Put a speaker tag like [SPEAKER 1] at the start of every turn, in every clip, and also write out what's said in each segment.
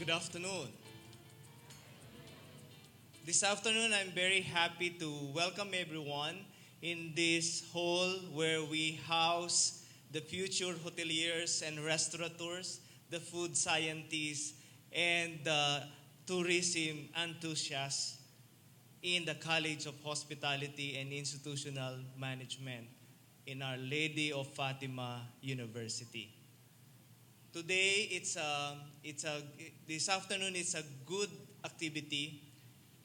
[SPEAKER 1] Good afternoon. This afternoon, I'm very happy to welcome everyone in this hall where we house the future hoteliers and restaurateurs, the food scientists, and the tourism enthusiasts in the College of Hospitality and Institutional Management in Our Lady of Fatima University. Today, this afternoon, it's a good activity.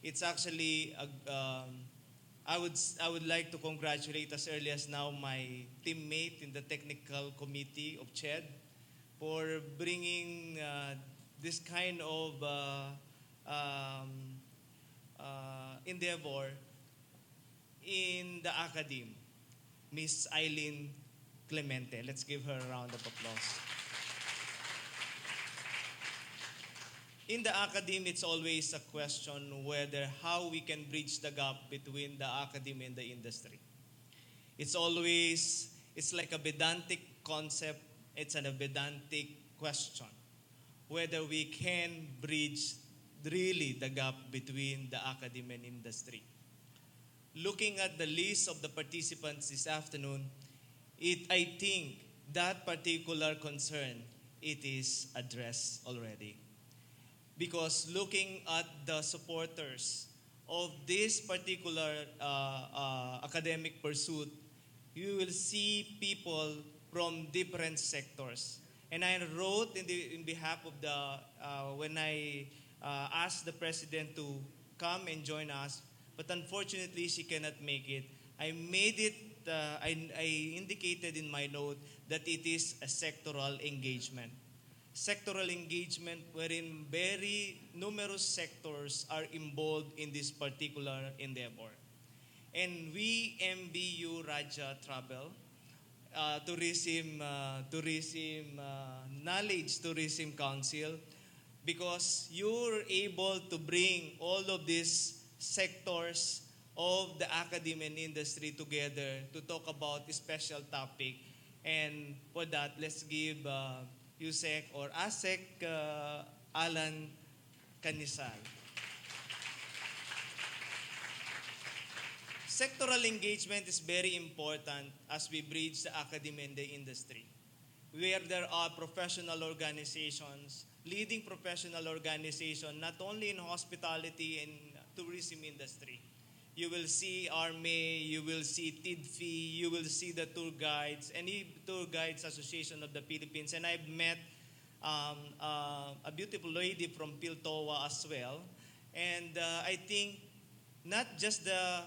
[SPEAKER 1] It's actually, I would like to congratulate as early as now my teammate in the technical committee of CHED for bringing this kind of endeavor in the academe, Miss Eileen Clemente. Let's give her a round of applause. In the academe, it's always a question whether how we can bridge the gap between the academe and the industry. It's like a pedantic concept, it's an pedantic question, whether we can bridge really the gap between the academe and industry. Looking at the list of the participants this afternoon, I think that particular concern, it is addressed already. Because looking at the supporters of this particular academic pursuit, you will see people from different sectors. And I wrote in behalf of when I asked the president to come and join us, but unfortunately she cannot make it. I made it, I indicated in my note that it is a sectoral engagement. Sectoral engagement wherein very numerous sectors are involved in this particular endeavor. And we, MBU Raja Travel, Knowledge Tourism Council, because you're able to bring all of these sectors of the academy and industry together to talk about a special topic. And for that, let's give USEC or ASEC Alan Canisal. Sectoral engagement is very important as we bridge the academy and the industry, where there are professional organizations, leading professional organizations, not only in hospitality and tourism industry. You will see ARME, you will see TIDFI, you will see the tour guides, any Tour Guides Association of the Philippines. And I've met a beautiful lady from Piltoa as well. And I think not just the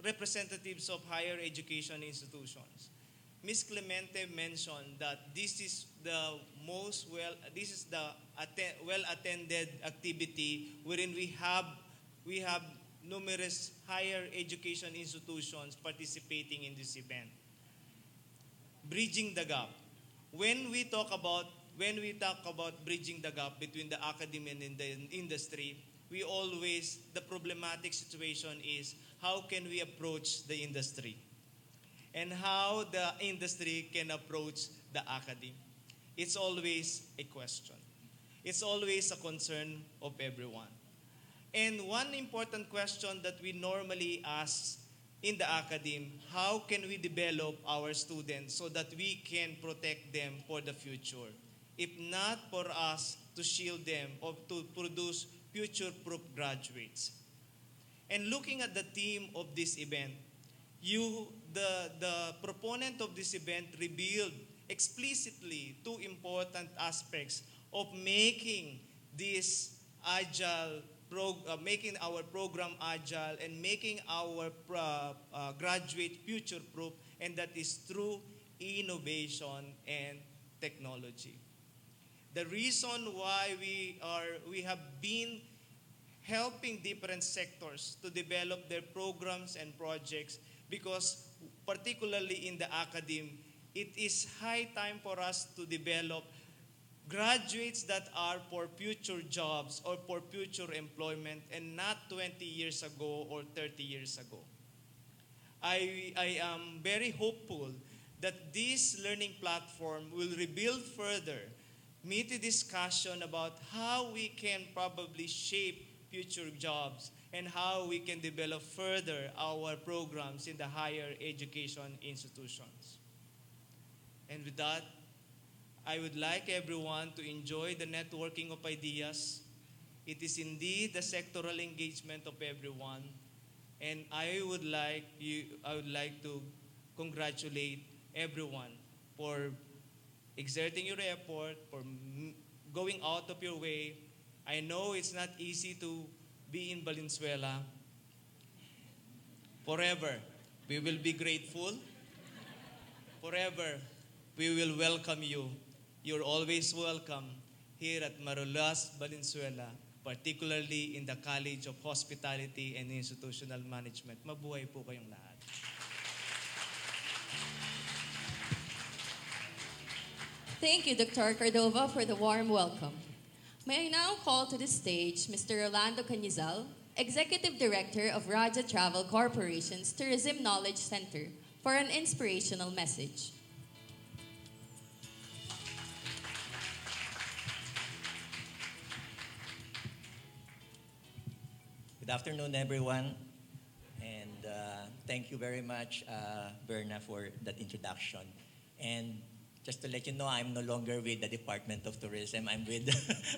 [SPEAKER 1] representatives of higher education institutions. Ms. Clemente mentioned that this is the well-attended activity wherein we have numerous higher education institutions participating in this event. Bridging the gap. When we talk about bridging the gap between the academy and the industry, the problematic situation is how can we approach the industry and how the industry can approach the academy. It's always a question. It's always a concern of everyone. And one important question that we normally ask in the academe, how can we develop our students so that we can protect them for the future? If not for us to shield them or to produce future-proof graduates. And looking at the theme of this event, the proponent of this event revealed explicitly two important aspects of making this making our program agile and making our graduate future-proof, and that is through innovation and technology. The reason why we have been helping different sectors to develop their programs and projects, because particularly in the academe, it is high time for us to develop graduates that are for future jobs or for future employment and not 20 years ago or 30 years ago. I am very hopeful that this learning platform will rebuild further meaty discussion about how we can probably shape future jobs and how we can develop further our programs in the higher education institutions. And with that, I would like everyone to enjoy the networking of ideas. It is indeed the sectoral engagement of everyone. And I would like to congratulate everyone for exerting your effort, for going out of your way. I know it's not easy to be in Valenzuela. Forever, we will be grateful. Forever, we will welcome you. You're always welcome here at Marulas, Valenzuela, particularly in the College of Hospitality and Institutional Management. Mabuhay po kayong lahat.
[SPEAKER 2] Thank you, Dr. Cordova, for the warm welcome. May I now call to the stage Mr. Rolando Canizal, Executive Director of Raja Travel Corporation's Tourism Knowledge Center, for an inspirational message.
[SPEAKER 3] Good afternoon, everyone. And thank you very much, Berna, for that introduction. And just to let you know, I'm no longer with the Department of Tourism. I'm with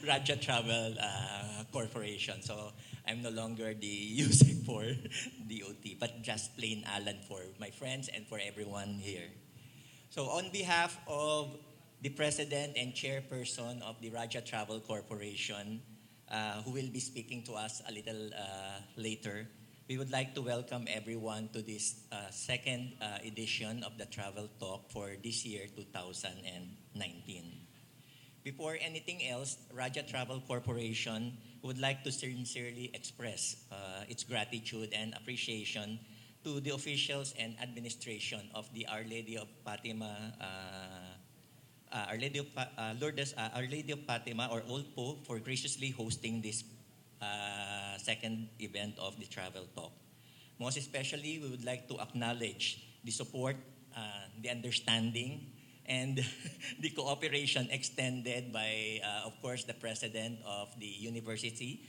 [SPEAKER 3] Raja Travel Corporation. So I'm no longer the user for DOT, but just plain Alan for my friends and for everyone here. So on behalf of the President and Chairperson of the Raja Travel Corporation, who will be speaking to us a little later, we would like to welcome everyone to this second edition of the Travel Talk for this year, 2019. Before anything else, Raja Travel Corporation would like to sincerely express its gratitude and appreciation to the officials and administration of the Our Lady of Fatima Our Lady of Fatima or Olpo for graciously hosting this second event of the Travel Talk. Most especially, we would like to acknowledge the support, the understanding, and the cooperation extended by, of course, the President of the University,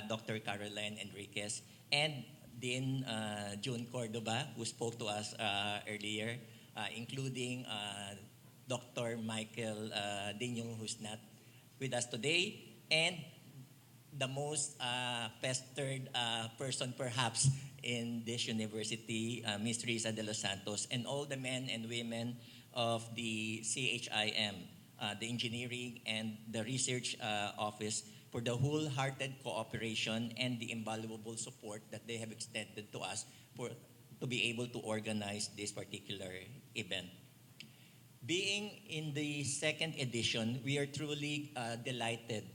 [SPEAKER 3] Dr. Caroline Enriquez, and Dean June Cordoba, who spoke to us earlier, including Dr. Michael Dinyong, who's not with us today, and the most pestered person perhaps in this university, Ms. Risa de los Santos, and all the men and women of the CHIM, the engineering and the research office, for the wholehearted cooperation and the invaluable support that they have extended to us to be able to organize this particular event. Being in the second edition, we are truly delighted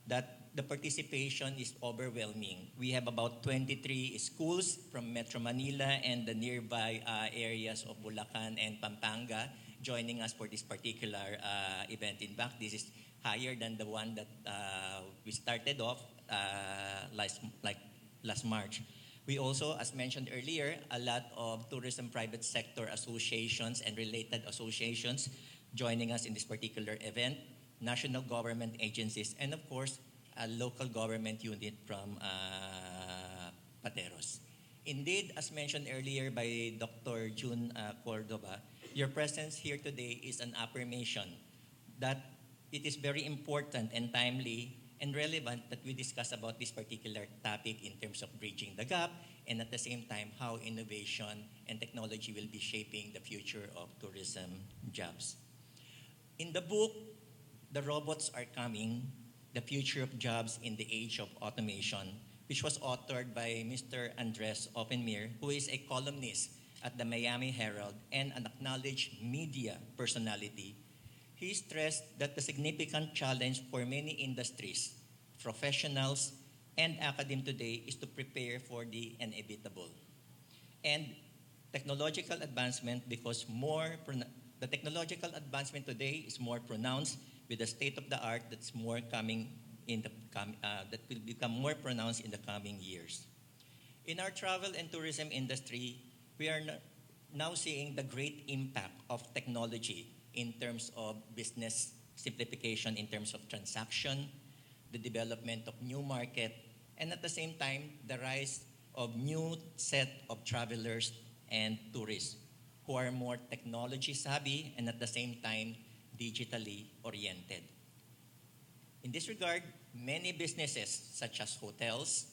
[SPEAKER 3] that the participation is overwhelming. We have about 23 schools from Metro Manila and the nearby areas of Bulacan and Pampanga joining us for this particular event. In fact, this is higher than the one that we started off last March. We also, as mentioned earlier, a lot of tourism private sector associations and related associations joining us in this particular event, national government agencies, and of course, a local government unit from Pateros. Indeed, as mentioned earlier by Dr. June Cordova, your presence here today is an affirmation that it is very important and timely and relevant that we discuss about this particular topic in terms of bridging the gap and at the same time how innovation and technology will be shaping the future of tourism jobs. In the book, The Robots Are Coming, The Future of Jobs in the Age of Automation, which was authored by Mr. Andres Oppenmeer, who is a columnist at the Miami Herald and an acknowledged media personality. He stressed that the significant challenge for many industries, professionals, and academe today is to prepare for the inevitable. And technological advancement, the technological advancement today is more pronounced with the state of the art that's more coming that will become more pronounced in the coming years. In our travel and tourism industry, we are now seeing the great impact of technology in terms of business simplification in terms of transaction, the development of new market, and at the same time, the rise of new set of travelers and tourists who are more technology savvy and at the same time digitally oriented. In this regard, many businesses such as hotels,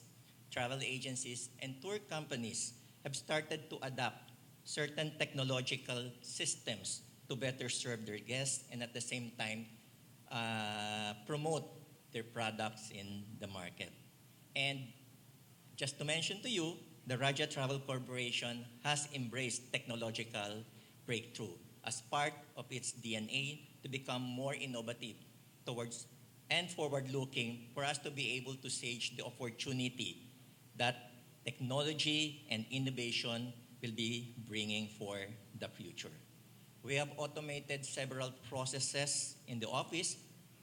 [SPEAKER 3] travel agencies, and tour companies have started to adopt certain technological systems to better serve their guests and at the same time promote their products in the market. And just to mention to you, the Raja Travel Corporation has embraced technological breakthrough as part of its DNA to become more innovative towards and forward-looking for us to be able to seize the opportunity that technology and innovation will be bringing for the future. We have automated several processes in the office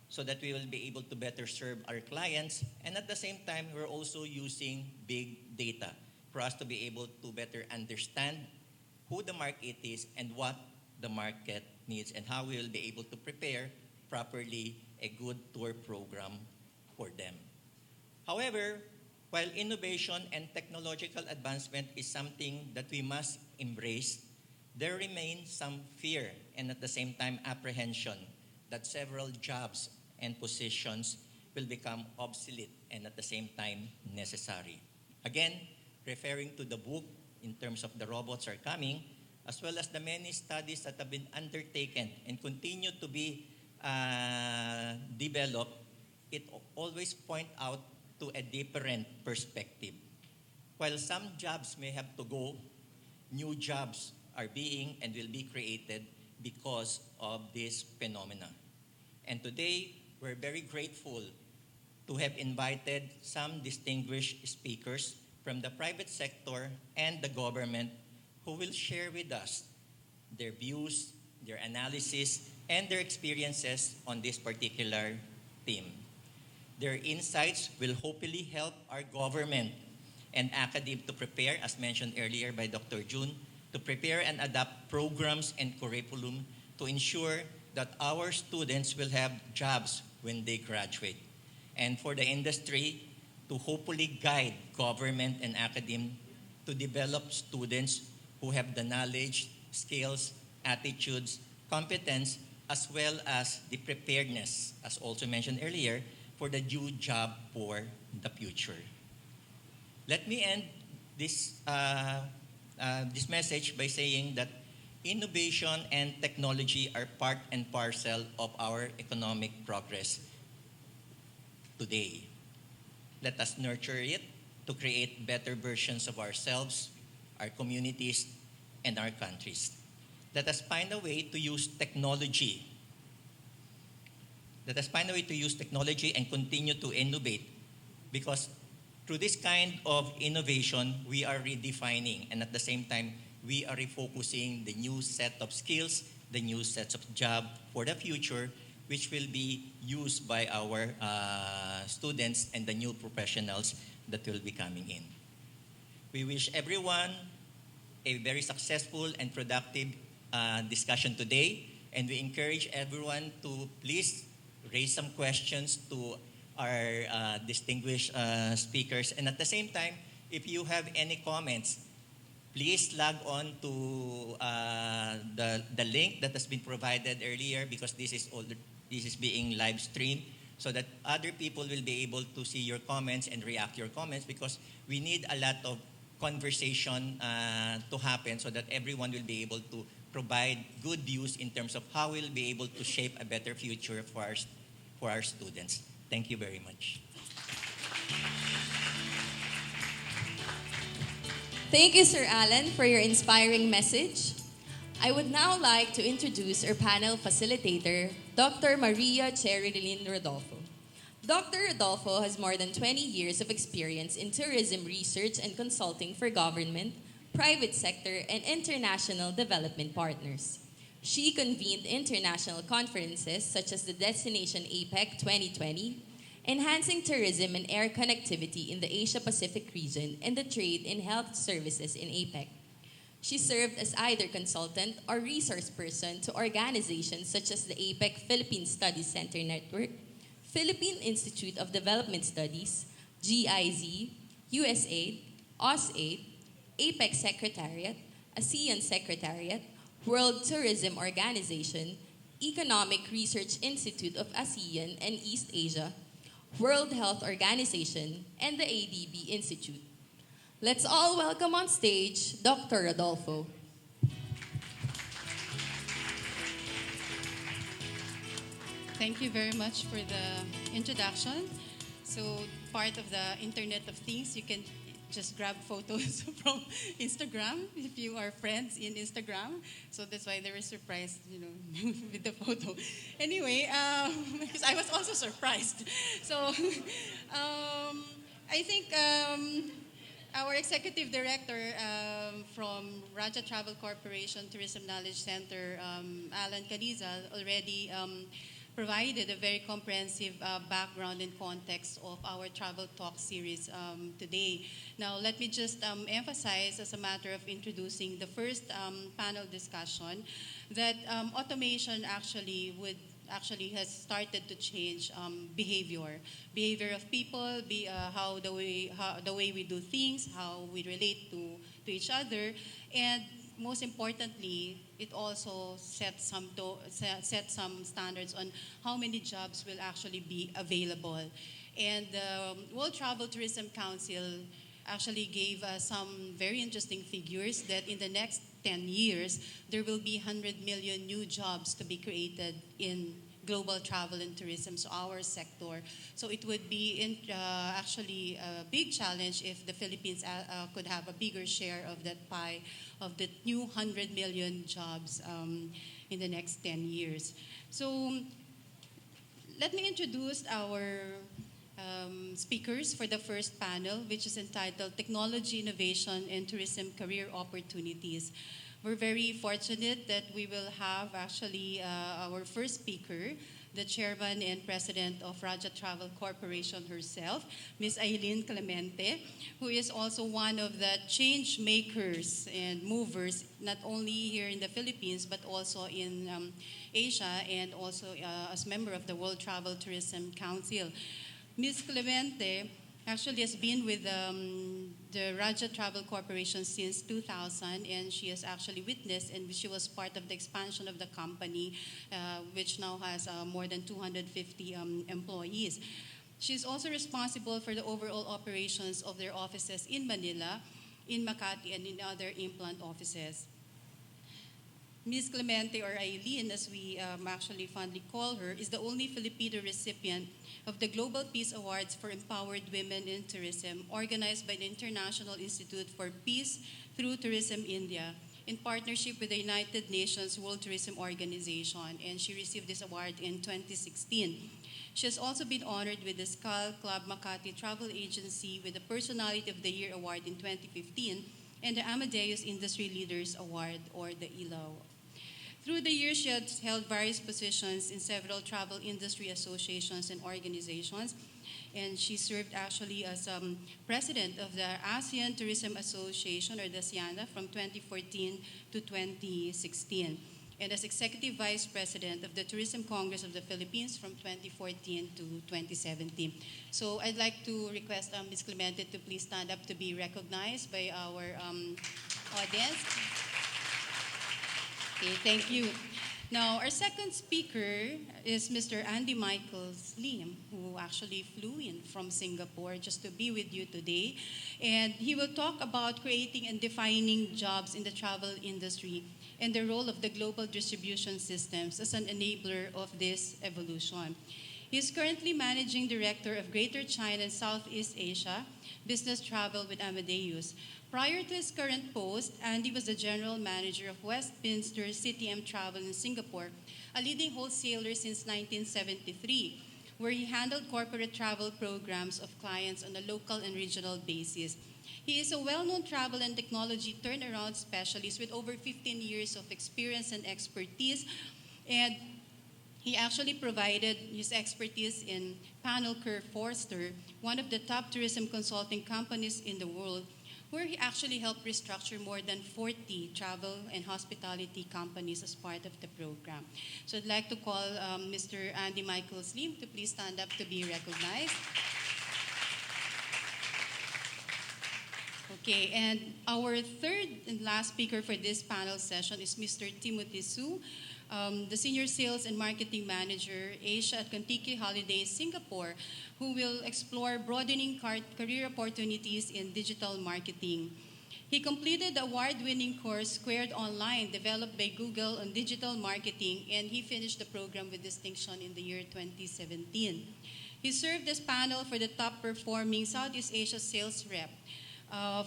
[SPEAKER 3] so that we will be able to better serve our clients, and at the same time, we're also using big data for us to be able to better understand who the market is and what the market needs and how we will be able to prepare properly a good tour program for them. However, while innovation and technological advancement is something that we must embrace, there remains some fear and at the same time apprehension that several jobs and positions will become obsolete and at the same time necessary. Again, referring to the book in terms of the robots are coming, as well as the many studies that have been undertaken and continue to be developed, it always point out to a different perspective. While some jobs may have to go, new jobs are being and will be created because of this phenomena. And today, we're very grateful to have invited some distinguished speakers from the private sector and the government who will share with us their views, their analysis, and their experiences on this particular theme. Their insights will hopefully help our government and academe to prepare, as mentioned earlier by Dr. June, to prepare and adapt programs and curriculum to ensure that our students will have jobs when they graduate. And for the industry to hopefully guide government and academe to develop students who have the knowledge, skills, attitudes, competence, as well as the preparedness, as also mentioned earlier, for the new job for the future. Let me end this message by saying that innovation and technology are part and parcel of our economic progress today. Let us nurture it to create better versions of ourselves, our communities, and our countries. Let us find a way to use technology. Let us find a way to use technology and continue to innovate, because through this kind of innovation, we are redefining and at the same time, we are refocusing the new set of skills, the new sets of job for the future, which will be used by our students and the new professionals that will be coming in. We wish everyone a very successful and productive discussion today, and we encourage everyone to please raise some questions to our distinguished speakers. And at the same time, if you have any comments, please log on to the link that has been provided earlier, because this is being live streamed, so that other people will be able to see your comments and react to your comments, because we need a lot of conversation to happen so that everyone will be able to provide good views in terms of how we'll be able to shape a better future for our students. Thank you very much.
[SPEAKER 2] Thank you, Sir Alan, for your inspiring message. I would now like to introduce our panel facilitator, Dr. Maria Cherilyn Rodolfo. Dr. Rodolfo has more than 20 years of experience in tourism research and consulting for government, private sector, and international development partners. She convened international conferences such as the Destination APEC 2020, Enhancing Tourism and Air Connectivity in the Asia-Pacific region, and the Trade in Health Services in APEC. She served as either consultant or resource person to organizations such as the APEC Philippine Studies Center Network, Philippine Institute of Development Studies, GIZ, USAID, AusAid, APEC Secretariat, ASEAN Secretariat, World Tourism Organization, Economic Research Institute of ASEAN and East Asia, World Health Organization, and the ADB Institute. Let's all welcome on stage Dr. Rodolfo.
[SPEAKER 4] Thank you very much for the introduction. So, part of the Internet of Things, you can just grab photos from Instagram if you are friends in Instagram. So that's why they were surprised, with the photo. Anyway, because I was also surprised. So, I think our executive director from Raja Travel Corporation Tourism Knowledge Center, Alan Canizal, already provided a very comprehensive background and context of our travel talk series today. Now, let me just emphasize, as a matter of introducing the first panel discussion, that automation actually has started to change behavior of people, how the way we do things, how we relate to each other, and most importantly, it also sets some standards on how many jobs will actually be available. And the World Travel Tourism Council actually gave us some very interesting figures that in the next 10 years, there will be 100 million new jobs to be created in global travel and tourism, so our sector. So it would be actually a big challenge if the Philippines could have a bigger share of that pie of the new 100 million jobs in the next 10 years. So let me introduce our speakers for the first panel, which is entitled Technology, Innovation, and Tourism Career Opportunities. We're very fortunate that we will have actually our first speaker, the chairman and president of Raja Travel Corporation herself, Ms. Aileen Clemente, who is also one of the change makers and movers, not only here in the Philippines, but also in Asia, and also as member of the World Travel Tourism Council. Ms. Clemente actually has been with the Raja Travel Corporation since 2000, and she has actually witnessed, and she was part of the expansion of the company, which now has more than 250 employees. She's also responsible for the overall operations of their offices in Manila, in Makati, and in other implant offices. Ms. Clemente, or Aileen, as we actually fondly call her, is the only Filipino recipient of the Global Peace Awards for Empowered Women in Tourism, organized by the International Institute for Peace through Tourism India, in partnership with the United Nations World Tourism Organization, and she received this award in 2016. She has also been honored with the Skull Club Makati Travel Agency with the Personality of the Year Award in 2015, and the Amadeus Industry Leaders Award, or the ILAW. Through the years, she has held various positions in several travel industry associations and organizations, and she served actually as president of the ASEAN Tourism Association, or the ASEANA, from 2014 to 2016, and as executive vice president of the Tourism Congress of the Philippines from 2014 to 2017. So I'd like to request Ms. Clemente to please stand up to be recognized by our audience. Okay, thank you. Now, our second speaker is Mr. Andy Michaels Lim, who actually flew in from Singapore just to be with you today. And he will talk about creating and defining jobs in the travel industry and the role of the global distribution systems as an enabler of this evolution. He is currently Managing Director of Greater China and Southeast Asia Business Travel with Amadeus. Prior to his current post, Andy was the General Manager of Westminster CTM Travel in Singapore, a leading wholesaler since 1973, where he handled corporate travel programs of clients on a local and regional basis. He is a well-known travel and technology turnaround specialist with over 15 years of experience and expertise, and he actually provided his expertise in Panel Kerr Forster, one of the top tourism consulting companies in the world, where he actually helped restructure more than 40 travel and hospitality companies as part of the program. So I'd like to call Mr. Andy Michaels Lim to please stand up to be recognized. Okay, and our third and last speaker for this panel session is Mr. Timothy Su, the Senior Sales and Marketing Manager, Asia at Contiki Holidays, Singapore, who will explore broadening career opportunities in digital marketing. He completed the award-winning course Squared Online, developed by Google on digital marketing, and he finished the program with distinction in the year 2017. He served as panel for the top-performing Southeast Asia sales rep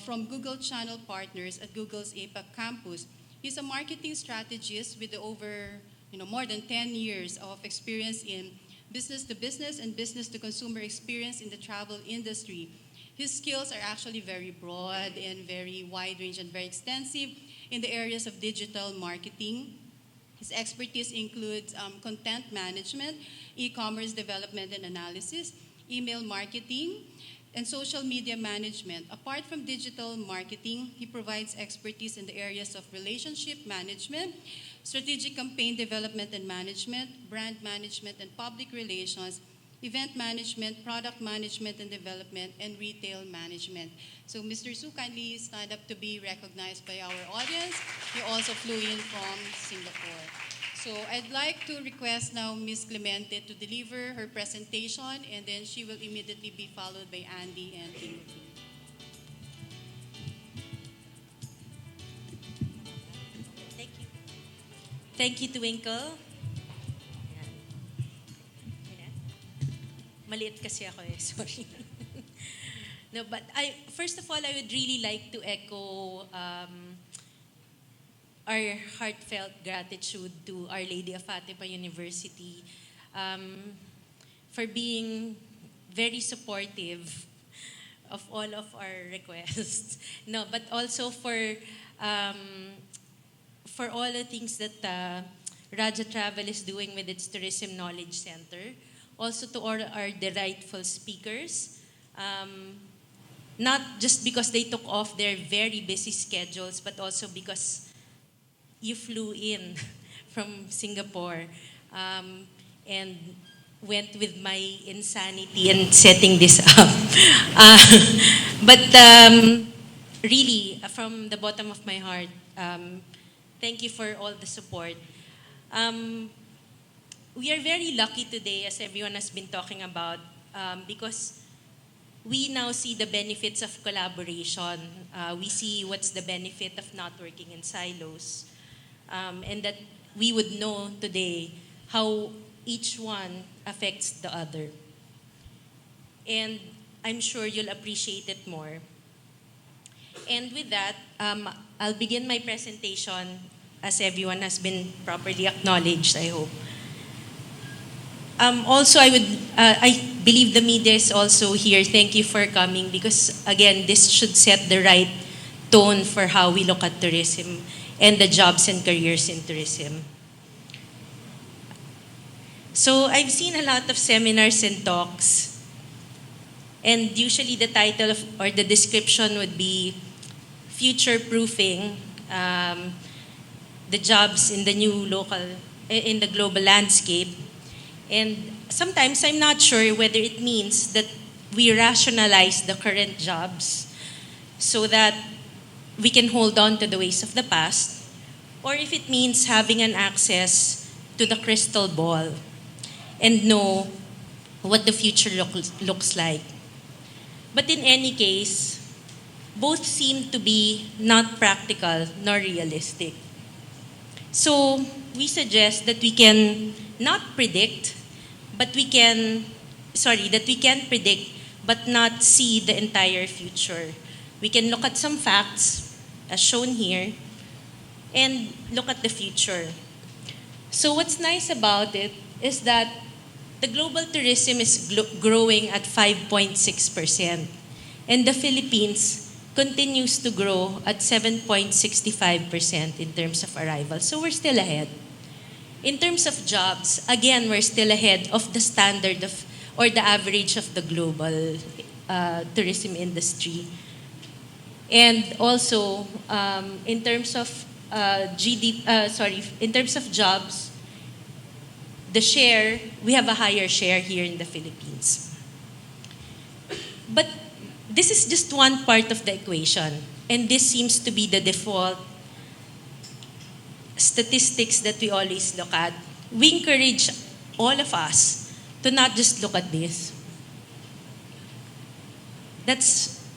[SPEAKER 4] from Google Channel Partners at Google's APAC campus. He's a marketing strategist with more than 10 years of experience in business-to-business and business-to-consumer experience in the travel industry. His skills are actually very broad and very wide-range and very extensive in the areas of digital marketing. His expertise includes content management, e-commerce development and analysis, email marketing, and social media management. Apart from digital marketing, he provides expertise in the areas of relationship management, strategic campaign development and management, brand management and public relations, event management, product management and development, and retail management. So Mr. Su, kindly stand up to be recognized by our audience. He also flew in from Singapore. So I'd like to request now Ms. Clemente to deliver her presentation, and then she will immediately be followed by Andy and Timothy.
[SPEAKER 5] Thank you. Thank you, Twinkle. Maliit kasi ako eh, sorry. No, but first of all, I would really like to echo our heartfelt gratitude to Our Lady of Fatima University for being very supportive of all of our requests. No, but also for all the things that Raja Travel is doing with its Tourism Knowledge Center. Also to all our delightful speakers. Not just because they took off their very busy schedules, but also because you flew in from Singapore and went with my insanity in setting this up. But really, from the bottom of my heart, thank you for all the support. We are very lucky today, as everyone has been talking about, because we now see the benefits of collaboration. We see what's the benefit of not working in silos. And that we would know today how each one affects the other. And I'm sure you'll appreciate it more. And with that, I'll begin my presentation as everyone has been properly acknowledged, I hope. Also, I believe the media is also here. Thank you for coming because, again, this should set the right tone for how we look at tourism and the jobs and careers in tourism. So I've seen a lot of seminars and talks, and usually the title or the description would be future-proofing the jobs in the in the global landscape. And sometimes I'm not sure whether it means that we rationalize the current jobs so that we can hold on to the ways of the past, or if it means having an access to the crystal ball and know what the future looks like. But in any case, both seem to be not practical nor realistic. So we suggest that we can not predict, that we can predict but not see the entire future. We can look at some facts, as shown here, and look at the future. So what's nice about it is that the global tourism is growing at 5.6%, and the Philippines continues to grow at 7.65% in terms of arrivals. So we're still ahead. In terms of jobs, again, we're still ahead of the standard of, or the average of the global tourism industry. And also, in terms of in terms of jobs, the share, we have a higher share here in the Philippines. But this is just one part of the equation, and this seems to be the default statistics that we always look at. We encourage all of us to not just look at this.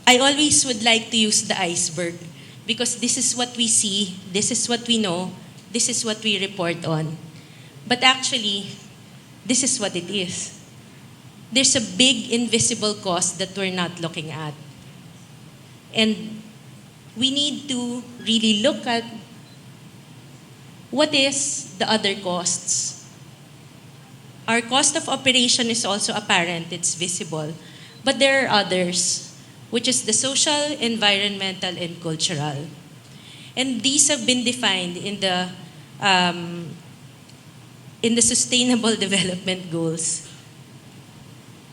[SPEAKER 5] I always would like to use the iceberg because this is what we see, this is what we know, this is what we report on. But actually, this is what it is. There's a big invisible cost that we're not looking at. And we need to really look at what is the other costs. Our cost of operation is also apparent, it's visible. But there are others, which is the social, environmental, and cultural. And these have been defined in the Sustainable Development Goals.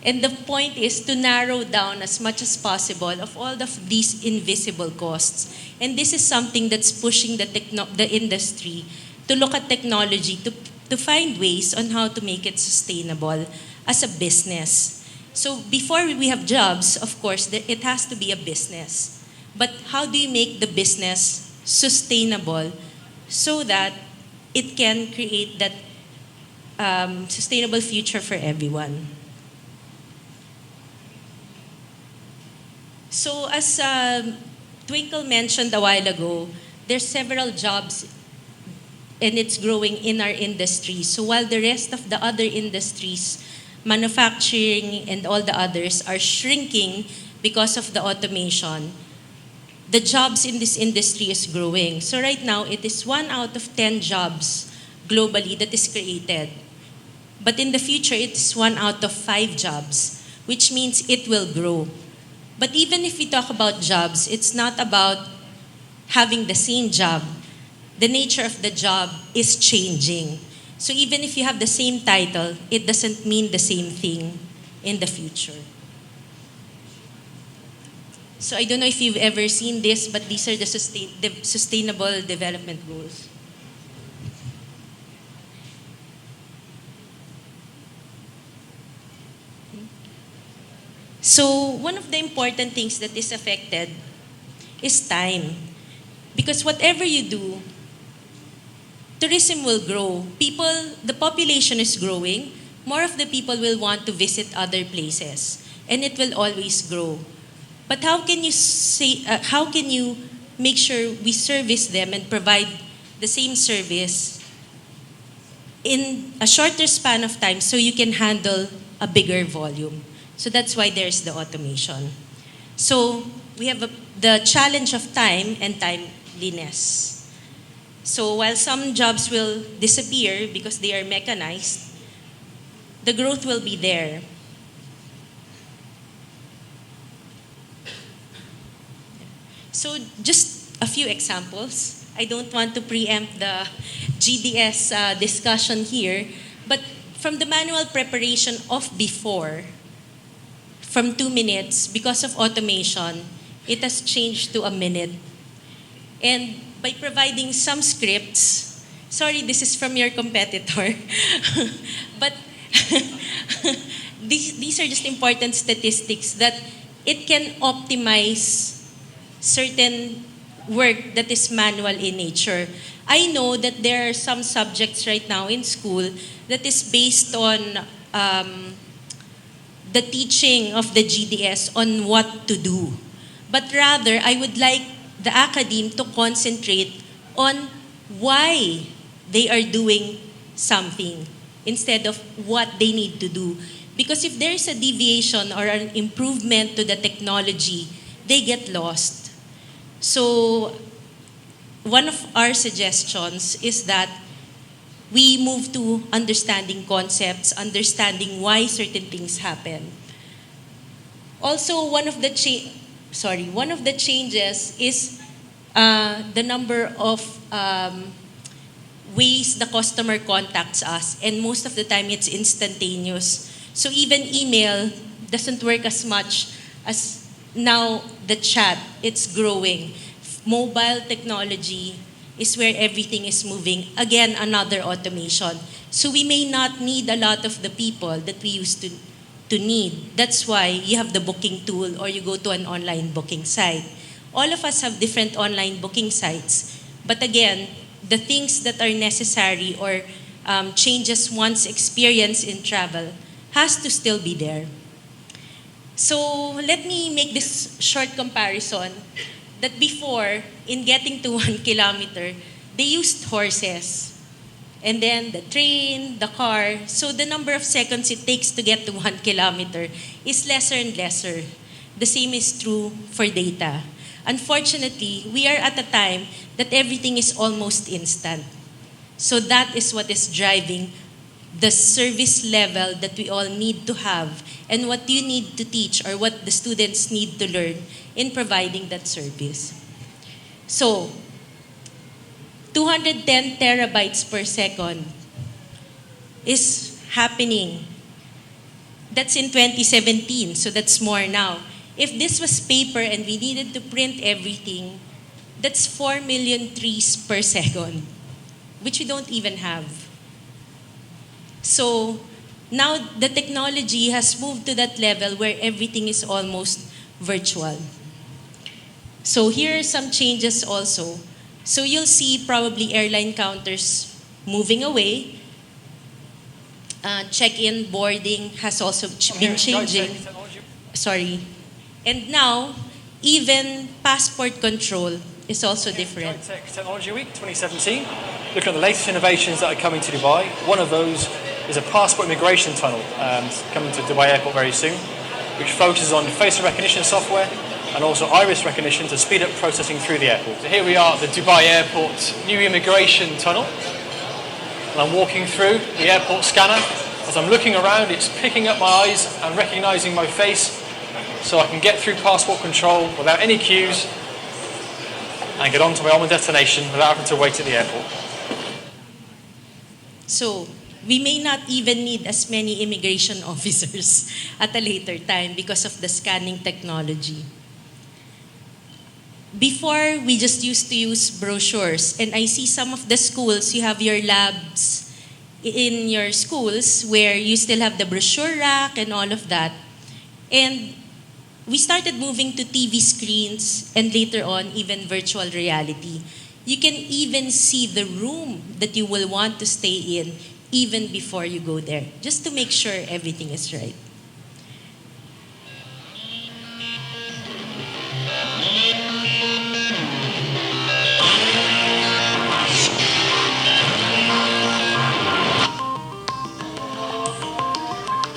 [SPEAKER 5] And the point is to narrow down as much as possible of all of these invisible costs. And this is something that's pushing the industry to look at technology to find ways on how to make it sustainable as a business. So before we have jobs, of course, it has to be a business. But how do you make the business sustainable so that it can create that sustainable future for everyone? So as Twinkle mentioned a while ago, there's several jobs and it's growing in our industry. So while the rest of the other industries, manufacturing and all the others are shrinking because of the automation, the jobs in this industry is growing. So right now, it is 1 out of 10 jobs globally that is created. But in the future, it's 1 out of 5 jobs, which means it will grow. But even if we talk about jobs, it's not about having the same job. The nature of the job is changing. So even if you have the same title, it doesn't mean the same thing in the future. So I don't know if you've ever seen this, but these are the Sustainable Development Goals. So one of the important things that is affected is time. Because whatever you do, tourism will grow. The population is growing. More of the people will want to visit other places. And it will always grow. But how can you make sure we service them and provide the same service in a shorter span of time so you can handle a bigger volume? So that's why there's the automation. So we have the challenge of time and timeliness. So while some jobs will disappear because they are mechanized, the growth will be there. So just a few examples. I don't want to preempt the GDS discussion here, but from the manual preparation of before, from 2 minutes, because of automation, it has changed to a minute. And by providing some scripts, sorry, this is from your competitor, but these are just important statistics that it can optimize certain work that is manual in nature. I know that there are some subjects right now in school that is based on the teaching of the GDS on what to do. But rather, I would like the academe to concentrate on why they are doing something instead of what they need to do. Because if there is a deviation or an improvement to the technology, they get lost. So one of our suggestions is that we move to understanding concepts, understanding why certain things happen. Also, one of the changes is the number of ways the customer contacts us, and most of the time it's instantaneous. So even email doesn't work as much as now the chat, it's growing. Mobile technology is where everything is moving. Again, another automation. So we may not need a lot of the people that we used to need. That's why you have the booking tool or you go to an online booking site. All of us have different online booking sites. But again, the things that are necessary or changes one's experience in travel has to still be there. So let me make this short comparison that before, in getting to 1 kilometer, they used horses. And then the train, the car. So the number of seconds it takes to get to 1 kilometer is lesser and lesser. The same is true for data. Unfortunately, we are at a time that everything is almost instant. So that is what is driving the service level that we all need to have and what you need to teach or what the students need to learn in providing that service. So, 210 terabytes per second is happening. That's in 2017, so that's more now. If this was paper and we needed to print everything, that's 4 million trees per second, which we don't even have. So now the technology has moved to that level where everything is almost virtual. So here are some changes also. So you'll see probably airline counters moving away. Check-in, boarding has also been changing. Sorry. And now, even passport control is also different.
[SPEAKER 6] Tech Technology Week 2017, looking at the latest innovations that are coming to Dubai. One of those is a passport immigration tunnel coming to Dubai Airport very soon, which focuses on facial recognition software and also iris recognition to speed up processing through the airport. So here we are at the Dubai Airport new immigration tunnel. And I'm walking through the airport scanner. As I'm looking around, it's picking up my eyes and recognizing my face so I can get through passport control without any queues and get on to my ultimate destination without having to wait at the airport.
[SPEAKER 5] So we may not even need as many immigration officers at a later time because of the scanning technology. Before, we just used to use brochures, and I see some of the schools, you have your labs in your schools where you still have the brochure rack and all of that. And we started moving to TV screens and later on even virtual reality. You can even see the room that you will want to stay in even before you go there, just to make sure everything is right.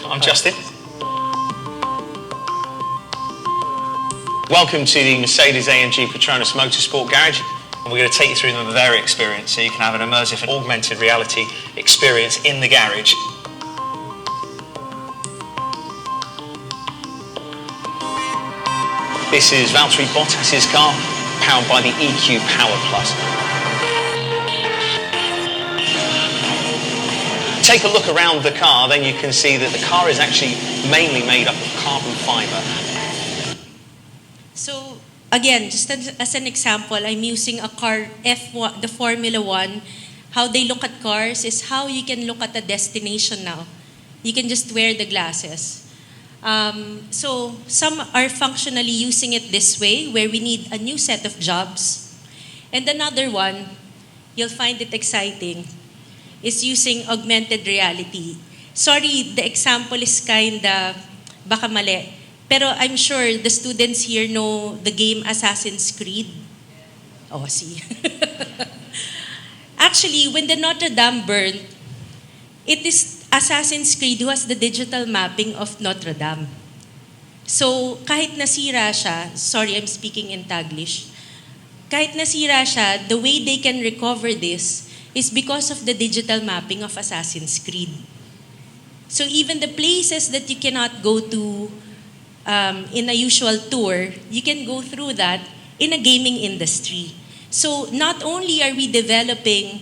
[SPEAKER 7] I'm Justin. Welcome to the Mercedes-AMG Petronas Motorsport Garage. And we're going to take you through the Bavaria experience so you can have an immersive and augmented reality experience in the garage. This is Valtteri Bottas's car, powered by the EQ Power Plus. Take a look around the car, then you can see that the car is actually mainly made up of carbon fiber.
[SPEAKER 5] So again, just as an example, I'm using a car, F1, the Formula One. How they look at cars is how you can look at a destination now. You can just wear the glasses. So some are functionally using it this way, where we need a new set of jobs. And another one, you'll find it exciting, is using augmented reality. Sorry, the example is kinda baka mali. Pero I'm sure the students here know the game Assassin's Creed. Oh, see. Actually, when the Notre Dame burned, it is Assassin's Creed who has the digital mapping of Notre Dame. So, kahit nasira siya, sorry, I'm speaking in Taglish. Kahit nasira siya, the way they can recover this is because of the digital mapping of Assassin's Creed. So even the places that you cannot go to in a usual tour, you can go through that in a gaming industry. So not only are we developing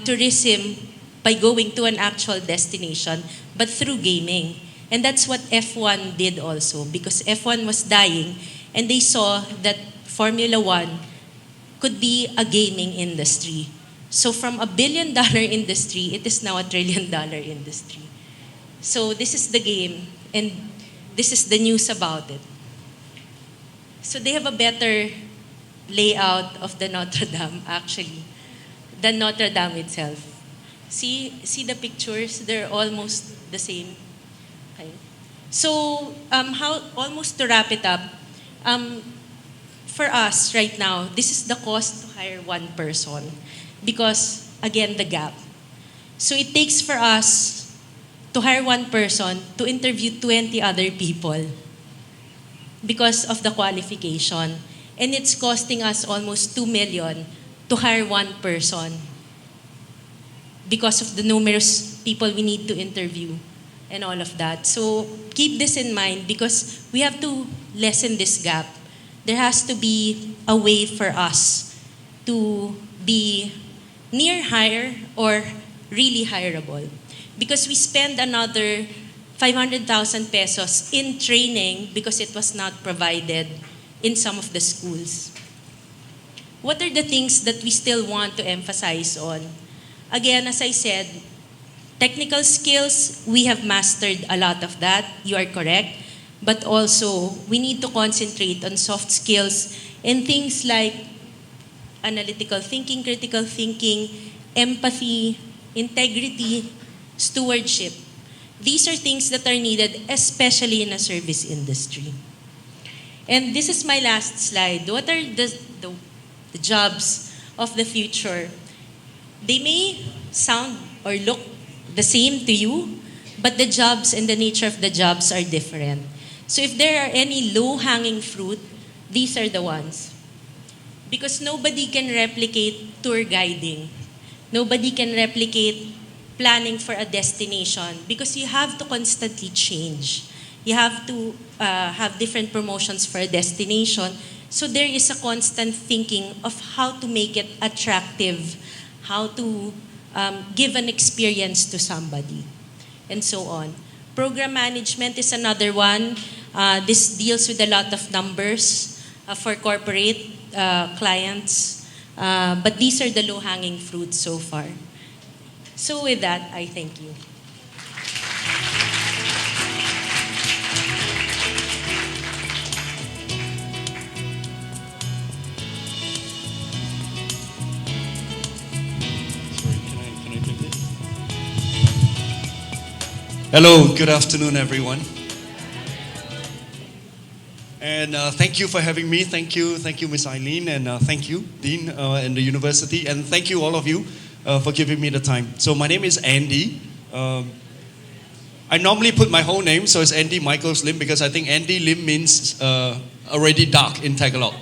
[SPEAKER 5] tourism by going to an actual destination, but through gaming. And that's what F1 did also, because F1 was dying. and they saw that Formula One could be a gaming industry. So from a $1 billion industry, it is now a $1 trillion industry. So this is the game, and this is the news about it. So they have a better layout of the Notre Dame, actually, than Notre Dame itself. See the pictures? They're almost the same. Okay. So almost to wrap it up, for us right now, this is the cost to hire one person because, again, the gap. So it takes for us to hire one person to interview 20 other people because of the qualification. And it's costing us almost 2 million to hire one person because of the numerous people we need to interview and all of that. So keep this in mind because we have to lessen this gap. There has to be a way for us to be near hire or really hireable. Because we spend another 500,000 pesos in training because it was not provided in some of the schools. What are the things that we still want to emphasize on? Again, as I said, technical skills, we have mastered a lot of that. You are correct. But also, we need to concentrate on soft skills and things like analytical thinking, critical thinking, empathy, integrity, stewardship. These are things that are needed, especially in a service industry. And this is my last slide. What are the jobs of the future? They may sound or look the same to you, but the jobs and the nature of the jobs are different. So if there are any low-hanging fruit, these are the ones. Because nobody can replicate tour guiding. Nobody can replicate planning for a destination because you have to constantly change. You have to have different promotions for a destination. So there is a constant thinking of how to make it attractive, how to give an experience to somebody, and so on. Program management is another one. This deals with a lot of numbers for corporate clients. But these are the low-hanging fruits so far. So with that, I thank you.
[SPEAKER 8] Hello, good afternoon, everyone. And thank you for having me. Thank you, Ms. Eileen, and thank you, Dean, and the university, and thank you, all of you, for giving me the time. So my name is Andy. I normally put my whole name, so it's Andy Michaels Lim, because I think Andy Lim means already dark in Tagalog.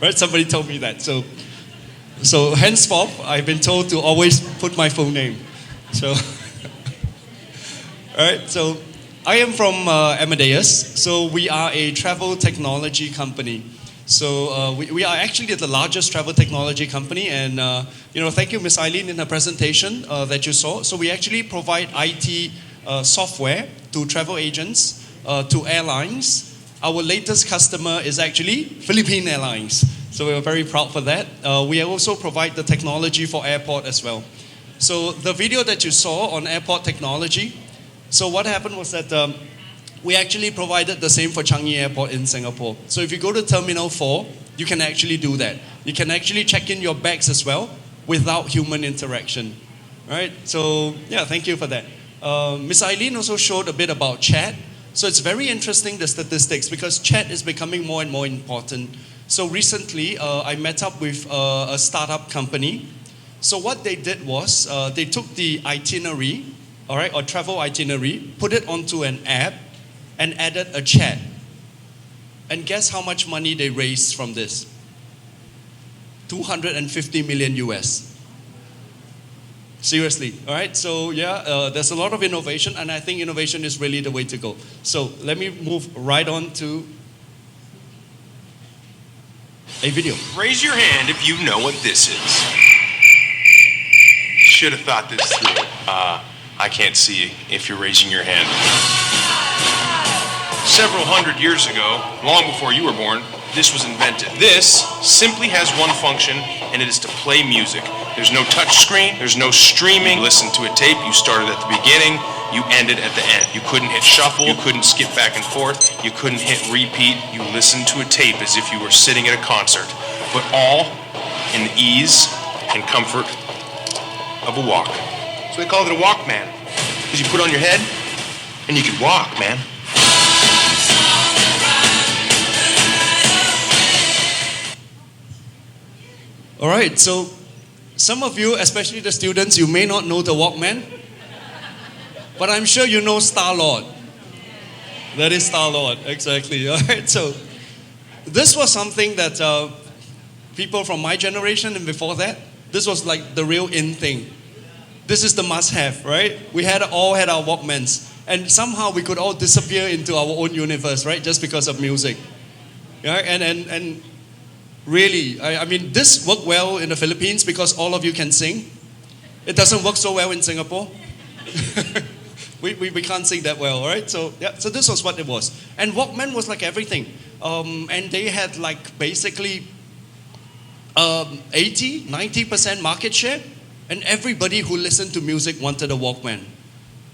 [SPEAKER 8] Right? Somebody told me that. So henceforth, I've been told to always put my full name. So. All right, so I am from Amadeus. So we are a travel technology company. So we are actually the largest travel technology company. And thank you, Ms. Eileen, in her presentation that you saw. So we actually provide IT software to travel agents, to airlines. Our latest customer is actually Philippine Airlines. So we're very proud for that. We also provide the technology for airport as well. So the video that you saw on airport technology, so what happened was that we actually provided the same for Changi Airport in Singapore. So if you go to Terminal 4, you can actually do that. You can actually check in your bags as well without human interaction. Right? So yeah, thank you for that. Ms. Eileen also showed a bit about chat. So it's very interesting, the statistics, because chat is becoming more and more important. So recently, I met up with a startup company. So what they did was they took the itinerary, all right, or travel itinerary, put it onto an app, and added a chat. And guess how much money they raised from this? 250 million US. Seriously, all right? So yeah, there's a lot of innovation, and I think innovation is really the way to go. So let me move right on to a video.
[SPEAKER 9] Raise your hand if you know what this is. Should have thought this through. I can't see if you're raising your hand. Several hundred years ago, long before you were born, this was invented. This simply has one function, and it is to play music. There's no touch screen, there's no streaming. You listen to a tape, you started at the beginning, you ended at the end. You couldn't hit shuffle, you couldn't skip back and forth, you couldn't hit repeat. You listened to a tape as if you were sitting at a concert, but all in the ease and comfort of a walk. So they called it a Walkman, because you put it on your head and you could walk, man.
[SPEAKER 8] All right, so some of you, especially the students, you may not know the Walkman, but I'm sure you know Star-Lord. That is Star-Lord, exactly. All right, so this was something that people from my generation and before that, this was like the real in thing. This is the must-have, right? We all had our Walkmans, and somehow we could all disappear into our own universe, right? Just because of music. Yeah, and really, I mean, this worked well in the Philippines because all of you can sing. It doesn't work so well in Singapore. we can't sing that well, all right? So, yeah, so this was what it was. And Walkman was like everything. And they had like basically 80, 90% market share. And everybody who listened to music wanted a Walkman.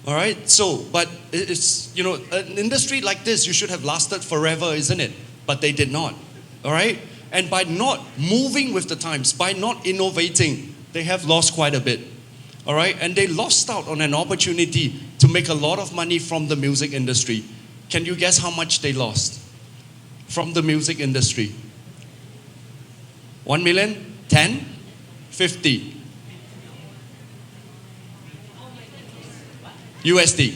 [SPEAKER 8] All right? So, but it's, you know, an industry like this, you should have lasted forever, isn't it? But they did not. All right? And by not moving with the times, by not innovating, they have lost quite a bit. All right? And they lost out on an opportunity to make a lot of money from the music industry. Can you guess how much they lost from the music industry? 1 million? 10? 50? USD.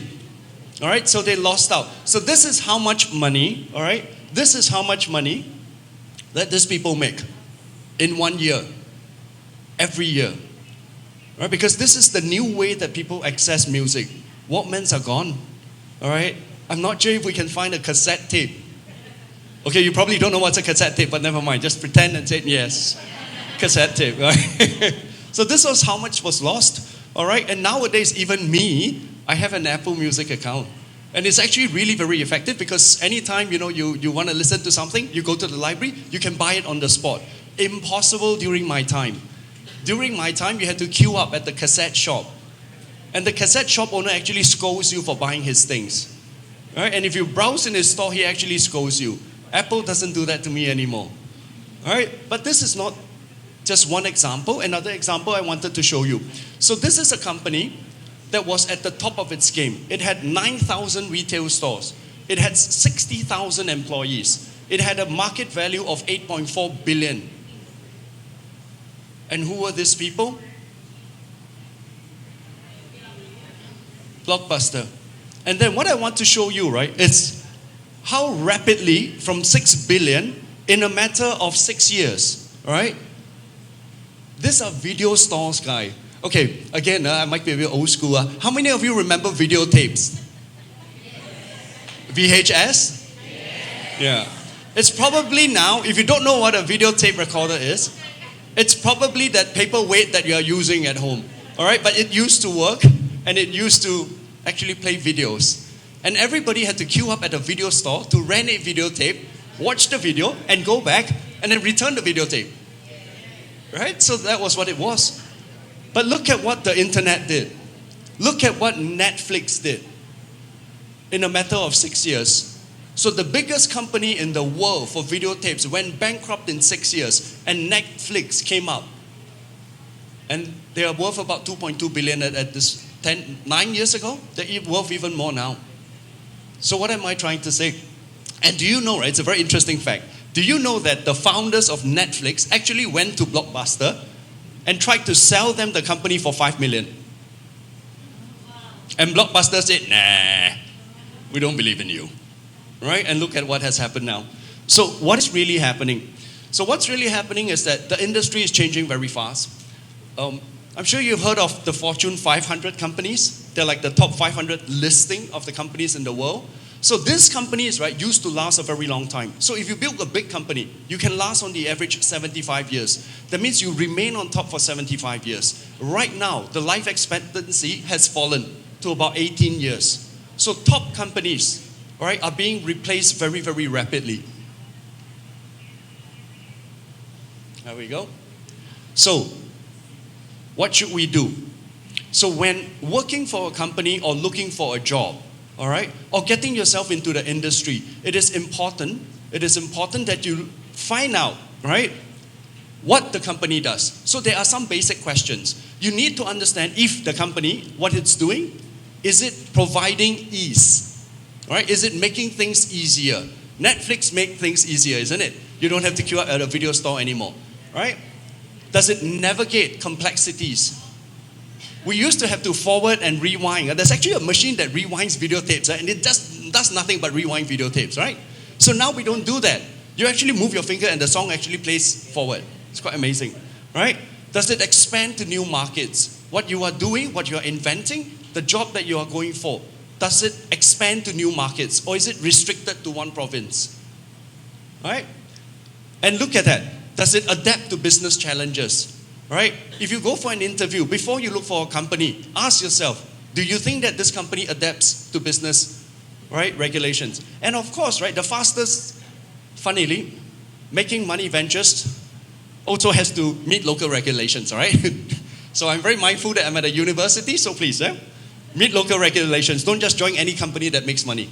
[SPEAKER 8] All right? So they lost out. So this is how much money, all right? This is how much money that these people make in 1 year, every year. Right? Because this is the new way that people access music. Walkmans are gone. All right? I'm not sure if we can find a cassette tape. Okay, you probably don't know what's a cassette tape, but never mind. Just pretend and say yes. Cassette tape, right? So this was how much was lost. All right? And nowadays, even me, I have an Apple Music account. And it's actually really very effective because anytime, you want to listen to something, you go to the library, you can buy it on the spot. Impossible during my time. During my time, you had to queue up at the cassette shop. And the cassette shop owner actually scolds you for buying his things. Right? And if you browse in his store, he actually scolds you. Apple doesn't do that to me anymore. All right? But this is not just one example. Another example I wanted to show you. So this is a company that was at the top of its game. It had 9,000 retail stores. It had 60,000 employees. It had a market value of 8.4 billion. And who were these people? Blockbuster. And then what I want to show you, right, is how rapidly from 6 billion in a matter of 6 years, right? These are video stores, guys. Okay, again, I might be a bit old school. How many of you remember videotapes? VHS? Yeah. It's probably now, if you don't know what a videotape recorder is, it's probably that paperweight that you are using at home. All right, but it used to work and it used to actually play videos. And everybody had to queue up at a video store to rent a videotape, watch the video, and go back and then return the videotape. Right? So that was what it was. But look at what the internet did. Look at what Netflix did in a matter of 6 years. So the biggest company in the world for videotapes went bankrupt in 6 years, and Netflix came up. And they are worth about 2.2 billion at this 9 years ago. They're worth even more now. So what am I trying to say? And do you know, right, it's a very interesting fact. Do you know that the founders of Netflix actually went to Blockbuster and tried to sell them the company for 5 million? And Blockbuster said, nah, we don't believe in you. Right? And look at what has happened now. So what is really happening? So what's really happening is that the industry is changing very fast. I'm sure you've heard of the Fortune 500 companies. They're like the top 500 listing of the companies in the world. So these companies, right, used to last a very long time. So if you build a big company, you can last on the average 75 years. That means you remain on top for 75 years. Right now, the life expectancy has fallen to about 18 years. So top companies all right, are being replaced very, very rapidly. There we go. So, what should we do? So when working for a company or looking for a job, all right, or getting yourself into the industry, it is important that you find out, right, what the company does. So there are some basic questions. You need to understand if the company, what it's doing, is it providing ease? Right? Is it making things easier? Netflix make things easier, isn't it? You don't have to queue up at a video store anymore, right? Does it navigate complexities? We used to have to forward and rewind. There's actually a machine that rewinds videotapes, and it just does nothing but rewind videotapes, right? So now we don't do that. You actually move your finger and the song actually plays forward. It's quite amazing, right? Does it expand to new markets? What you are doing, what you are inventing, the job that you are going for, does it expand to new markets, or is it restricted to one province? Right? And look at that. Does it adapt to business challenges? Right? If you go for an interview, before you look for a company, ask yourself, do you think that this company adapts to business, right, regulations? And of course, right, the fastest, funnily, making money ventures also has to meet local regulations, all right? So I'm very mindful that I'm at a university, so please, meet local regulations. Don't just join any company that makes money,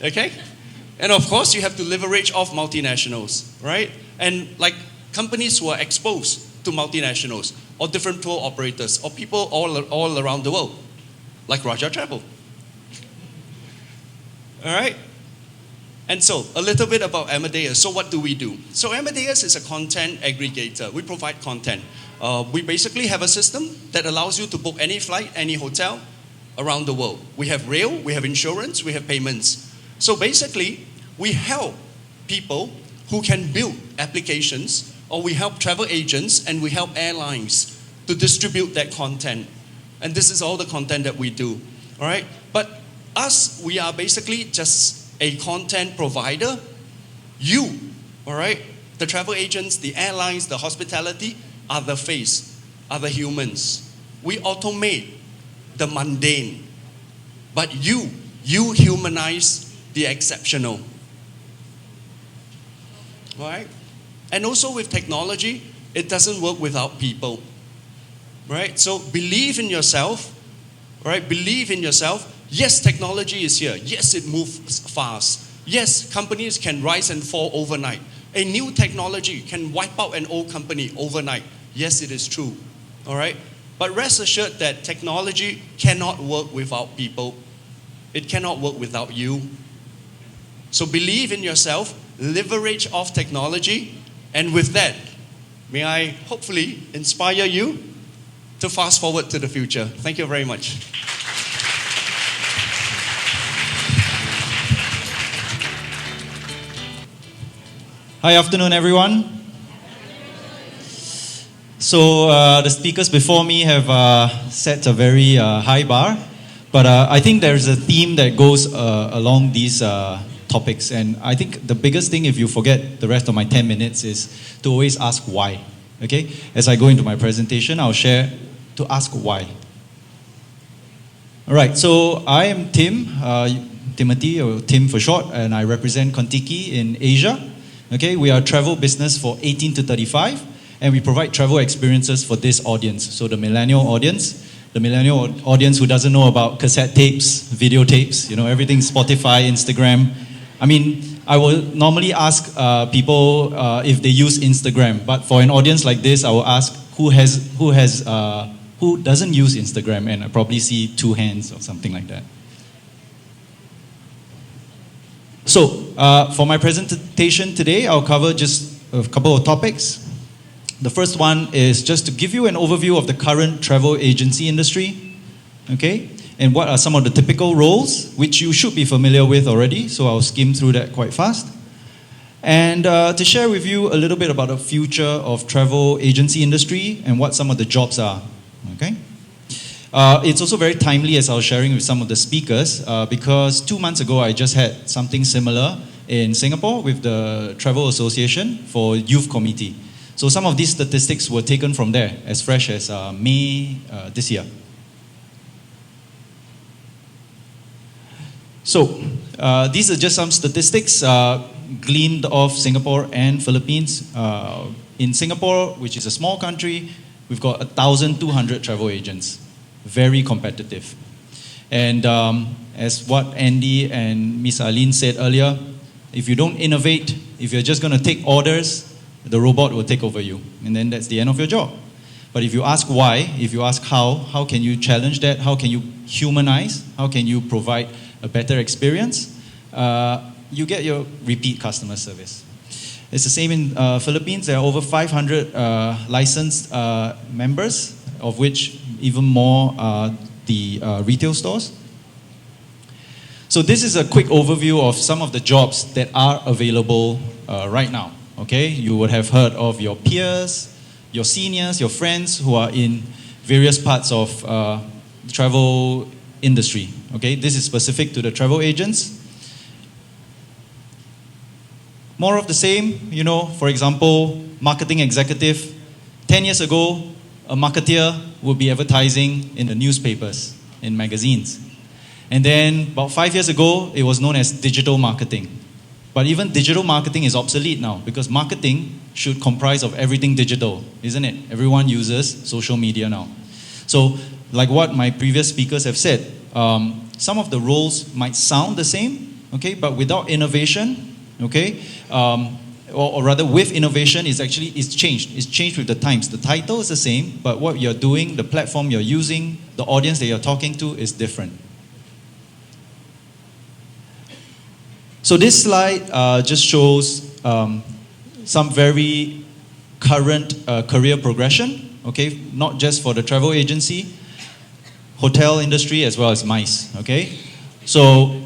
[SPEAKER 8] okay? And of course, you have to leverage off multinationals, right? And like companies who are exposed to multinationals or different tour operators or people all around the world, like Raja Travel. All right? And so, a little bit about Amadeus. So what do we do? So Amadeus is a content aggregator. We provide content. We basically have a system that allows you to book any flight, any hotel around the world. We have rail, we have insurance, we have payments. So basically, we help people who can build applications, or we help travel agents and we help airlines to distribute that content. And this is all the content that we do. All right? But us, we are basically just a content provider. You, all right, the travel agents, the airlines, the hospitality are the face, are the humans. We automate the mundane, but you humanize the exceptional. All right? And also with technology, it doesn't work without people. Right? So believe in yourself, right? Believe in yourself. Yes, technology is here. Yes, it moves fast. Yes, companies can rise and fall overnight. A new technology can wipe out an old company overnight. Yes, it is true. All right? But rest assured that technology cannot work without people. It cannot work without you. So believe in yourself, leverage off technology, and with that, may I hopefully inspire you to fast forward to the future. Thank you very much.
[SPEAKER 10] Hi, afternoon, everyone. So the speakers before me have set a very high bar, but I think there's a theme that goes along these topics, and I think the biggest thing, if you forget the rest of my 10 minutes, is to always ask why. Okay? As I go into my presentation, I'll share to ask why. All right, so I am Tim, Timothy, or Tim for short, and I represent Kontiki in Asia. Okay, we are a travel business for 18 to 35, and we provide travel experiences for this audience. So the millennial audience who doesn't know about cassette tapes, videotapes, everything Spotify, Instagram. I mean, I will normally ask people if they use Instagram, but for an audience like this, I will ask who doesn't use Instagram, and I probably see 2 hands or something like that. So, for my presentation today, I'll cover just a couple of topics. The first one is just to give you an overview of the current travel agency industry, okay? And what are some of the typical roles, which you should be familiar with already, so I'll skim through that quite fast. And to share with you a little bit about the future of travel agency industry and what some of the jobs are, okay? It's also very timely, as I was sharing with some of the speakers, because 2 months ago I just had something similar in Singapore with the Travel Association for Youth Committee. So some of these statistics were taken from there, as fresh as May this year. So These are just some statistics gleaned off Singapore and Philippines. In Singapore, which is a small country, we've got 1,200 travel agents. Very competitive. And as what Andy and Miss Eileen said earlier, if you don't innovate, if you're just going to take orders, the robot will take over you. And then that's the end of your job. But if you ask why, if you ask how can you challenge that? How can you humanize? How can you provide a better experience? You get your repeat customer service. It's the same in Philippines. There are over 500 licensed members, of which even more are the retail stores. So this is a quick overview of some of the jobs that are available right now. Okay, you would have heard of your peers, your seniors, your friends who are in various parts of the travel industry. Okay, this is specific to the travel agents. More of the same, you know, for example, marketing executive. 10 years ago, a marketeer would be advertising in the newspapers, in magazines. And then about 5 years ago, it was known as digital marketing. But even digital marketing is obsolete now because marketing should comprise of everything digital, isn't it? Everyone uses social media now. So like what my previous speakers have said, some of the roles might sound the same, okay, but without innovation, okay, or rather with innovation, it's changed. It's changed with the times. The title is the same, but what you're doing, the platform you're using, the audience that you're talking to is different. So this slide just shows some very current career progression, okay, not just for the travel agency, hotel industry as well as MICE, okay. So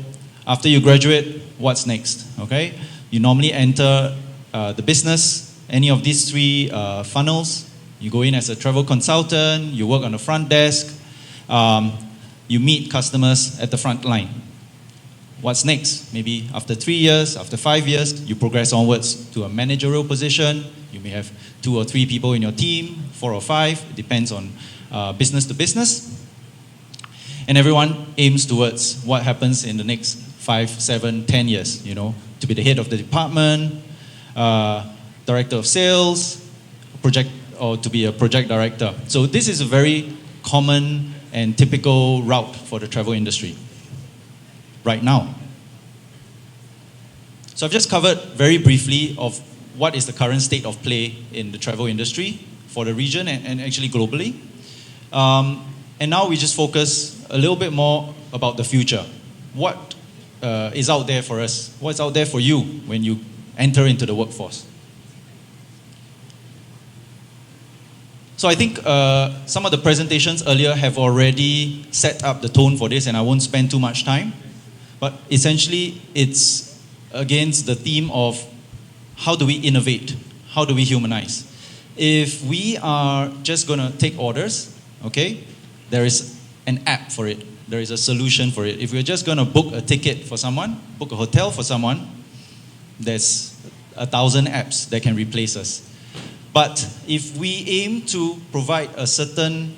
[SPEAKER 10] after you graduate, what's next, okay? You normally enter the business, any of these three funnels. You go in as a travel consultant, you work on the front desk, you meet customers at the front line. What's next? Maybe after 3 years, after 5 years, you progress onwards to a managerial position. You may have 2 or 3 people in your team, 4 or 5, it depends on business to business. And everyone aims towards what happens in the next 5, 7, 10 years, you know, to be the head of the department, director of sales, or to be a project director. So this is a very common and typical route for the travel industry right now. So I've just covered very briefly of what is the current state of play in the travel industry for the region and actually globally. And now we just focus a little bit more about the future. What is out there for us? What's out there for you when you enter into the workforce? So I think some of the presentations earlier have already set up the tone for this, and I won't spend too much time. But essentially, it's against the theme of how do we innovate? How do we humanize? If we are just going to take orders, okay, there is an app for it. There is a solution for it. If we're just going to book a ticket for someone, book a hotel for someone, there's 1,000 apps that can replace us. But if we aim to provide a certain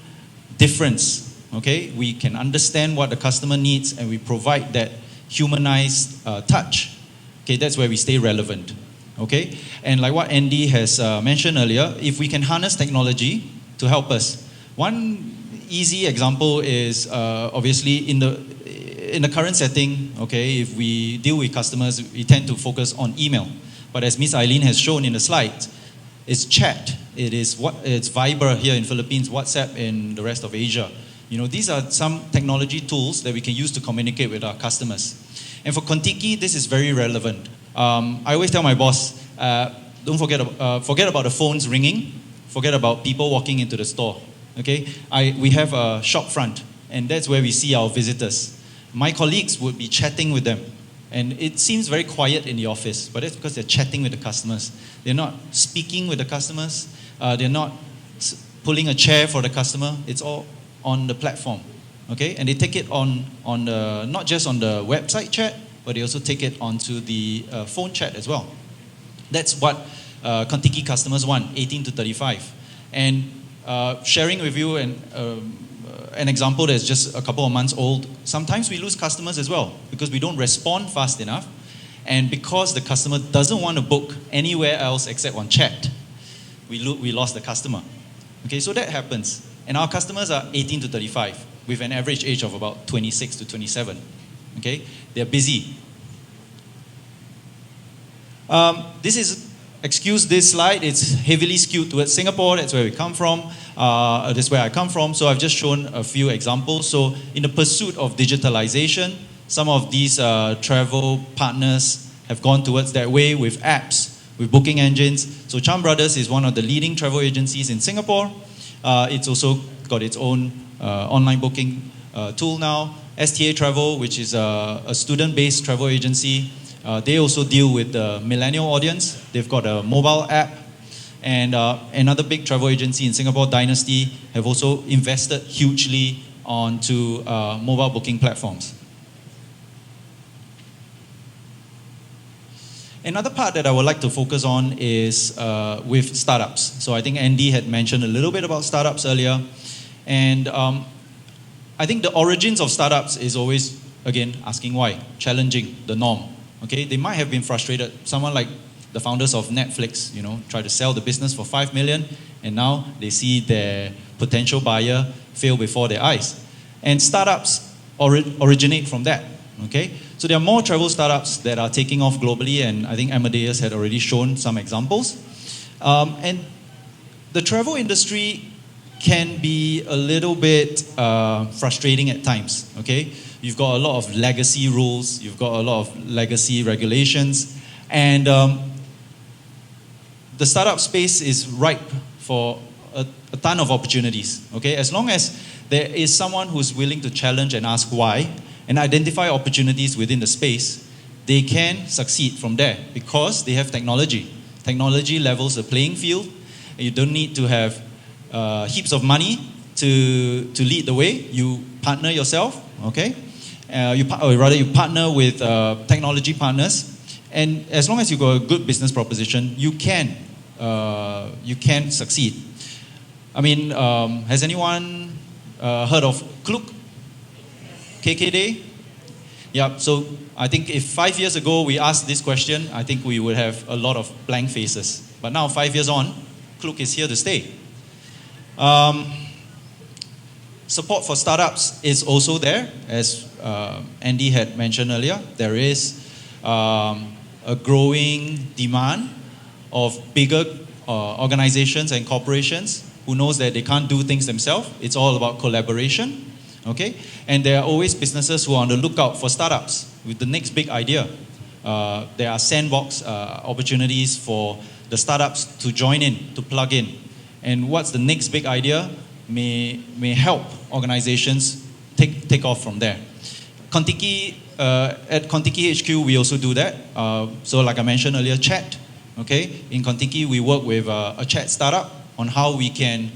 [SPEAKER 10] difference, okay, we can understand what the customer needs and we provide that humanized touch, okay, that's where we stay relevant, okay? And like what Andy has mentioned earlier, if we can harness technology to help us, one easy example is obviously in the current setting, okay, if we deal with customers, we tend to focus on email. But as Miss Eileen has shown in the slides, it's chat, it's Viber here in Philippines, WhatsApp in the rest of Asia. You know, these are some technology tools that we can use to communicate with our customers. And for Kontiki, this is very relevant. I always tell my boss, don't forget about the phones ringing, forget about people walking into the store. Okay, we have a shop front, and that's where we see our visitors. My colleagues would be chatting with them, and it seems very quiet in the office, but that's because they're chatting with the customers. They're not speaking with the customers. They're not pulling a chair for the customer. It's all on the platform, okay? And they take it on the, not just on the website chat, but they also take it onto the phone chat as well. That's what Kontiki customers want, 18 to 35. And sharing with you and an example that's just a couple of months old, sometimes we lose customers as well because we don't respond fast enough, and because the customer doesn't want to book anywhere else except on chat, we lost the customer. Okay, so that happens. And our customers are 18 to 35 with an average age of about 26 to 27. Okay, they're busy. Excuse this slide, it's heavily skewed towards Singapore. That's where we come from. That's where I come from. So I've just shown a few examples. So in the pursuit of digitalization, some of these travel partners have gone towards that way with apps, with booking engines. So Chan Brothers is one of the leading travel agencies in Singapore. It's also got its own online booking tool now. STA Travel, which is a student-based travel agency, they also deal with the millennial audience. They've got a mobile app. And another big travel agency in Singapore, Dynasty, have also invested hugely onto mobile booking platforms. Another part that I would like to focus on is with startups. So I think Andy had mentioned a little bit about startups earlier. And I think the origins of startups is always, again, asking why, challenging the norm. Okay, they might have been frustrated. Someone like the founders of Netflix, try to sell the business for 5 million, and now they see their potential buyer fail before their eyes. And startups originate from that. Okay, so there are more travel startups that are taking off globally, and I think Amadeus had already shown some examples. And the travel industry can be a little bit frustrating at times. Okay, you've got a lot of legacy rules, you've got a lot of legacy regulations, and the startup space is ripe for a ton of opportunities. Okay, as long as there is someone who's willing to challenge and ask why, and identify opportunities within the space, they can succeed from there because they have technology. Technology levels the playing field. You don't need to have heaps of money to lead the way. You partner yourself, okay? You partner with technology partners, and as long as you've got a good business proposition, you can succeed. I mean, has anyone heard of Klook? KKD? Yeah, so I think if 5 years ago we asked this question, I think we would have a lot of blank faces. But now, 5 years on, Klook is here to stay. Support for startups is also there, as Andy had mentioned earlier. There is a growing demand of bigger organizations and corporations who knows that they can't do things themselves. It's all about collaboration. Okay, and there are always businesses who are on the lookout for startups with the next big idea. There are sandbox opportunities for the startups to join in, to plug in. And what's the next big idea may help organizations take off from there. Kontiki, at Kontiki HQ, we also do that. So like I mentioned earlier, chat. Okay, in Kontiki, we work with a chat startup on how we can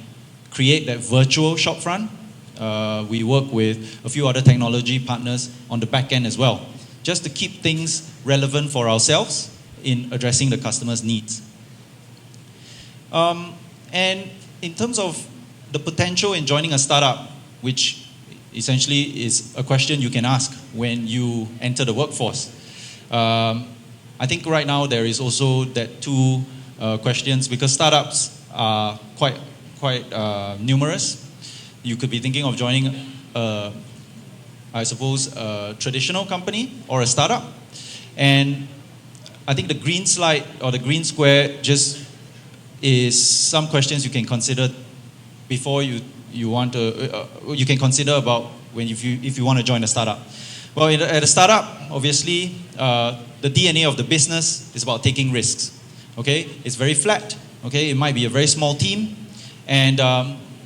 [SPEAKER 10] create that virtual shopfront. We work with a few other technology partners on the back end as well, just to keep things relevant for ourselves in addressing the customer's needs. And in terms of the potential in joining a startup, which essentially is a question you can ask when you enter the workforce. I think right now there is also that two questions because startups are quite numerous. You could be thinking of joining, I suppose, a traditional company or a startup. And I think the green slide or the green square just is some questions you can consider before you want to, you can consider about if you want to join a startup. Well, at a startup, obviously, the DNA of the business is about taking risks. Okay, it's very flat. Okay, it might be a very small team, and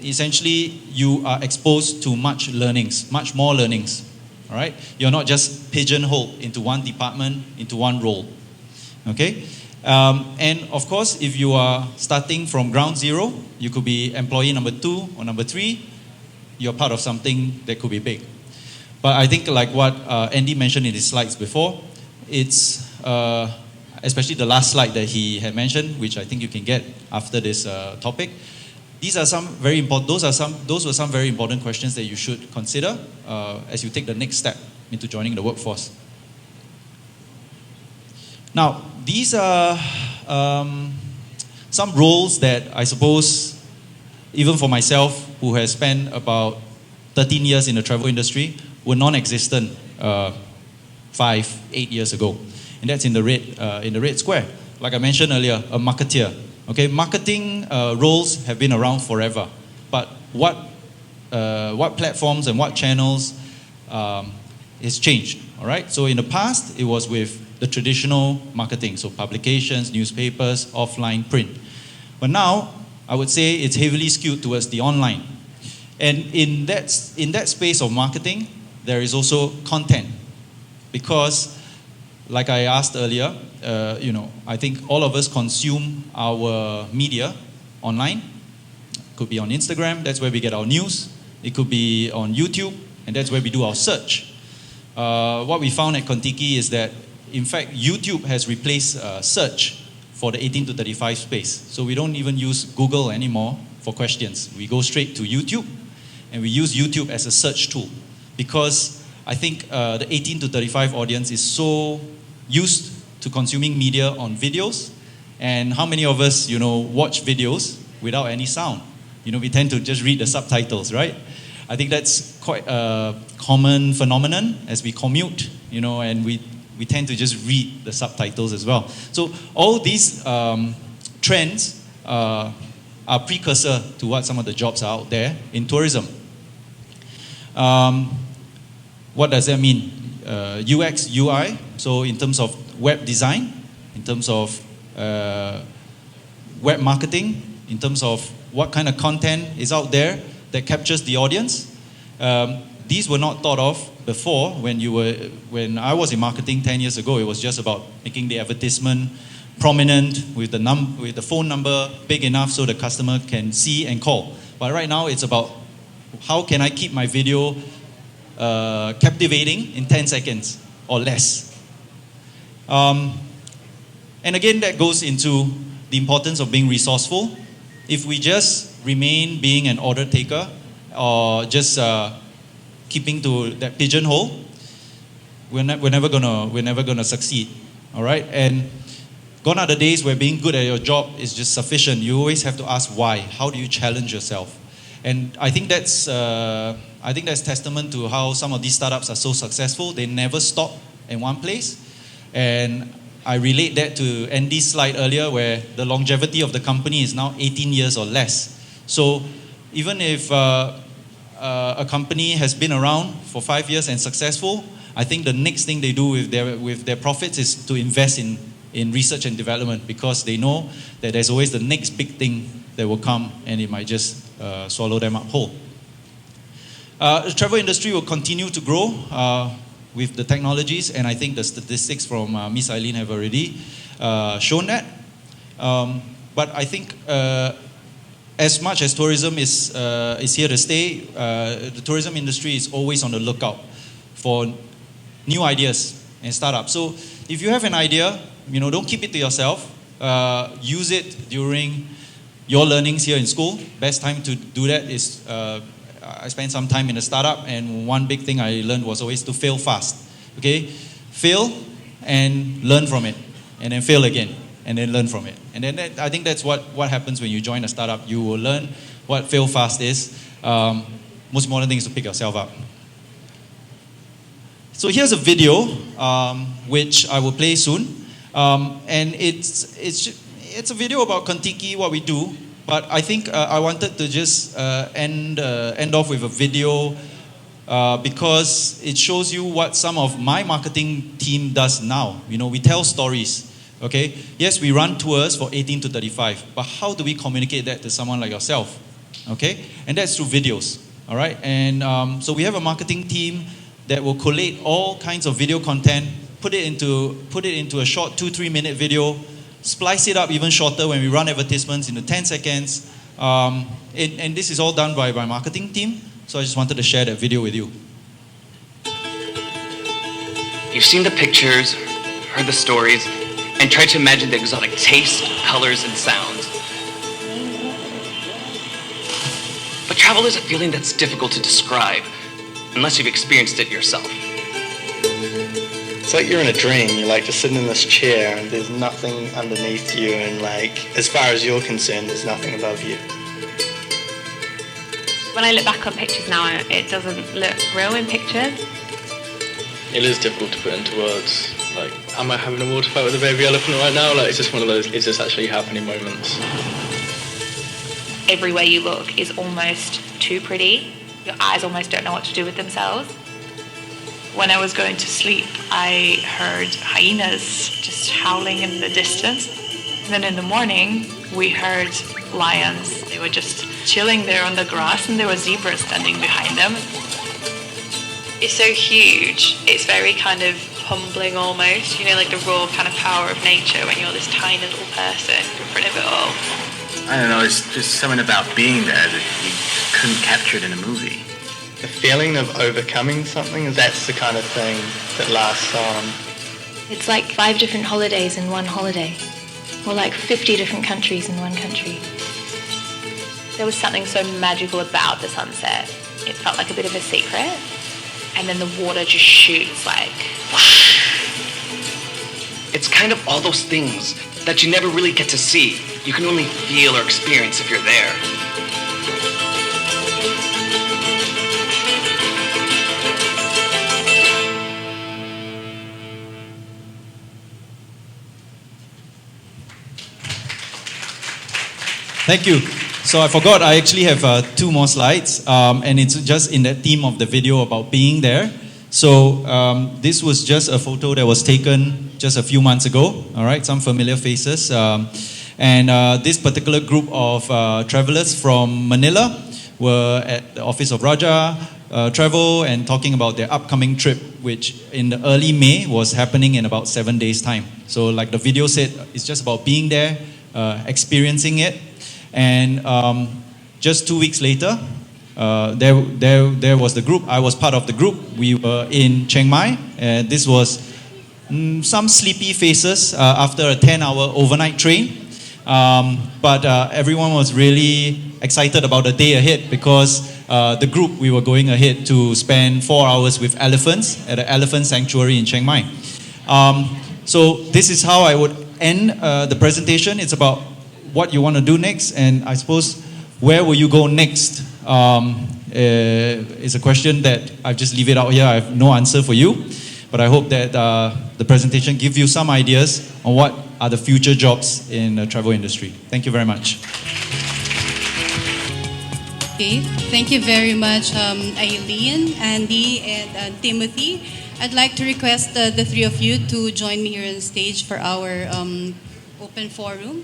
[SPEAKER 10] essentially, you are exposed to much more learnings, all right? You're not just pigeonholed into one department, into one role, okay? And of course, if you are starting from ground zero, you could be employee number 2 or number 3, you're part of something that could be big. But I think like what Andy mentioned in his slides before, it's, especially the last slide that he had mentioned, which I think you can get after this topic, these are some very important. Those were some very important questions that you should consider as you take the next step into joining the workforce. Now, these are some roles that I suppose, even for myself, who has spent about 13 years in the travel industry, were non-existent 5-8 years ago, and that's in the red square. Like I mentioned earlier, a marketeer. Okay, marketing roles have been around forever, but what platforms and what channels has changed? All right. So in the past, it was with the traditional marketing, so publications, newspapers, offline, print. But now, I would say it's heavily skewed towards the online. And in that space of marketing, there is also content, because, like I asked earlier, I think all of us consume our media online. It could be on Instagram, that's where we get our news. It could be on YouTube, and that's where we do our search. What we found at Kontiki is that, in fact, YouTube has replaced search for the 18 to 35 space. So we don't even use Google anymore for questions. We go straight to YouTube, and we use YouTube as a search tool, because I think the 18 to 35 audience is so used to consuming media on videos. And how many of us, watch videos without any sound? We tend to just read the subtitles, right? I think that's quite a common phenomenon as we commute, and we tend to just read the subtitles as well. So all these trends are precursor to what some of the jobs are out there in tourism. What does that mean? UX, UI, so in terms of web design, in terms of web marketing, in terms of what kind of content is out there that captures the audience. These were not thought of before. When I was in marketing 10 years ago, it was just about making the advertisement prominent with the phone number big enough so the customer can see and call. But right now, it's about how can I keep my video captivating in 10 seconds or less. And again, that goes into the importance of being resourceful. If we just remain being an order taker or just keeping to that pigeonhole, we're never gonna succeed. All right, and gone are the days where being good at your job is just sufficient. You always have to ask why. How do you challenge yourself? And I think that's testament to how some of these startups are so successful. They never stop in one place, and I relate that to Andy's slide earlier, where the longevity of the company is now 18 years or less. So even if a company has been around for 5 years and successful, I think the next thing they do with their profits is to invest in research and development, because they know that there's always the next big thing that will come, and it might just swallow them up whole. The travel industry will continue to grow with the technologies, and I think the statistics from Miss Eileen have already shown that. But I think as much as tourism is here to stay, the tourism industry is always on the lookout for new ideas and startups. So if you have an idea, don't keep it to yourself. Use it during your learnings here in school. Best time to do that is I spent some time in a startup, and one big thing I learned was always to fail fast. Okay, fail and learn from it, and then fail again, and then learn from it. And then I think that's what happens when you join a startup. You will learn what fail fast is. Most important thing is to pick yourself up. So here's a video which I will play soon, and it's a video about Kontiki, what we do. But I think I wanted to just end off with a video because it shows you what some of my marketing team does now. We tell stories, okay? Yes, we run tours for 18 to 35, but how do we communicate that to someone like yourself, okay? And that's through videos, all right? And so we have a marketing team that will collate all kinds of video content, put it into a short 2-3 minute video, splice it up even shorter when we run advertisements into 10 seconds. And this is all done by my marketing team. So I just wanted to share that video with you.
[SPEAKER 11] You've seen the pictures, heard the stories, and tried to imagine the exotic tastes, colors, and sounds. travel is a feeling that's difficult to describe unless you've experienced it yourself.
[SPEAKER 12] It's like you're in a dream. You're like just sitting in this chair and there's nothing underneath you, and like as far as you're concerned, there's nothing above you.
[SPEAKER 13] When I look back on pictures now, it doesn't look real in pictures.
[SPEAKER 14] It is difficult to put into words. Like, am I having a water fight with a baby elephant right now? Like, it's just one of those, is this actually happening moments?
[SPEAKER 13] Everywhere you look is almost too pretty. Your eyes almost don't know what to do with themselves. When I was going to sleep, I heard hyenas just howling in the distance. And then in the morning, we heard lions. They were just chilling there on the grass, and there were zebras standing behind them.
[SPEAKER 15] It's so huge. It's very kind of humbling almost, you know, like the raw kind of power of nature when you're this tiny little person in front of it all.
[SPEAKER 16] I don't know, it's just something about being there that you couldn't capture it in a movie.
[SPEAKER 12] The feeling of overcoming something, that's the kind of thing that lasts on.
[SPEAKER 15] It's like 5 different holidays in one holiday, or like 50 different countries in one country.
[SPEAKER 13] There was something so magical about the sunset. It felt like a bit of a secret. And then the water just shoots like whoosh.
[SPEAKER 11] It's kind of all those things that you never really get to see. You can only feel or experience if you're there.
[SPEAKER 10] Thank you. So I forgot, I actually have 2 more slides, and it's just in that theme of the video about being there. So this was just a photo that was taken just a few months ago, all right, some familiar faces. And this particular group of travelers from Manila were at the office of Raja Travel and talking about their upcoming trip, which in the early May was happening in about 7 days' time. So like the video said, it's just about being there, experiencing it. And just 2 weeks later, there was the group. I was part of the group. We were in Chiang Mai. This was some sleepy faces after a 10-hour overnight train. But everyone was really excited about the day ahead because the group, we were going ahead to spend 4 hours with elephants at an elephant sanctuary in Chiang Mai. So this is how I would end the presentation. It's about what you want to do next, and I suppose where will you go next is a question that I just leave it out here. I have no answer for you, but I hope that the presentation gives you some ideas on what are the future jobs in the travel industry. Thank you very much.
[SPEAKER 4] Okay, thank you very much, Eileen, Andy, and Timothy. I'd like to request the 3 of you to join me here on stage for our open forum.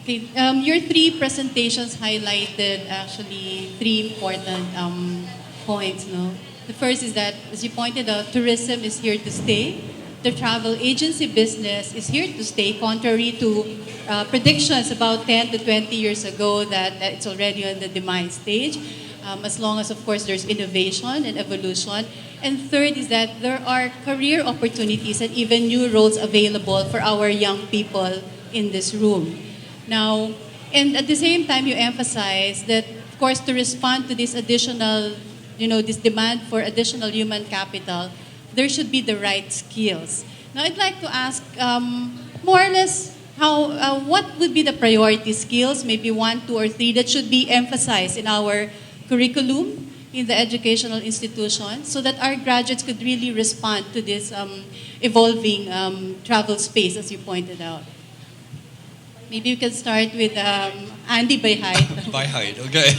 [SPEAKER 4] Okay, your 3 presentations highlighted actually 3 important points. No? The first is that, as you pointed out, tourism is here to stay. The travel agency business is here to stay, contrary to predictions about 10 to 20 years ago that it's already on the demise stage, as long as, of course, there's innovation and evolution. And third is that there are career opportunities and even new roles available for our young people in this room. Now, and at the same time, you emphasize that, of course, to respond to this additional, this demand for additional human capital, there should be the right skills. Now, I'd like to ask more or less what would be the priority skills, maybe 1, 2, or 3, that should be emphasized in our curriculum in the educational institution so that our graduates could really respond to this evolving travel space, as you pointed out. Maybe you can start with Andy by height.
[SPEAKER 8] By height, okay.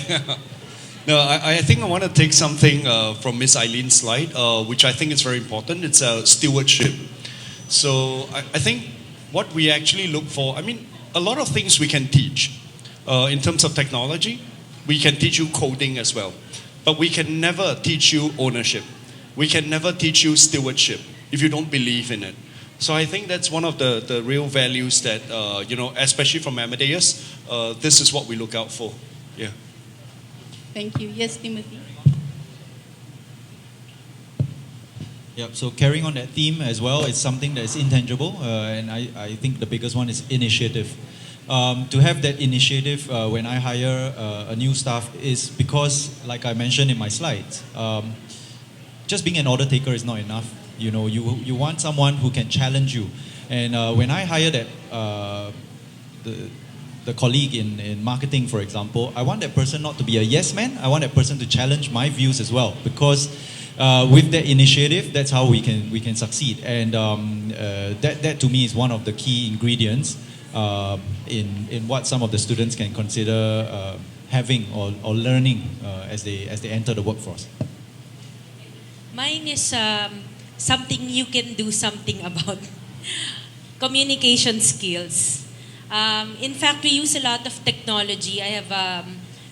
[SPEAKER 8] No, I think I want to take something from Miss Eileen's slide, which I think is very important. It's stewardship. So I think what we actually look for, a lot of things we can teach. In terms of technology, we can teach you coding as well. But we can never teach you ownership. We can never teach you stewardship if you don't believe in it. So I think that's one of the real values that, especially from Amadeus, this is what we look out for. Yeah.
[SPEAKER 4] Thank you. Yes, Timothy.
[SPEAKER 10] Yep, so carrying on that theme as well, it's something that is intangible, and I think the biggest one is initiative. To have that initiative when I hire a new staff is because, like I mentioned in my slides, just being an order taker is not enough. You know, you want someone who can challenge you. And when I hire that the colleague in marketing, for example, I want that person not to be a yes man. I want that person to challenge my views as well, because with that initiative, that's how we can succeed. And that to me is one of the key ingredients in what some of the students can consider having or learning as they enter the workforce.
[SPEAKER 5] Mine is something you can do something about. Communication skills. In fact, we use a lot of technology. I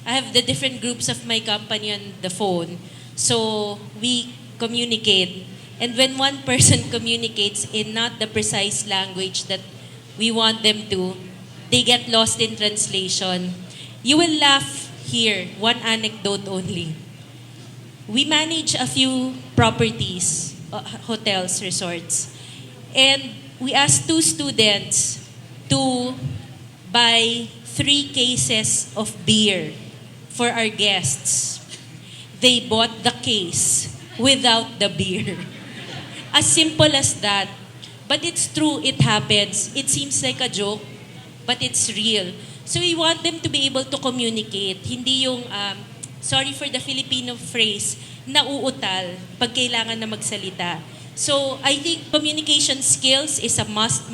[SPEAKER 5] have the different groups of my company on the phone. So we communicate. And when one person communicates in not the precise language that we want them to, they get lost in translation. You will laugh here. One anecdote only. We manage a few properties, hotels, resorts. And we asked 2 students to buy 3 cases of beer for our guests. They bought the case without the beer. As simple as that. But it's true, it happens. It seems like a joke, but it's real. So we want them to be able to communicate. Hindi yung, sorry for the Filipino phrase, nauutal pag kailangan na magsalita. So I think communication skills is a must.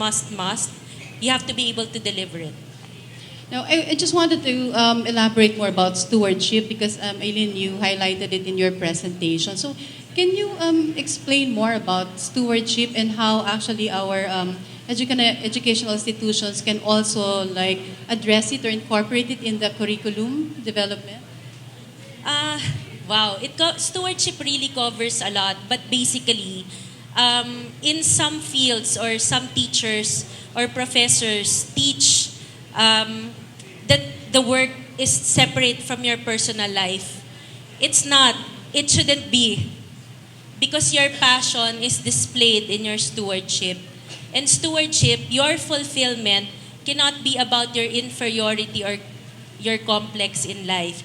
[SPEAKER 5] You have to be able to deliver it.
[SPEAKER 4] Now, I just wanted to elaborate more about stewardship because, Aileen, you highlighted it in your presentation. So can you explain more about stewardship and how actually our educational institutions can also like address it or incorporate it in the curriculum development?
[SPEAKER 5] Wow, stewardship really covers a lot, but basically, in some fields or some teachers or professors teach that the work is separate from your personal life. It's not. It shouldn't be. Because your passion is displayed in your stewardship. And stewardship, your fulfillment, cannot be about your inferiority or your complex in life.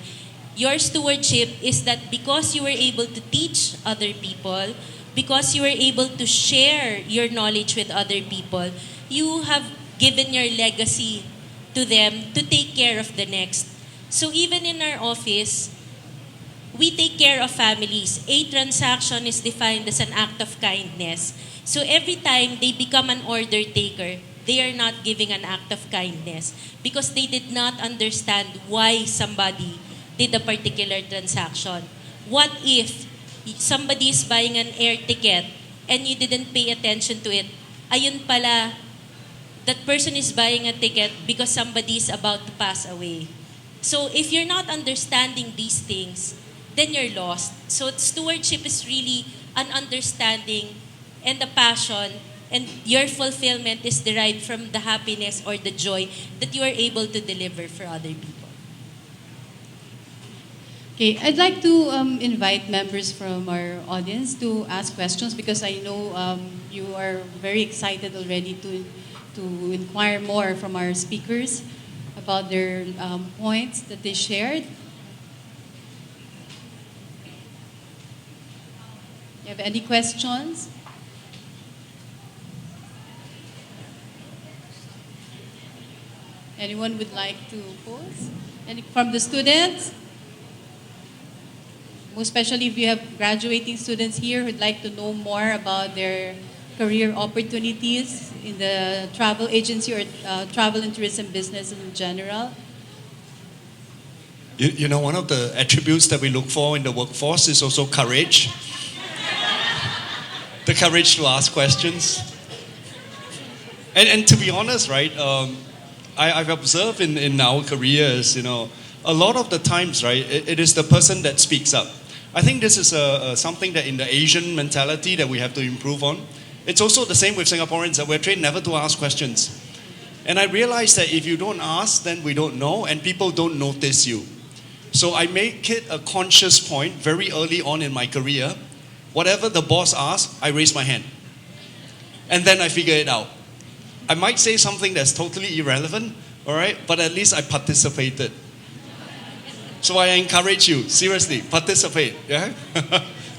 [SPEAKER 5] Your stewardship is that because you were able to teach other people, because you were able to share your knowledge with other people, you have given your legacy to them to take care of the next. So even in our office, we take care of families. A transaction is defined as an act of kindness. So every time they become an order taker, they are not giving an act of kindness because they did not understand why somebody did a particular transaction. What if somebody is buying an air ticket and you didn't pay attention to it? Ayun pala, that person is buying a ticket because somebody is about to pass away. So if you're not understanding these things, then you're lost. So stewardship is really an understanding and a passion, and your fulfillment is derived from the happiness or the joy that you are able to deliver for other people.
[SPEAKER 4] Okay, I'd like to invite members from our audience to ask questions because I know you are very excited already to inquire more from our speakers about their points that they shared. You have any questions? Anyone would like to pose? Any from the students? Most especially if you have graduating students here who'd like to know more about their career opportunities in the travel agency or travel and tourism business in general.
[SPEAKER 8] You know, one of the attributes that we look for in the workforce is also courage. The courage to ask questions. And to be honest, right, I've observed in our careers, you know, a lot of the times, right, it is the person that speaks up. I think this is something that in the Asian mentality that we have to improve on. It's also the same with Singaporeans, that we're trained never to ask questions. And I realized that if you don't ask, then we don't know, and people don't notice you. So I make it a conscious point very early on in my career. Whatever the boss asks, I raise my hand. And then I figure it out. I might say something that's totally irrelevant, all right? But at least I participated. So I encourage you, seriously, participate, yeah?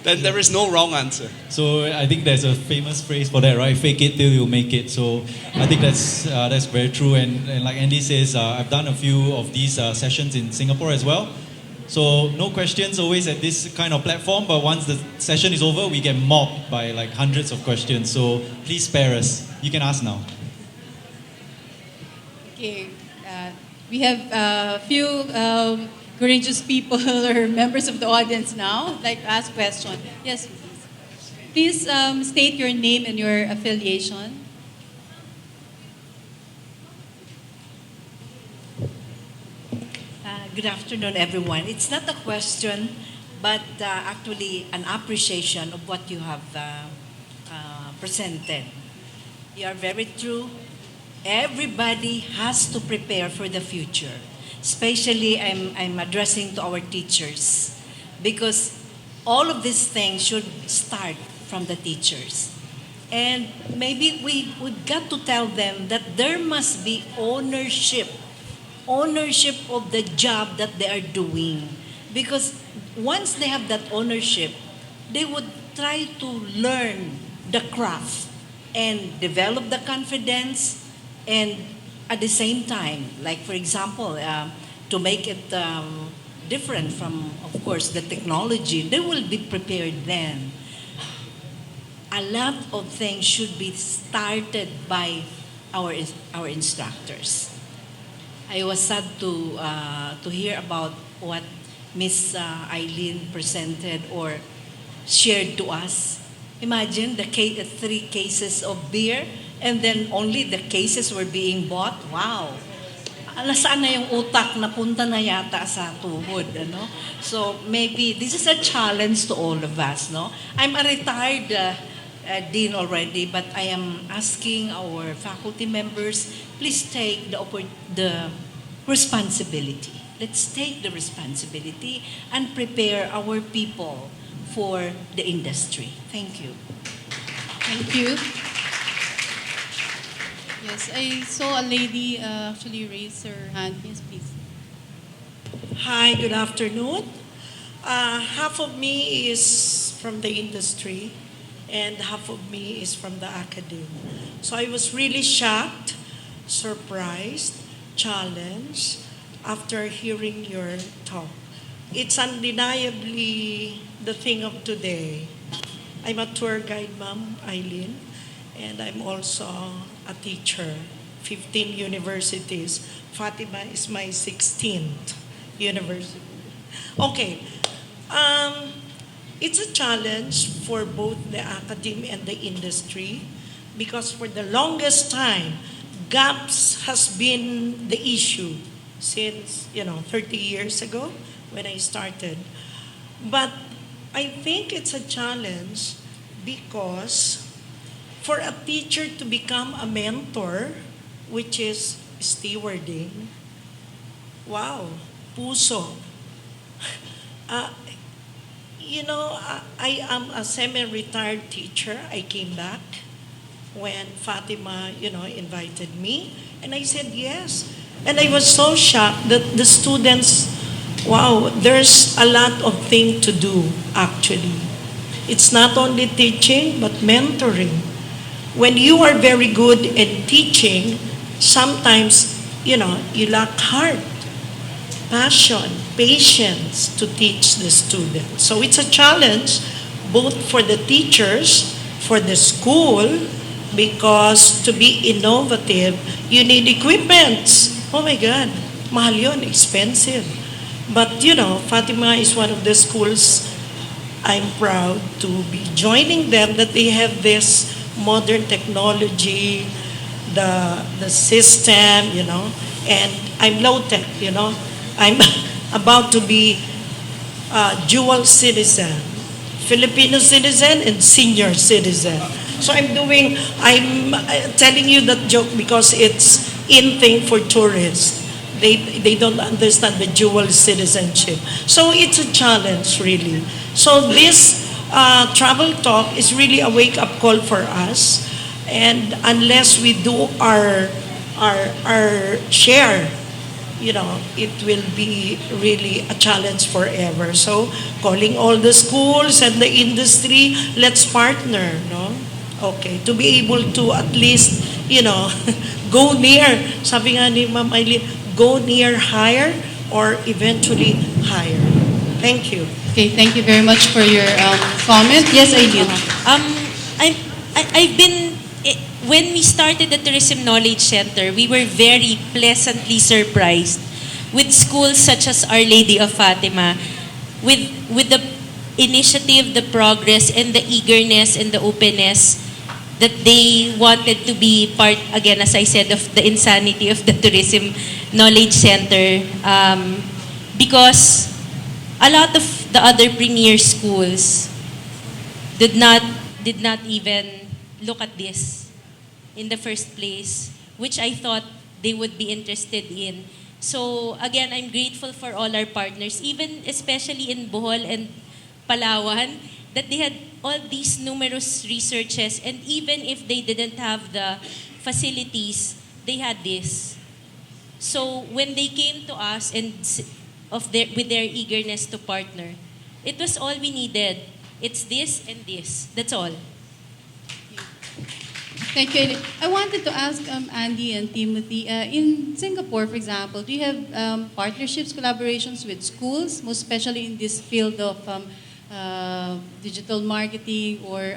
[SPEAKER 8] Then there is no wrong answer.
[SPEAKER 10] So I think there's a famous phrase for that, right? Fake it till you make it. So I think that's very true. And like Andy says, I've done a few of these sessions in Singapore as well. So no questions always at this kind of platform, but once the session is over, we get mobbed by like hundreds of questions. So please spare us. You can ask now.
[SPEAKER 4] Okay, we have a few courageous people or members of the audience now. I'd like to ask a question. Yes, please. Please state your name and your affiliation.
[SPEAKER 17] Good afternoon, everyone. It's not a question, but actually an appreciation of what you have presented. You are very true. Everybody has to prepare for the future. Especially, I'm addressing to our teachers, because all of these things should start from the teachers. And maybe we've got to tell them that there must be ownership of the job that they are doing. Because once they have that ownership, they would try to learn the craft and develop the confidence, and at the same time, like for example, to make it different from, of course, the technology, they will be prepared then. A lot of things should be started by our instructors. I was sad to hear about what Miss Eileen presented or shared to us. Imagine the 3 cases of beer, and then only the cases were being bought. Wow! Nasaan na yung utak? Napunta na yata sa tuhod, ano? So maybe this is a challenge to all of us, no? I'm a retired dean already, but I am asking our faculty members, please take the responsibility. Let's take the responsibility and prepare our people for the industry. Thank you.
[SPEAKER 4] Thank you. Yes, I saw a lady actually raise her hand. Yes, please.
[SPEAKER 18] Hi, good afternoon. Half of me is from the industry and half of me is from the academy. So I was really shocked, surprised, challenged after hearing your talk. It's undeniably the thing of today. I'm a tour guide, Ma'am Eileen, and I'm also a teacher, 15 universities. Fatima is my 16th university. Okay, it's a challenge for both the academy and the industry, because for the longest time, gaps has been the issue since 30 years ago when I started. But I think it's a challenge because for a teacher to become a mentor, which is stewarding, wow, puso. I am a semi-retired teacher. I came back when Fatima, invited me, and I said yes. And I was so shocked that the students, wow, there's a lot of things to do actually. It's not only teaching, but mentoring. When you are very good in teaching, sometimes, you lack heart, passion, patience to teach the students. So it's a challenge both for the teachers, for the school, because to be innovative, you need equipments. Oh my God, mahal yun, expensive. But Fatima is one of the schools I'm proud to be joining them, that they have this modern technology, the system, and I'm low-tech, I'm about to be a dual citizen, Filipino citizen and senior citizen. So I'm telling you that joke because it's in thing for tourists. They don't understand the dual citizenship. So it's a challenge, really. So this travel talk is really a wake-up call for us. And unless we do our share, it will be really a challenge forever. So calling all the schools and the industry, let's partner, no? Okay, to be able to at least, go near, sabi nga ni Ma'am Eileen, go near higher or eventually higher. Thank you.
[SPEAKER 4] Okay, thank you very much for your comment. Yes, Eileen.
[SPEAKER 5] I've been, when we started the Tourism Knowledge Center, we were very pleasantly surprised with schools such as Our Lady of Fatima, with the initiative, the progress, and the eagerness and the openness that they wanted to be part, again, as I said, of the insanity of the Tourism Knowledge Center. Because a lot of the other premier schools did not even look at this in the first place, which I thought they would be interested in. So again, I'm grateful for all our partners, even especially in Bohol and Palawan, that they had all these numerous researches, and even if they didn't have the facilities, they had this. So when they came to us and with their eagerness to partner, it was all we needed. It's this and this. That's all.
[SPEAKER 4] Thank you. I wanted to ask Andy and Timothy, in Singapore, for example, do you have partnerships, collaborations with schools, most especially in this field of digital marketing or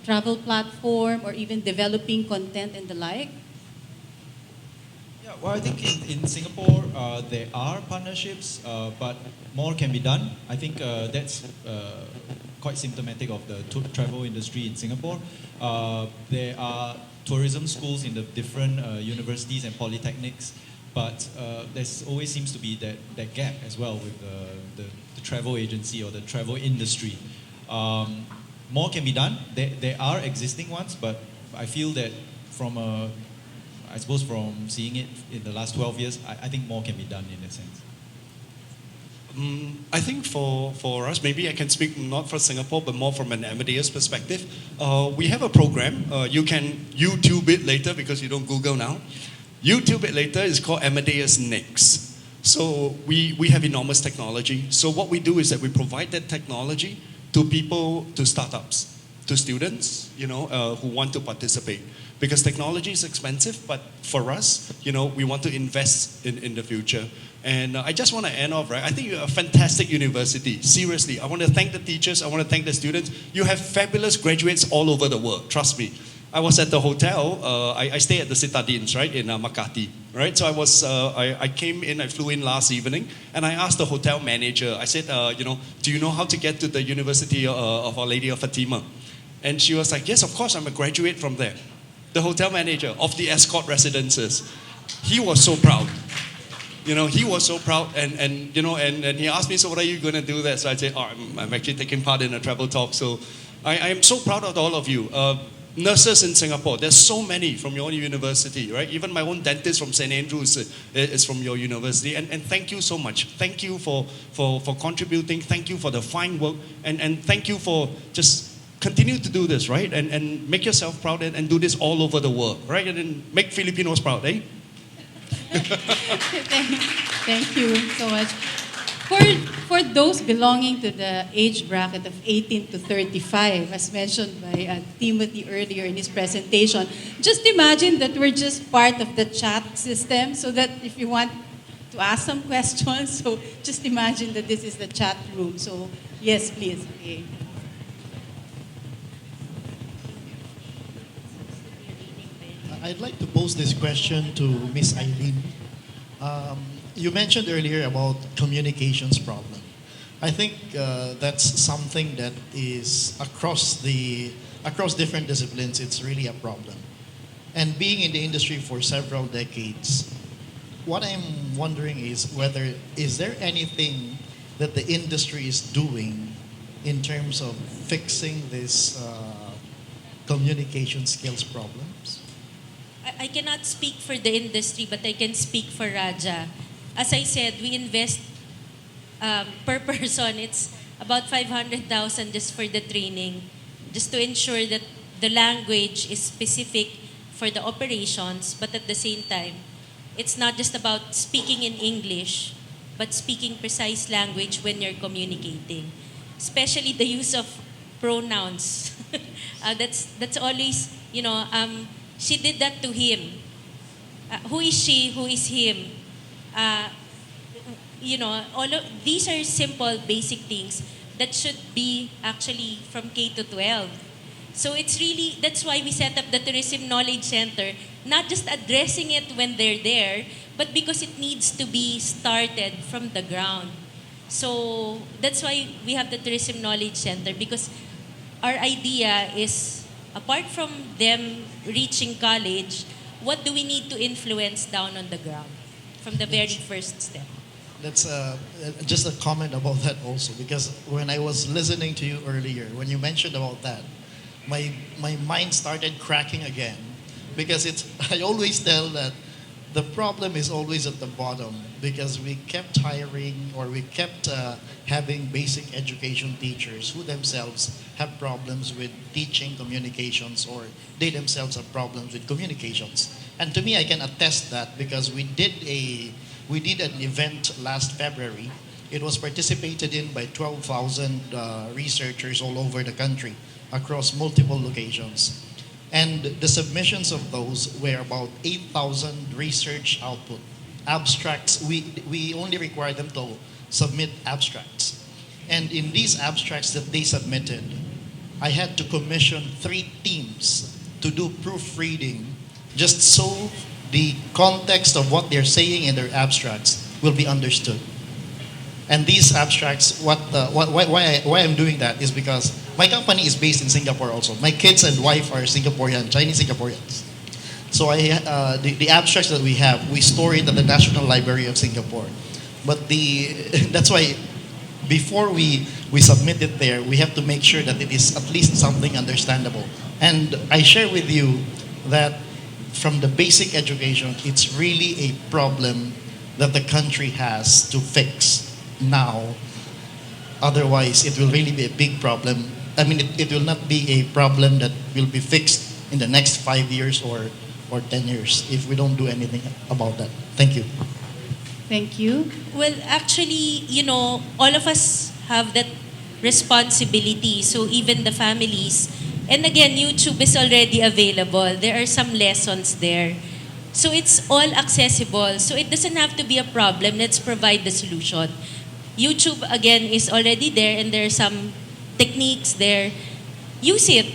[SPEAKER 4] travel platform or even developing content and the like?
[SPEAKER 10] Yeah, well, I think in Singapore, there are partnerships, but more can be done. I think that's quite symptomatic of the travel industry in Singapore. There are tourism schools in the different universities and polytechnics, but there always seems to be that gap as well with the travel agency or the travel industry. More can be done. There are existing ones, but I feel that from seeing it in the last 12 years, I think more can be done in that sense.
[SPEAKER 8] I think for us, maybe I can speak not for Singapore, but more from an Amadeus perspective. We have a program. You can YouTube it later because you don't Google now. YouTube it later. It's called Amadeus Next. So we have enormous technology. So what we do is that we provide that technology to people, to startups, to students, who want to participate. Because technology is expensive, but for us, we want to invest in the future. And I just want to end off, right? I think you're a fantastic university. Seriously, I want to thank the teachers. I want to thank the students. You have fabulous graduates all over the world. Trust me. I was at the hotel. I stay at the Citadines, right, in Makati, right? So I came in. I flew in last evening, and I asked the hotel manager. I said, do you know how to get to the University of Our Lady of Fatima? And she was like, yes, of course. I'm a graduate from there. The hotel manager of the Escort Residences. He was so proud. He was so proud, and he asked me, so what are you going to do there? So I said, I'm actually taking part in a travel talk. So I am so proud of all of you. Nurses in Singapore, there's so many from your own university, right? Even my own dentist from St. Andrews is from your university. And thank you so much. Thank you for contributing. Thank you for the fine work. And thank you for just continue to do this, right? And make yourself proud and do this all over the world, right? And then make Filipinos proud, eh?
[SPEAKER 4] Thank you so much. For those belonging to the age bracket of 18 to 35, as mentioned by Timothy earlier in his presentation, just imagine that we're just part of the chat system, so that if you want to ask some questions, so just imagine that this is the chat room. So yes, please. Okay.
[SPEAKER 19] I'd like to pose this question to Miss Eileen. You mentioned earlier about communications problem. I think that's something that is across different disciplines. It's really a problem. And being in the industry for several decades, what I'm wondering is is there anything that the industry is doing in terms of fixing this communication skills problems?
[SPEAKER 5] I cannot speak for the industry, but I can speak for Raja. as I said, we invest per person, it's about 500,000 just for the training, just to ensure that the language is specific for the operations, but at the same time, it's not just about speaking in English, but speaking precise language when you're communicating. Especially the use of pronouns. That's always, she did that to him. Who is she? Who is him? All of these are simple, basic things that should be actually from K to 12. So it's really, that's why we set up the Tourism Knowledge Center, not just addressing it when they're there, but because it needs to be started from the ground. So that's why we have the Tourism Knowledge Center, because our idea is, apart from them reaching college, what do we need to influence down on the ground from the very first step?
[SPEAKER 19] That's just a comment about that also, because when I was listening to you earlier, when you mentioned about that, my mind started cracking again, because I always tell that the problem is always at the bottom, because we kept hiring, or we kept having basic education teachers who themselves have problems with teaching communications, or they themselves have problems with communications. And to me, I can attest that, because we did an event last February. It was participated in by 12,000 researchers all over the country, across multiple locations. And the submissions of those were about 8,000 research output. Abstracts, we only require them to submit abstracts. And in these abstracts that they submitted, I had to commission 3 teams to do proofreading, just so the context of what they're saying in their abstracts will be understood. And these abstracts, why I'm doing that is because my company is based in Singapore also. My kids and wife are Singaporean, Chinese Singaporeans. So the abstracts that we have, we store it at the National Library of Singapore. But that's why before we submit it there, we have to make sure that it is at least something understandable. And I share with you that from the basic education, it's really a problem that the country has to fix now. Otherwise, it will really be a big problem. I mean, it will not be a problem that will be fixed in the next 5 years or 10 years if we don't do anything about that. Thank you.
[SPEAKER 4] Thank you.
[SPEAKER 5] Well, actually, all of us have that responsibility. So even the families. And again, YouTube is already available. There are some lessons there. So it's all accessible. So it doesn't have to be a problem. Let's provide the solution. YouTube, again, is already there, and there are some techniques there. Use it.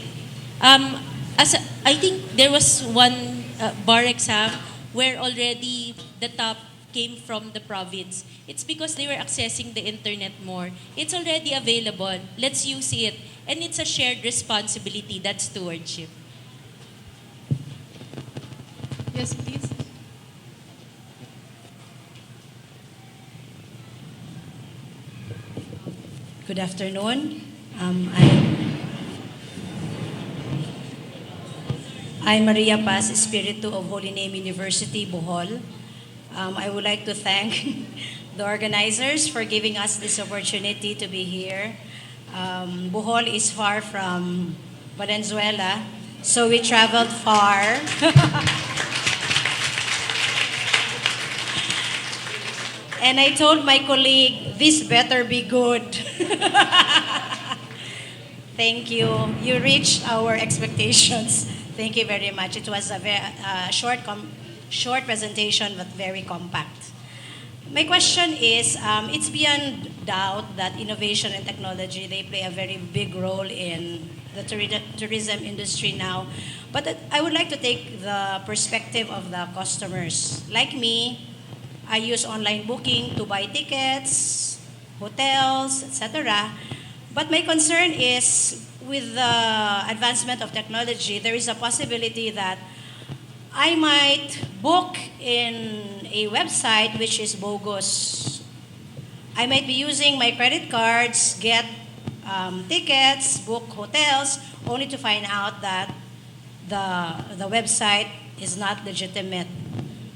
[SPEAKER 5] I think there was one bar exam where already the top came from the province. It's because they were accessing the internet more. It's already available. Let's use it. And it's a shared responsibility. That's stewardship.
[SPEAKER 4] Yes, please.
[SPEAKER 17] Good afternoon. I'm Maria Paz Espiritu of Holy Name University, Bohol. I would like to thank the organizers for giving us this opportunity to be here. Bohol is far from Valenzuela, so we traveled far. And I told my colleague, this better be good. Thank you. You reached our expectations. Thank you very much. It was a very short presentation, but very compact. My question is, it's beyond doubt that innovation and technology, they play a very big role in the tourism industry now. But I would like to take the perspective of the customers. Like me, I use online booking to buy tickets, hotels, etc. But my concern is, with the advancement of technology, there is a possibility that I might book in a website which is bogus. I might be using my credit cards, get tickets, book hotels, only to find out that the website is not legitimate.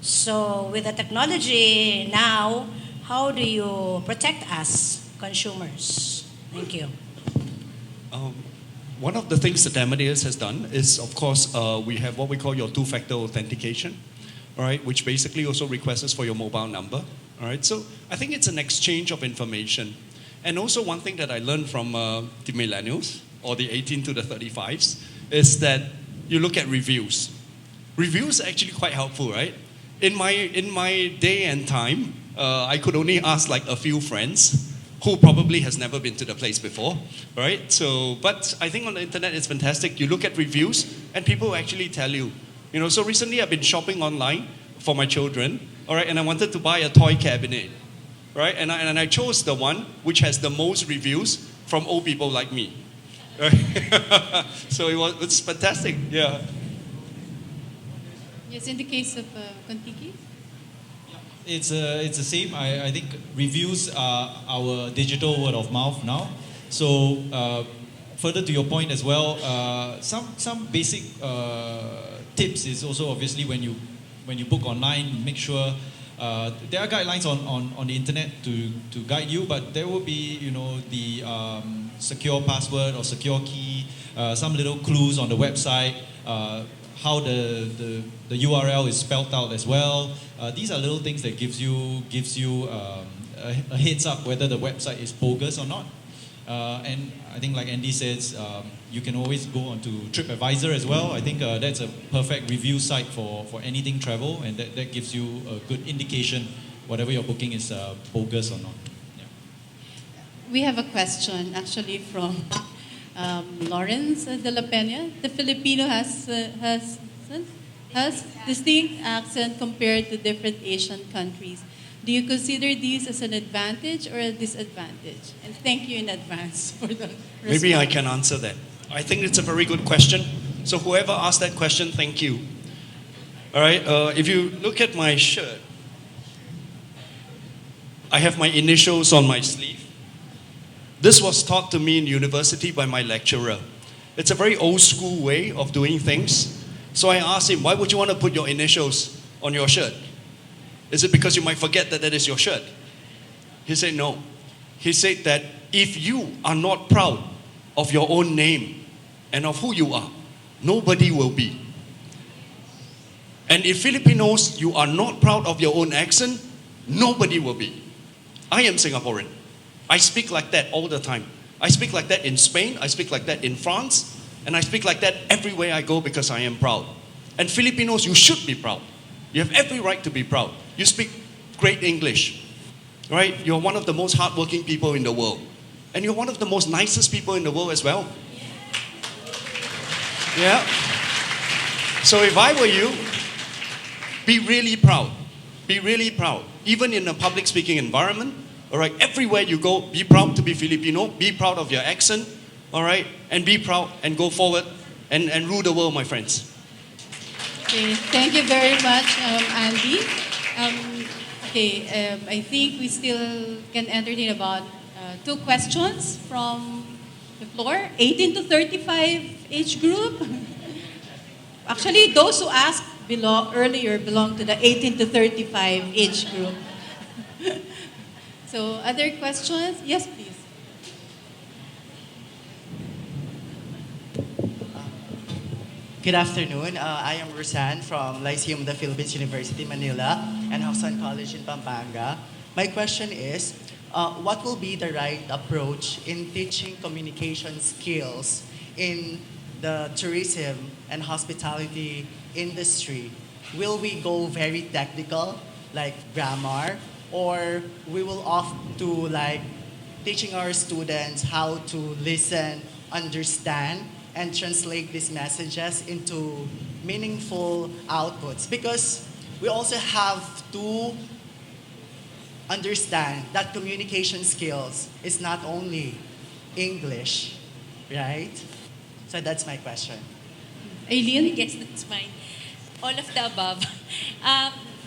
[SPEAKER 20] So with the technology now, how do you protect us, consumers? Thank you.
[SPEAKER 8] One of the things that Amadeus has done is, of course, we have what we call your two-factor authentication, all right, which basically also requests for your mobile number, all right. So I think it's an exchange of information. And also one thing that I learned from the millennials, or the 18 to the 35s, is that you look at reviews. Reviews are actually quite helpful, right? In my day and time, I could only ask like a few friends who probably has never been to the place before, right? So, but I think on the internet it's fantastic. You look at reviews and people actually tell you. You know, so recently I've been shopping online for my children, all right, and I wanted to buy a toy cabinet, right? And I chose the one which has the most reviews from old people like me. Right? So it's fantastic, yeah.
[SPEAKER 4] Yes, in the case of Kontiki?
[SPEAKER 10] It's the same. I think reviews are our digital word of mouth now. So further to your point as well, some basic tips is also obviously when you book online, make sure there are guidelines on the internet to guide you, but there will be the secure password or secure key, some little clues on the website, how the URL is spelled out as well. These are little things that gives you a heads up whether the website is bogus or not. And I think like Andy says, you can always go onto TripAdvisor as well. I think that's a perfect review site for anything travel, and that gives you a good indication whatever you're booking is bogus or not. Yeah.
[SPEAKER 4] We have a question actually from Lawrence de la Peña. The Filipino has distinct accent compared to different Asian countries. Do you consider these as an advantage or a disadvantage? And thank you in advance for the response.
[SPEAKER 8] Maybe I can answer that. I think it's a very good question. So whoever asked that question, thank you. All right, if you look at my shirt, I have my initials on my sleeve. This was taught to me in university by my lecturer. It's a very old school way of doing things. So I asked him, why would you want to put your initials on your shirt? Is it because you might forget that that is your shirt? He said no. He said that if you are not proud of your own name and of who you are, nobody will be. And if Filipinos, you are not proud of your own accent, nobody will be. I am Singaporean. I speak like that all the time. I speak like that in Spain, I speak like that in France, and I speak like that everywhere I go because I am proud. And Filipinos, you should be proud. You have every right to be proud. You speak great English, right? You're one of the most hardworking people in the world. And you're one of the most nicest people in the world as well. Yeah? So if I were you, be really proud. Be really proud. Even in a public speaking environment, all right? Everywhere you go, be proud to be Filipino. Be proud of your accent, all right? And be proud and go forward and rule the world, my friends.
[SPEAKER 4] Okay, thank you very much, Andy. I think we still can entertain about 2 questions from the floor. 18 to 35 age group. Actually, those who asked earlier belong to the 18 to 35 age group. So, other questions? Yes, please.
[SPEAKER 21] Good afternoon. I am Rosan from Lyceum of the Philippines University, Manila, and Hausan College in Pampanga. My question is, what will be the right approach in teaching communication skills in the tourism and hospitality industry? Will we go very technical, like grammar, or we will opt to like teaching our students how to listen, understand, and translate these messages into meaningful outputs? Because we also have to understand that communication skills is not only English, right? So that's my question.
[SPEAKER 4] Aileen?
[SPEAKER 5] I guess that's mine. All of the above.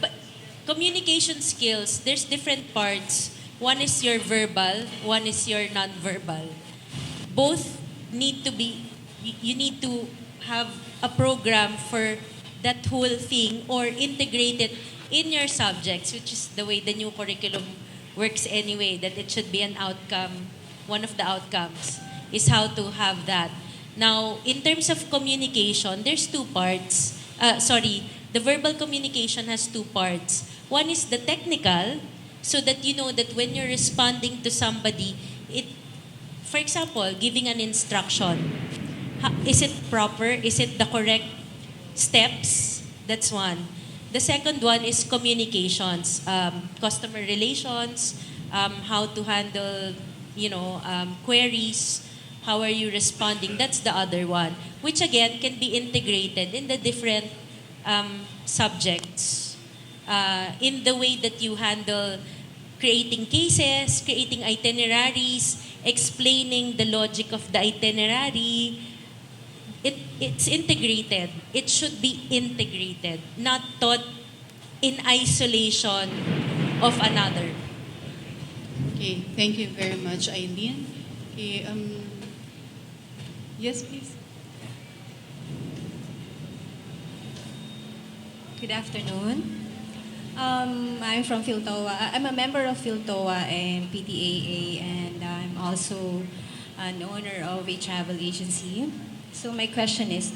[SPEAKER 5] But communication skills, there's different parts. One is your verbal, one is your non-verbal. Both need to be, you need to have a program for that whole thing or integrate it in your subjects, which is the way the new curriculum works anyway, that it should be an outcome, one of the outcomes is how to have that. Now, in terms of communication, there's two parts. The verbal communication has two parts. One is the technical, so that you know that when you're responding to somebody, for example, giving an instruction, is it proper? Is it the correct steps? That's one. The second one is communications, customer relations, how to handle, queries, how are you responding? That's the other one, which again can be integrated in the different subjects, in the way that you handle creating cases, creating itineraries, explaining the logic of the itinerary. It's integrated. It should be integrated, not taught in isolation of another.
[SPEAKER 4] Okay, thank you very much, Eileen. Okay, yes, please.
[SPEAKER 1] Good afternoon. I'm from PhilToa. I'm a member of PhilToa and PTAA, and I'm also an owner of a travel agency. So my question is,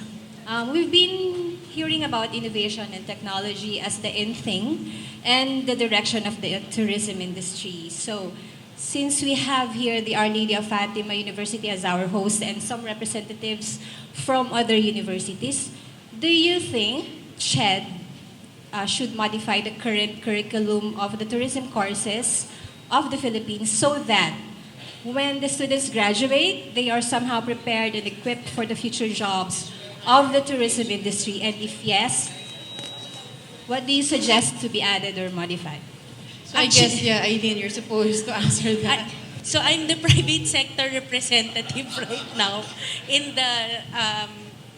[SPEAKER 1] we've been hearing about innovation and technology as the in thing and the direction of the tourism industry. So since we have here the Our Lady of Fatima University as our host and some representatives from other universities, do you think CHED should modify the current curriculum of the tourism courses of the Philippines so that when the students graduate, they are somehow prepared and equipped for the future jobs of the tourism industry? And if yes, what do you suggest to be added or modified?
[SPEAKER 4] So I guess, Eileen, you're supposed to answer that.
[SPEAKER 5] So I'm the private sector representative right now in the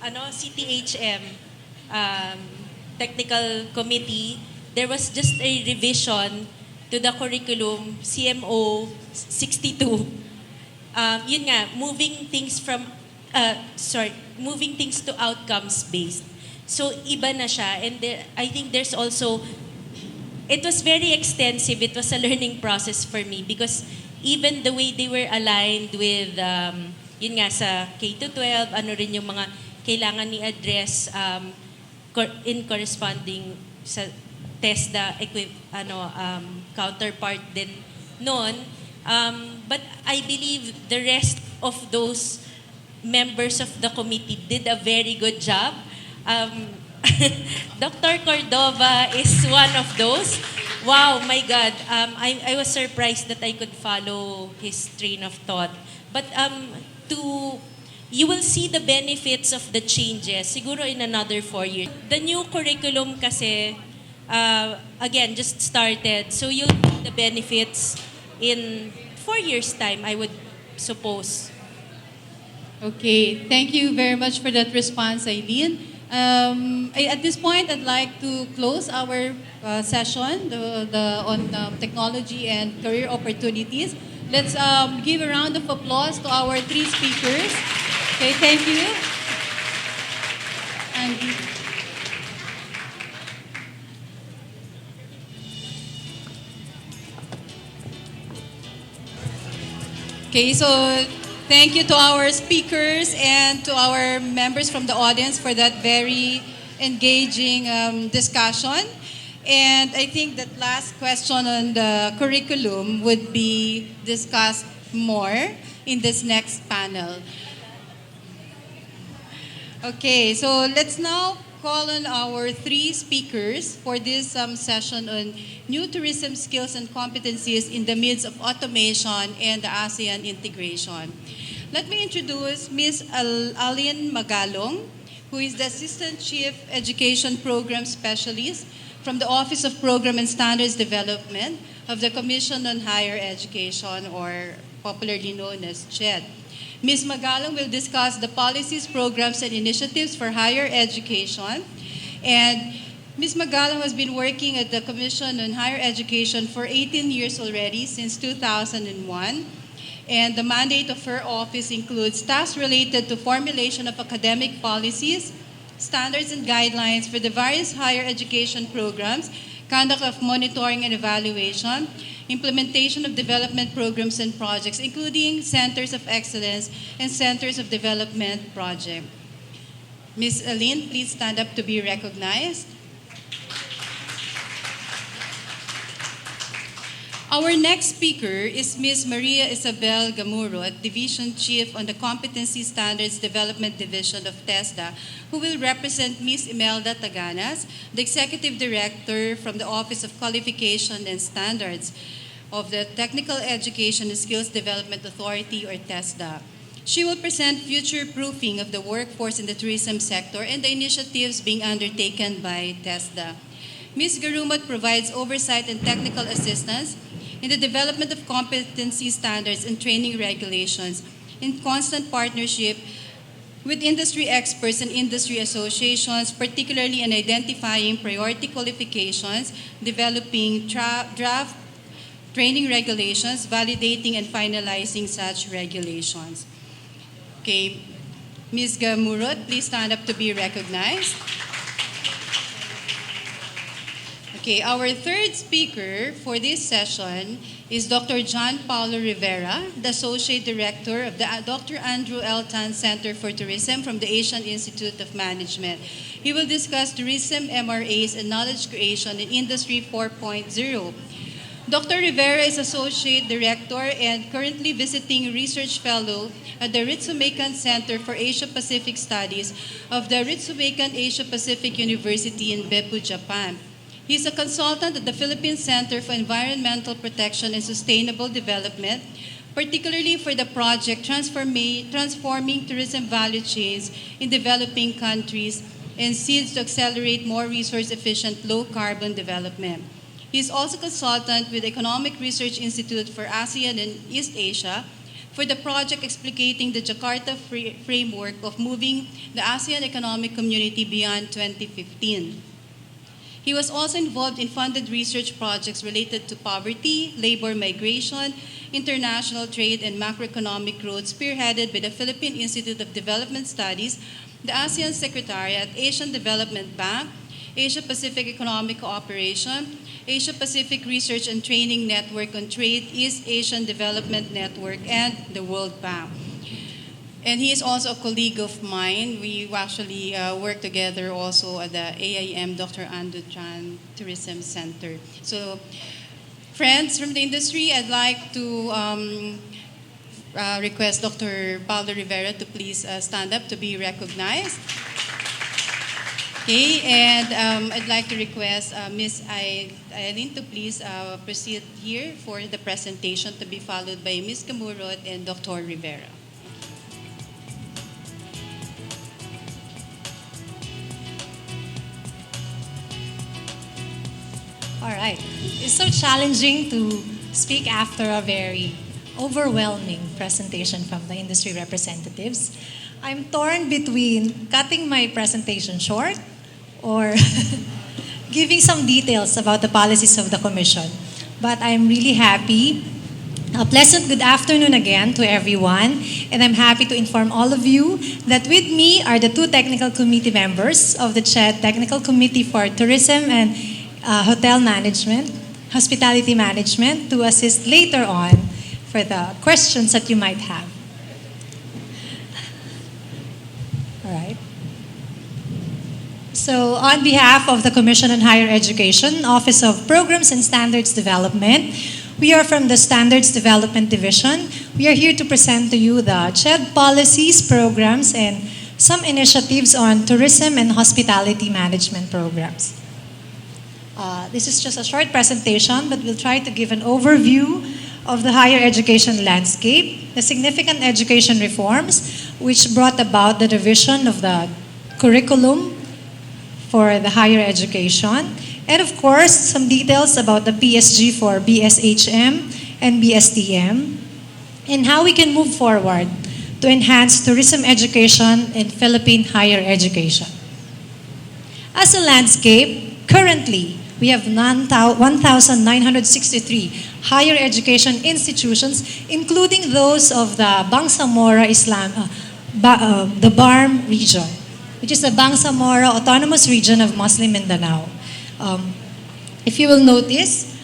[SPEAKER 5] CTHM technical committee. There was just a revision to the curriculum, CMO 62. Yun nga, moving things to outcomes based. So iba na siya, and I think there's also, it was very extensive. It was a learning process for me because even the way they were aligned with, yun nga sa K-12, ano rin yung mga kailangan ni address in corresponding sa TESDA counterpart din noon. But I believe the rest of those members of the committee did a very good job. Dr. Cordova is one of those. Wow, my God. I was surprised that I could follow his train of thought. But you will see the benefits of the changes siguro in another 4 years. The new curriculum kasi, again, just started. So you'll see the benefits in 4 years' time, I would suppose.
[SPEAKER 4] Okay, thank you very much for that response, Eileen. At this point, I'd like to close our session on technology and career opportunities. Let's give a round of applause to our 3 speakers. Okay, thank you. Andy. Okay, so thank you to our speakers and to our members from the audience for that very engaging discussion. And I think that last question on the curriculum would be discussed more in this next panel. Okay, so let's now call on our 3 speakers for this session on new tourism skills and competencies in the midst of automation and the ASEAN integration. Let me introduce Ms. Alin Magalong, who is the Assistant Chief Education Program Specialist from the Office of Program and Standards Development of the Commission on Higher Education, or popularly known as CHED. Ms. Magalong will discuss the policies, programs, and initiatives for higher education. And Ms. Magalong has been working at the Commission on Higher Education for 18 years already, since 2001. And the mandate of her office includes tasks related to formulation of academic policies, standards and guidelines for the various higher education programs, conduct of monitoring and evaluation, implementation of development programs and projects, including centers of excellence and centers of development project. Ms. Aline, please stand up to be recognized. Our next speaker is Ms. Maria Isabel Gamuro, Division Chief on the Competency Standards Development Division of TESDA, who will represent Ms. Imelda Taganas, the Executive Director from the Office of Qualification and Standards of the Technical Education and Skills Development Authority, or TESDA. She will present future proofing of the workforce in the tourism sector and the initiatives being undertaken by TESDA. Ms. Garumot provides oversight and technical assistance in the development of competency standards and training regulations in constant partnership with industry experts and industry associations, particularly in identifying priority qualifications, developing draft training regulations, validating and finalizing such regulations. Okay, Ms. Gamurot, please stand up to be recognized. Okay, our third speaker for this session is Dr. John Paulo Rivera, the Associate Director of the Dr. Andrew L. Tan Center for Tourism from the Asian Institute of Management. He will discuss tourism MRAs and knowledge creation in Industry 4.0. Dr. Rivera is Associate Director and currently visiting Research Fellow at the Ritsumeikan Center for Asia-Pacific Studies of the Ritsumeikan Asia-Pacific University in Beppu, Japan. He is a consultant at the Philippine Center for Environmental Protection and Sustainable Development, particularly for the project Transforming Tourism Value Chains in Developing Countries and seeds to accelerate more resource-efficient, low-carbon development. He is also consultant with the Economic Research Institute for ASEAN and East Asia for the project explicating the Jakarta framework of moving the ASEAN economic community beyond 2015. He was also involved in funded research projects related to poverty, labor migration, international trade, and macroeconomic growth, spearheaded by the Philippine Institute of Development Studies, the ASEAN Secretariat, Asian Development Bank, Asia-Pacific Economic Cooperation, Asia-Pacific Research and Training Network on Trade, East Asian Development Network, and the World Bank. And he is also a colleague of mine. We actually work together also at the AIM Dr. Andrew Tan Tourism Center. So, friends from the industry, I'd like to request Dr. Paulo Rivera to please stand up to be recognized. Okay, and I'd like to request Ms. Aileen to please proceed here for the presentation, to be followed by Ms. Gamurot and Dr. Rivera.
[SPEAKER 3] All right. It's so challenging to speak after a very overwhelming presentation from the industry representatives. I'm torn between cutting my presentation short or giving some details about the policies of the Commission. But I'm really happy. A pleasant good afternoon again to everyone. And I'm happy to inform all of you that with me are the two technical committee members of the CHED Technical Committee for Tourism and Hotel Management, Hospitality Management, to assist later on for the questions that you might have. All right. So on behalf of the Commission on Higher Education, Office of Programs and Standards Development, we are from the Standards Development Division. We are here to present to you the CHED policies, programs, and some initiatives on tourism and hospitality management programs. This is just a short presentation, but we'll try to give an overview of the higher education landscape, the significant education reforms which brought about the revision of the curriculum for the higher education, and of course, some details about the PSG for BSHM and BSTM, and how we can move forward to enhance tourism education in Philippine higher education. As a landscape, currently, we have 1,963 higher education institutions, including those of the Bangsamoro the BARM region, which is the Bangsamoro Autonomous Region of Muslim Mindanao. If you will notice,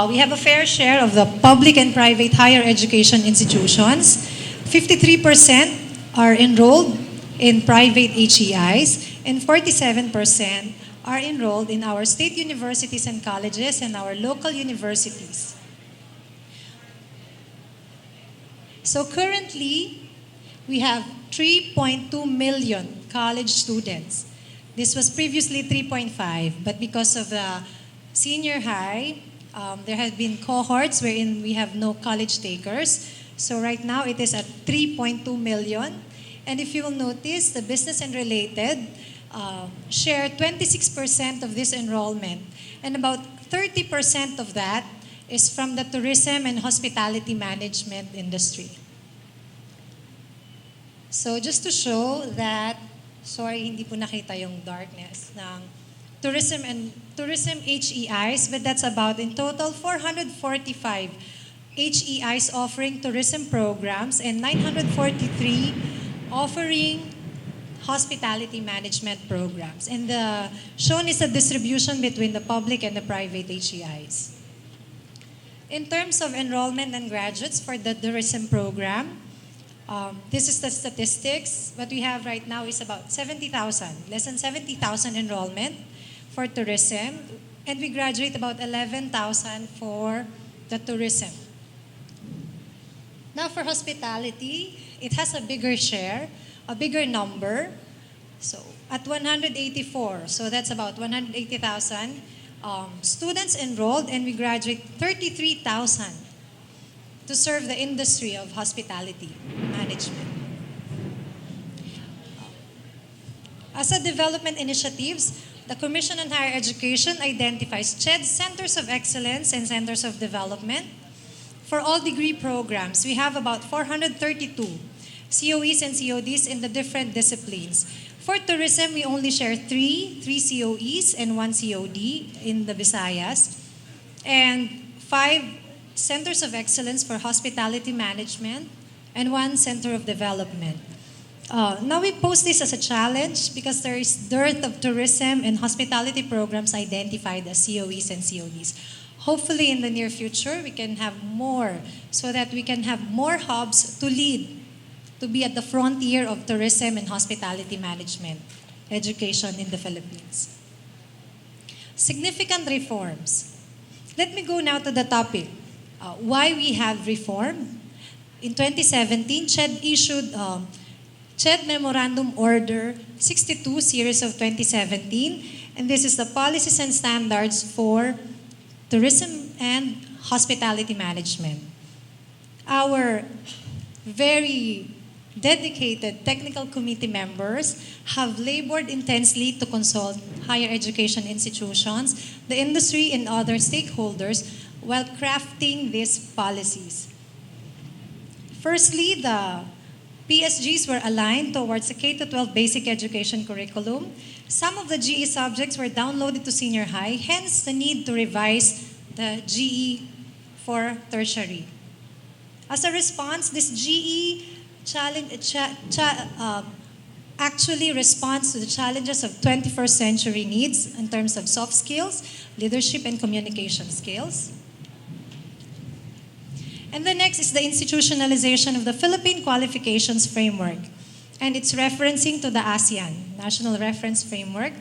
[SPEAKER 3] we have a fair share of the public and private higher education institutions. 53% are enrolled in private HEIs, and 47% are enrolled in our state universities and colleges and our local universities. So currently, we have 3.2 million college students. This was previously 3.5, but because of the senior high, there have been cohorts wherein we have no college takers. So right now it is at 3.2 million. And if you will notice, the business and related share 26% of this enrollment. And about 30% of that is from the tourism and hospitality management industry. So just to show that, sorry, hindi po nakita yung darkness ng tourism HEIs, but that's about in total 445 HEIs offering tourism programs and 943 offering hospitality management programs. And the shown is the distribution between the public and the private HEIs. In terms of enrollment and graduates for the tourism program, this is the statistics. What we have right now is about 70,000, less than 70,000 enrollment for tourism, and we graduate about 11,000 for the tourism. Now for hospitality, it has a bigger share, a bigger number. So at 184, so that's about 180,000 students enrolled, and we graduate 33,000 to serve the industry of hospitality management. As a development initiatives, the Commission on Higher Education identifies CHED Centers of Excellence and Centers of Development. For all degree programs, we have about 432 COEs and CODs in the different disciplines. For tourism, we only share three COEs and 1 COD in the Visayas, and 5 Centers of Excellence for Hospitality Management, and 1 Center of Development. Now we pose this as a challenge because there is dearth of tourism and hospitality programs identified as COEs and CODs. Hopefully in the near future, we can have more so that we can have more hubs to lead, to be at the frontier of tourism and hospitality management education in the Philippines. Significant reforms. Let me go now to the topic. Why we have reform. In 2017, CHED issued CHED Memorandum Order 62 Series of 2017, and this is the policies and standards for tourism and hospitality management. Our very dedicated technical committee members have labored intensely to consult higher education institutions, the industry, and other stakeholders while crafting these policies. Firstly, the PSGs were aligned towards a K-12 basic education curriculum. Some of the GE subjects were downloaded to senior high, hence the need to revise the GE for tertiary. As a response, this GE actually responds to the challenges of 21st century needs in terms of soft skills, leadership, and communication skills. And the next is the institutionalization of the Philippine Qualifications Framework. And it's referencing to the ASEAN, National Reference Framework.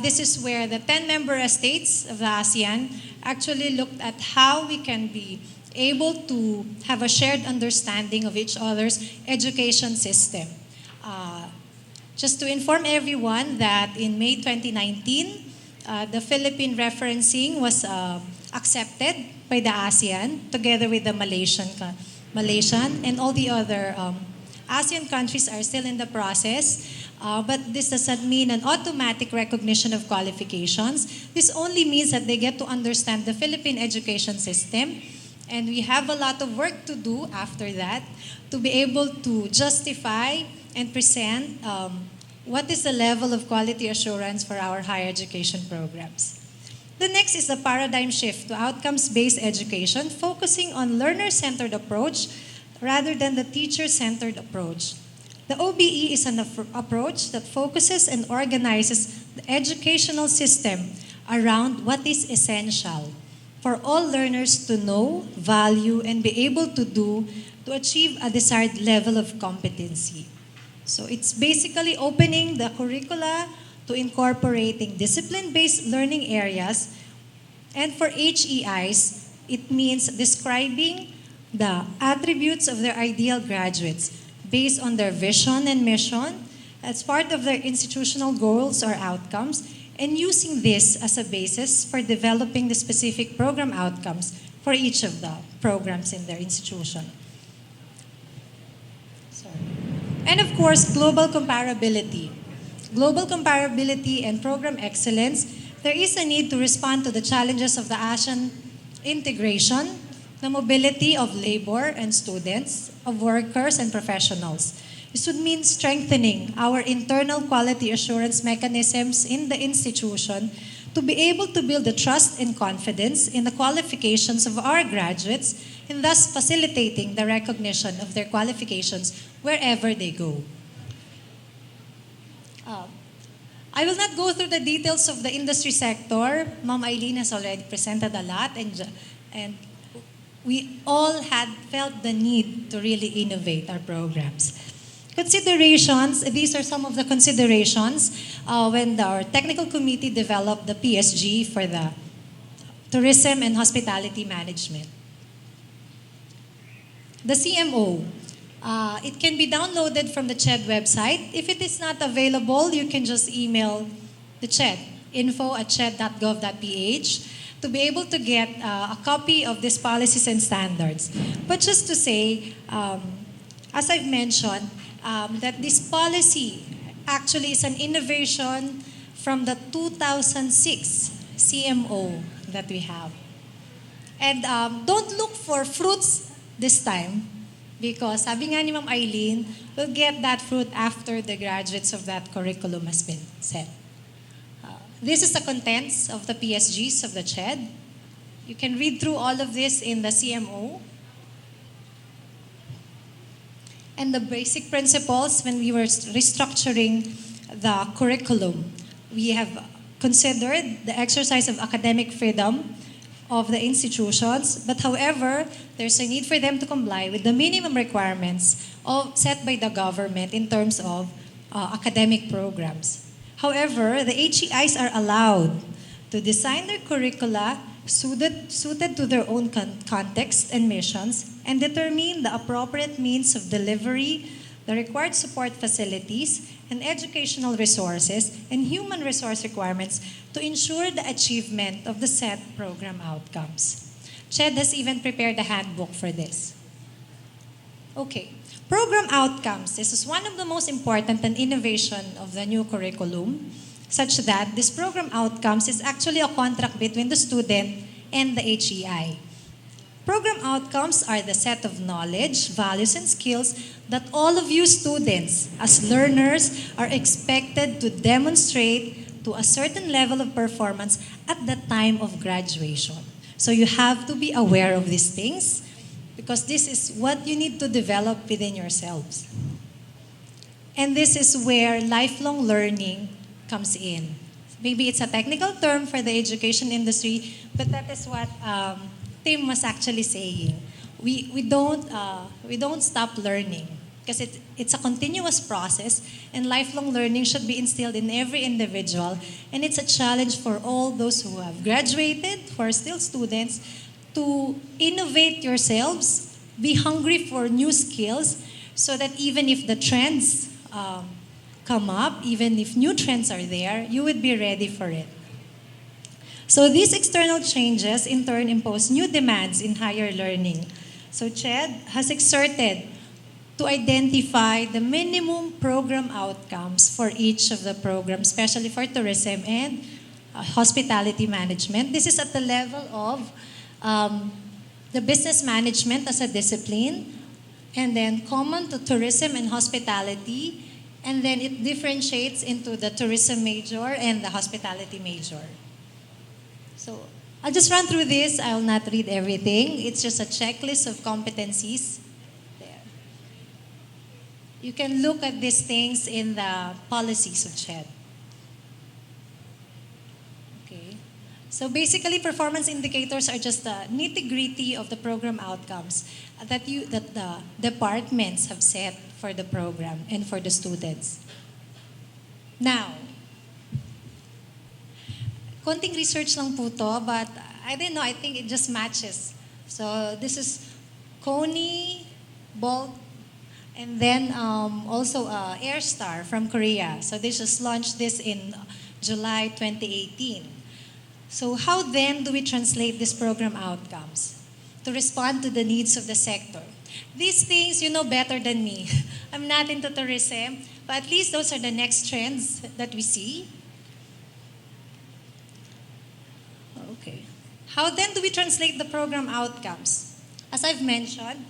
[SPEAKER 3] This is where the 10 member states of the ASEAN actually looked at how we can be able to have a shared understanding of each other's education system. Just to inform everyone that in May 2019, the Philippine referencing was accepted by the ASEAN together with the Malaysian and all the other ASEAN countries are still in the process. But this doesn't mean an automatic recognition of qualifications. This only means that they get to understand the Philippine education system. And we have a lot of work to do after that to be able to justify and present what is the level of quality assurance for our higher education programs. The next is the paradigm shift to outcomes-based education, focusing on learner-centered approach rather than the teacher-centered approach. The OBE is an approach that focuses and organizes the educational system around what is essential for all learners to know, value, and be able to do to achieve a desired level of competency. So it's basically opening the curricula to incorporating discipline-based learning areas. And for HEIs, it means describing the attributes of their ideal graduates based on their vision and mission as part of their institutional goals or outcomes, and using this as a basis for developing the specific program outcomes for each of the programs in their institution. And of course, global comparability. Global comparability and program excellence, there is a need to respond to the challenges of the ASEAN integration, the mobility of labor and students, of workers and professionals. This would mean strengthening our internal quality assurance mechanisms in the institution to be able to build the trust and confidence in the qualifications of our graduates, and thus facilitating the recognition of their qualifications wherever they go. I will not go through the details of the industry sector. Ma'am Eileen has already presented a lot, and we all had felt the need to really innovate our programs. Considerations, these are some of the considerations when our technical committee developed the PSG for the tourism and hospitality management. The CMO, it can be downloaded from the CHED website. If it is not available, you can just email the CHED, info@ched.gov.ph, to be able to get a copy of these policies and standards. But just to say, as I've mentioned, that this policy actually is an innovation from the 2006 CMO that we have. And don't look for fruits this time, because sabi nga ni Ma'am Eileen, we'll get that fruit after the graduates of that curriculum has been set. This is the contents of the PSGs of the CHED. You can read through all of this in the CMO. And the basic principles when we were restructuring the curriculum, we have considered the exercise of academic freedom of the institutions, but however, there's a need for them to comply with the minimum requirements set by the government in terms of academic programs. However, the HEIs are allowed to design their curricula suited to their own context and missions, and determine the appropriate means of delivery, the required support facilities, and educational resources and human resource requirements to ensure the achievement of the set program outcomes. CHED has even prepared a handbook for this. Okay, program outcomes. This is one of the most important and innovation of the new curriculum, such that this program outcomes is actually a contract between the student and the HEI. Program outcomes are the set of knowledge, values, and skills that all of you students as learners are expected to demonstrate to a certain level of performance at the time of graduation. So you have to be aware of these things, because this is what you need to develop within yourselves. And this is where lifelong learning comes in. Maybe it's a technical term for the education industry, but that is what Tim was actually saying. We don't stop learning, because it's a continuous process, and lifelong learning should be instilled in every individual, and it's a challenge for all those who have graduated, who are still students, to innovate yourselves, be hungry for new skills, so that even if the trends come up, even if new trends are there, you would be ready for it. So these external changes in turn impose new demands in higher learning. So CHED has exerted to identify the minimum program outcomes for each of the programs, especially for tourism and hospitality management. This is at the level of the business management as a discipline, and then common to tourism and hospitality, and then it differentiates into the tourism major and the hospitality major. So I'll just run through this. I'll not read everything. It's just a checklist of competencies. There. You can look at these things in the policies of CHED. Okay. So basically, performance indicators are just the nitty-gritty of the program outcomes that the departments have set for the program and for the students. Now, konting research lang po to, but I don't know, I think it just matches. So this is Kony, Bolt, and then also Airstar from Korea. So they just launched this in July 2018. So how then do we translate these program outcomes to respond to the needs of the sector? These things you know better than me. I'm not into tourism, but at least those are the next trends that we see. Okay. How then do we translate the program outcomes? As I've mentioned,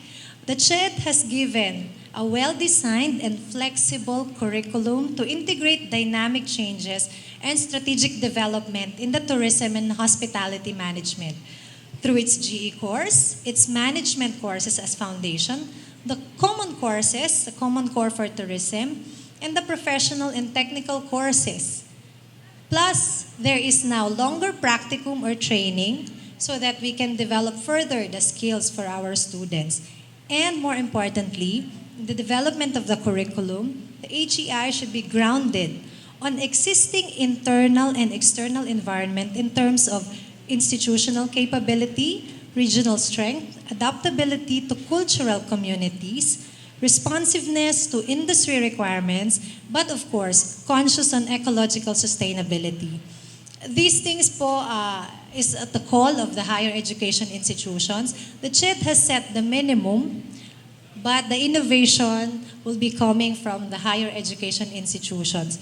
[SPEAKER 3] the CHED has given a well-designed and flexible curriculum to integrate dynamic changes and strategic development in the tourism and hospitality management through its GE course, its management courses as foundation, the common courses, the common core for tourism, and the professional and technical courses. Plus, there is now longer practicum or training so that we can develop further the skills for our students. And more importantly, the development of the curriculum, the HEI should be grounded on existing internal and external environment in terms of institutional capability, regional strength, adaptability to cultural communities, responsiveness to industry requirements, but of course, conscious on ecological sustainability. These things po is at the call of the higher education institutions. The CHED has set the minimum, but the innovation will be coming from the higher education institutions.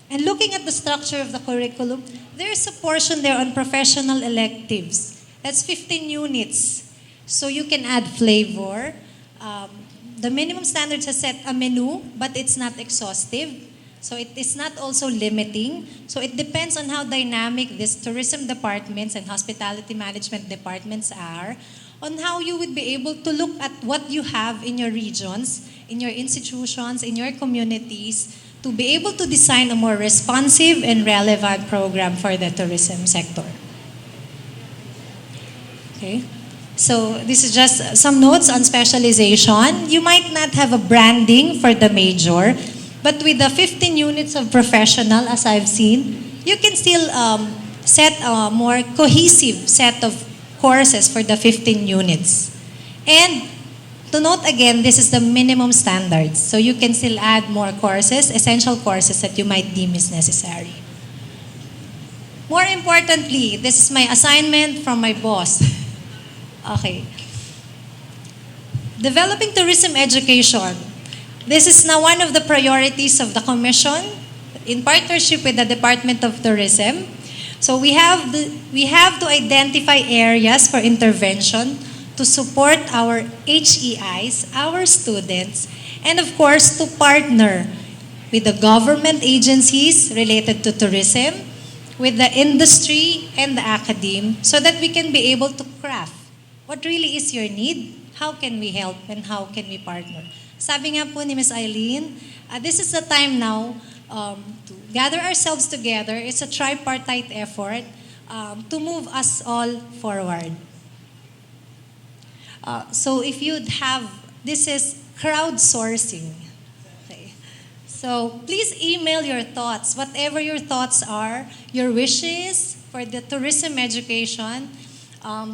[SPEAKER 3] And looking at the structure of the curriculum, there's a portion there on professional electives. That's 15 units. So you can add flavor. The minimum standards has set a menu, but it's not exhaustive. So it is not also limiting. So it depends on how dynamic these tourism departments and hospitality management departments are, on how you would be able to look at what you have in your regions, in your institutions, in your communities, to be able to design a more responsive and relevant program for the tourism sector. Okay. So this is just some notes on specialization. You might not have a branding for the major, but with the 15 units of professional, as I've seen, you can still set a more cohesive set of courses for the 15 units. And to note again, this is the minimum standards. So you can still add more courses, essential courses that you might deem is necessary. More importantly, this is my assignment from my boss. Okay. Developing tourism education. This is now one of the priorities of the Commission in partnership with the Department of Tourism. So we have to identify areas for intervention to support our HEIs, our students, and of course to partner with the government agencies related to tourism, with the industry and the academe, so that we can be able to craft what really is your need, how can we help, and how can we partner. Sabi nga po ni Ms. Eileen, this is the time now to gather ourselves together. It's a tripartite effort to move us all forward. So if you'd have, this is crowdsourcing. Okay. So please email your thoughts, whatever your thoughts are, your wishes for the tourism education,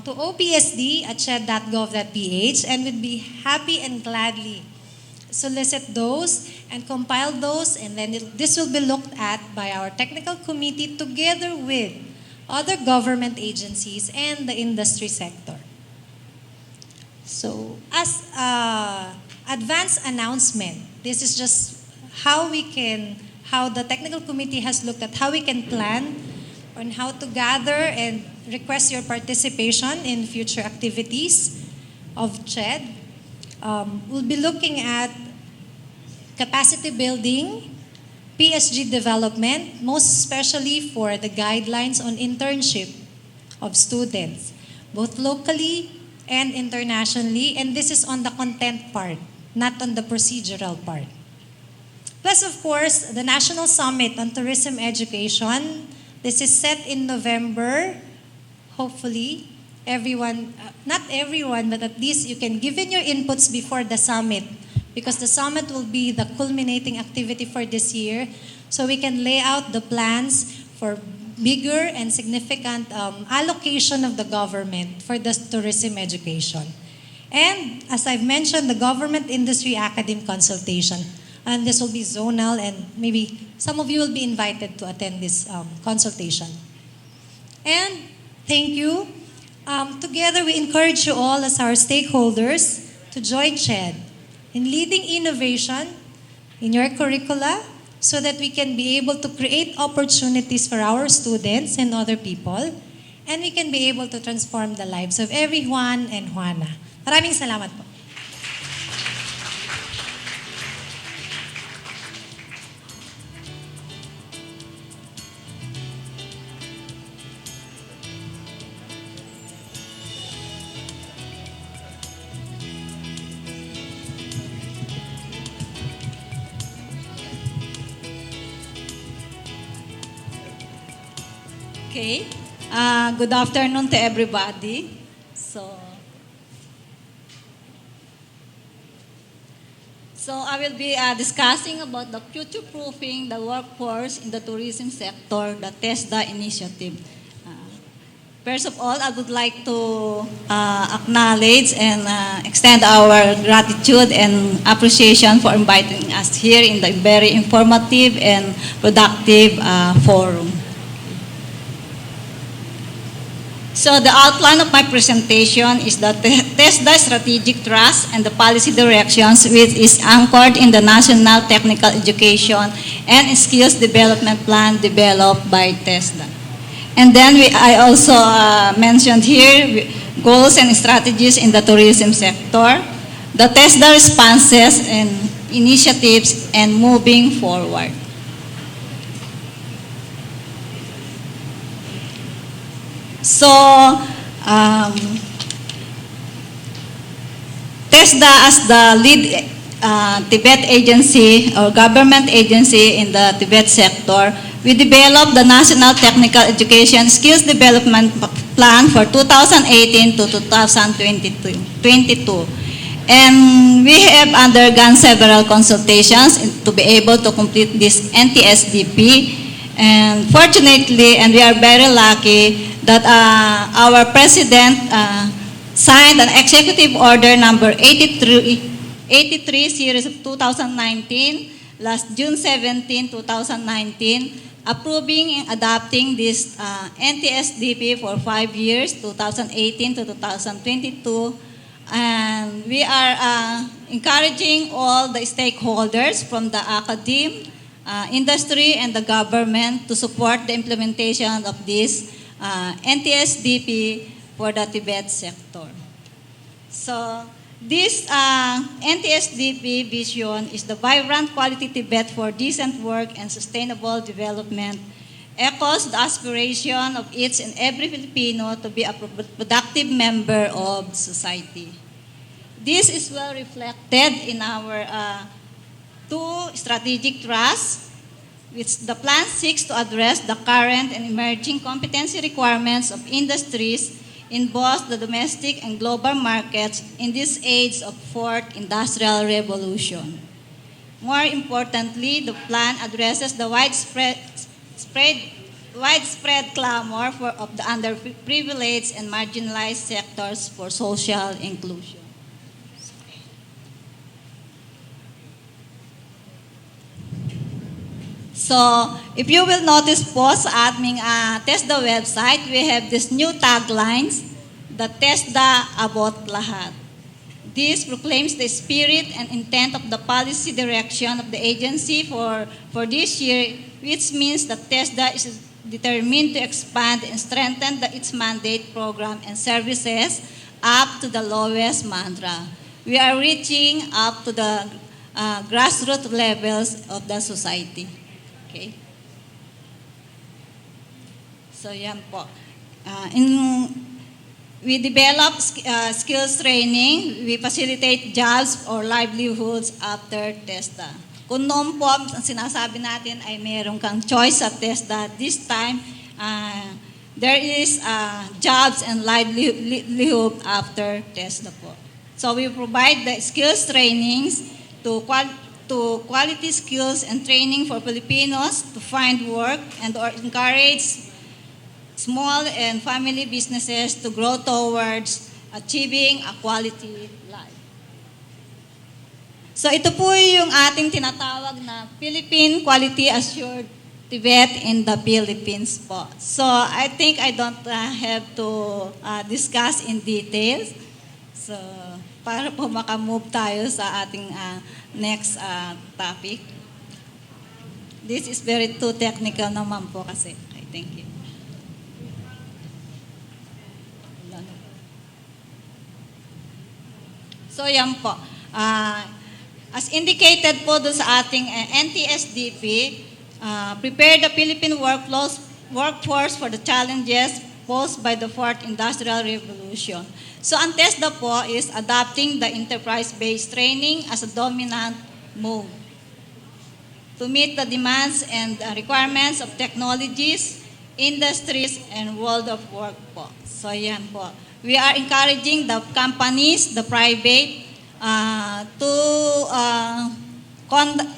[SPEAKER 3] to opsd@ched.gov.ph, and we'd be happy and gladly solicit those and compile those, and then this will be looked at by our technical committee together with other government agencies and the industry sector. So as advance announcement, this is just how the technical committee has looked at how we can plan on how to gather and request your participation in future activities of CHED. We'll be looking at capacity building, PSG development, most especially for the guidelines on internship of students, both locally and internationally, and this is on the content part, not on the procedural part. Plus, of course, the National Summit on Tourism Education This is set in November. Hopefully, everyone, not everyone, but at least you can give in your inputs before the summit, because the summit will be the culminating activity for this year. So we can lay out the plans for bigger and significant allocation of the government for the tourism education. And as I've mentioned, the government industry academic consultation. And this will be zonal, and maybe some of you will be invited to attend this consultation. And thank you. Together, we encourage you all as our stakeholders to join CHED in leading innovation in your curricula so that we can be able to create opportunities for our students and other people, and we can be able to transform the lives of every Juan and Juana. Maraming salamat po.
[SPEAKER 2] Okay. Good afternoon to everybody. So I will be discussing about the future-proofing the workforce in the tourism sector, the TESDA initiative. First of all, I would like to acknowledge and extend our gratitude and appreciation for inviting us here in the very informative and productive forum. So the outline of my presentation is the TESDA strategic thrust and the policy directions, which is anchored in the National Technical Education and Skills Development Plan developed by TESDA. And then I also mentioned here goals and strategies in the tourism sector, the TESDA responses and initiatives, and moving forward. So, TESDA as the lead Tibet agency or government agency in the Tibet sector, we developed the National Technical Education Skills Development Plan for 2018 to 2022. And we have undergone several consultations to be able to complete this NTSDP. And fortunately, and we are very lucky, that our president signed an executive order number 83 series of 2019, last June 17, 2019, approving and adopting this NTSDP for 5 years, 2018 to 2022. And we are encouraging all the stakeholders from the academe, industry, and the government to support the implementation of this NTSDP for the Tibet sector. So this NTSDP vision is the vibrant quality Tibet for decent work and sustainable development, echoes the aspiration of each and every Filipino to be a productive member of society. This is well reflected in our two strategic thrusts, which the plan seeks to address the current and emerging competency requirements of industries in both the domestic and global markets in this age of fourth industrial revolution. More importantly, the plan addresses the widespread clamor of the underprivileged and marginalized sectors for social inclusion. So, if you will notice po sa aming TESDA website, we have this new taglines, the TESDA Abot Lahat. This proclaims the spirit and intent of the policy direction of the agency for this year, which means that TESDA is determined to expand and strengthen its mandate, program, and services up to the lowest mantra. We are reaching up to the grassroots levels of the society. Okay. So yan po. We develop skills training. We facilitate jobs or livelihoods after TESDA. Kung noon po ang sinasabi natin ay meron kang choice sa TESDA, this time there is jobs and livelihood after TESDA po. So we provide the skills trainings to quality skills and training for Filipinos to find work and or encourage small and family businesses to grow towards achieving a quality life. So ito po yung ating tinatawag na Philippine Quality Assured Tibet in the Philippines po. So I think I don't have to discuss in details. So para po makamove tayo sa ating next topic. This is very too technical naman po kasi. Okay, thank you. So yan po. As indicated po doon sa ating NTSDP, prepare the Philippine workforce for the challenges posed by the Fourth Industrial Revolution. So ang TESDA po is adopting the enterprise-based training as a dominant mode to meet the demands and requirements of technologies, industries, and world of work po. So yan po. We are encouraging the companies, the private, to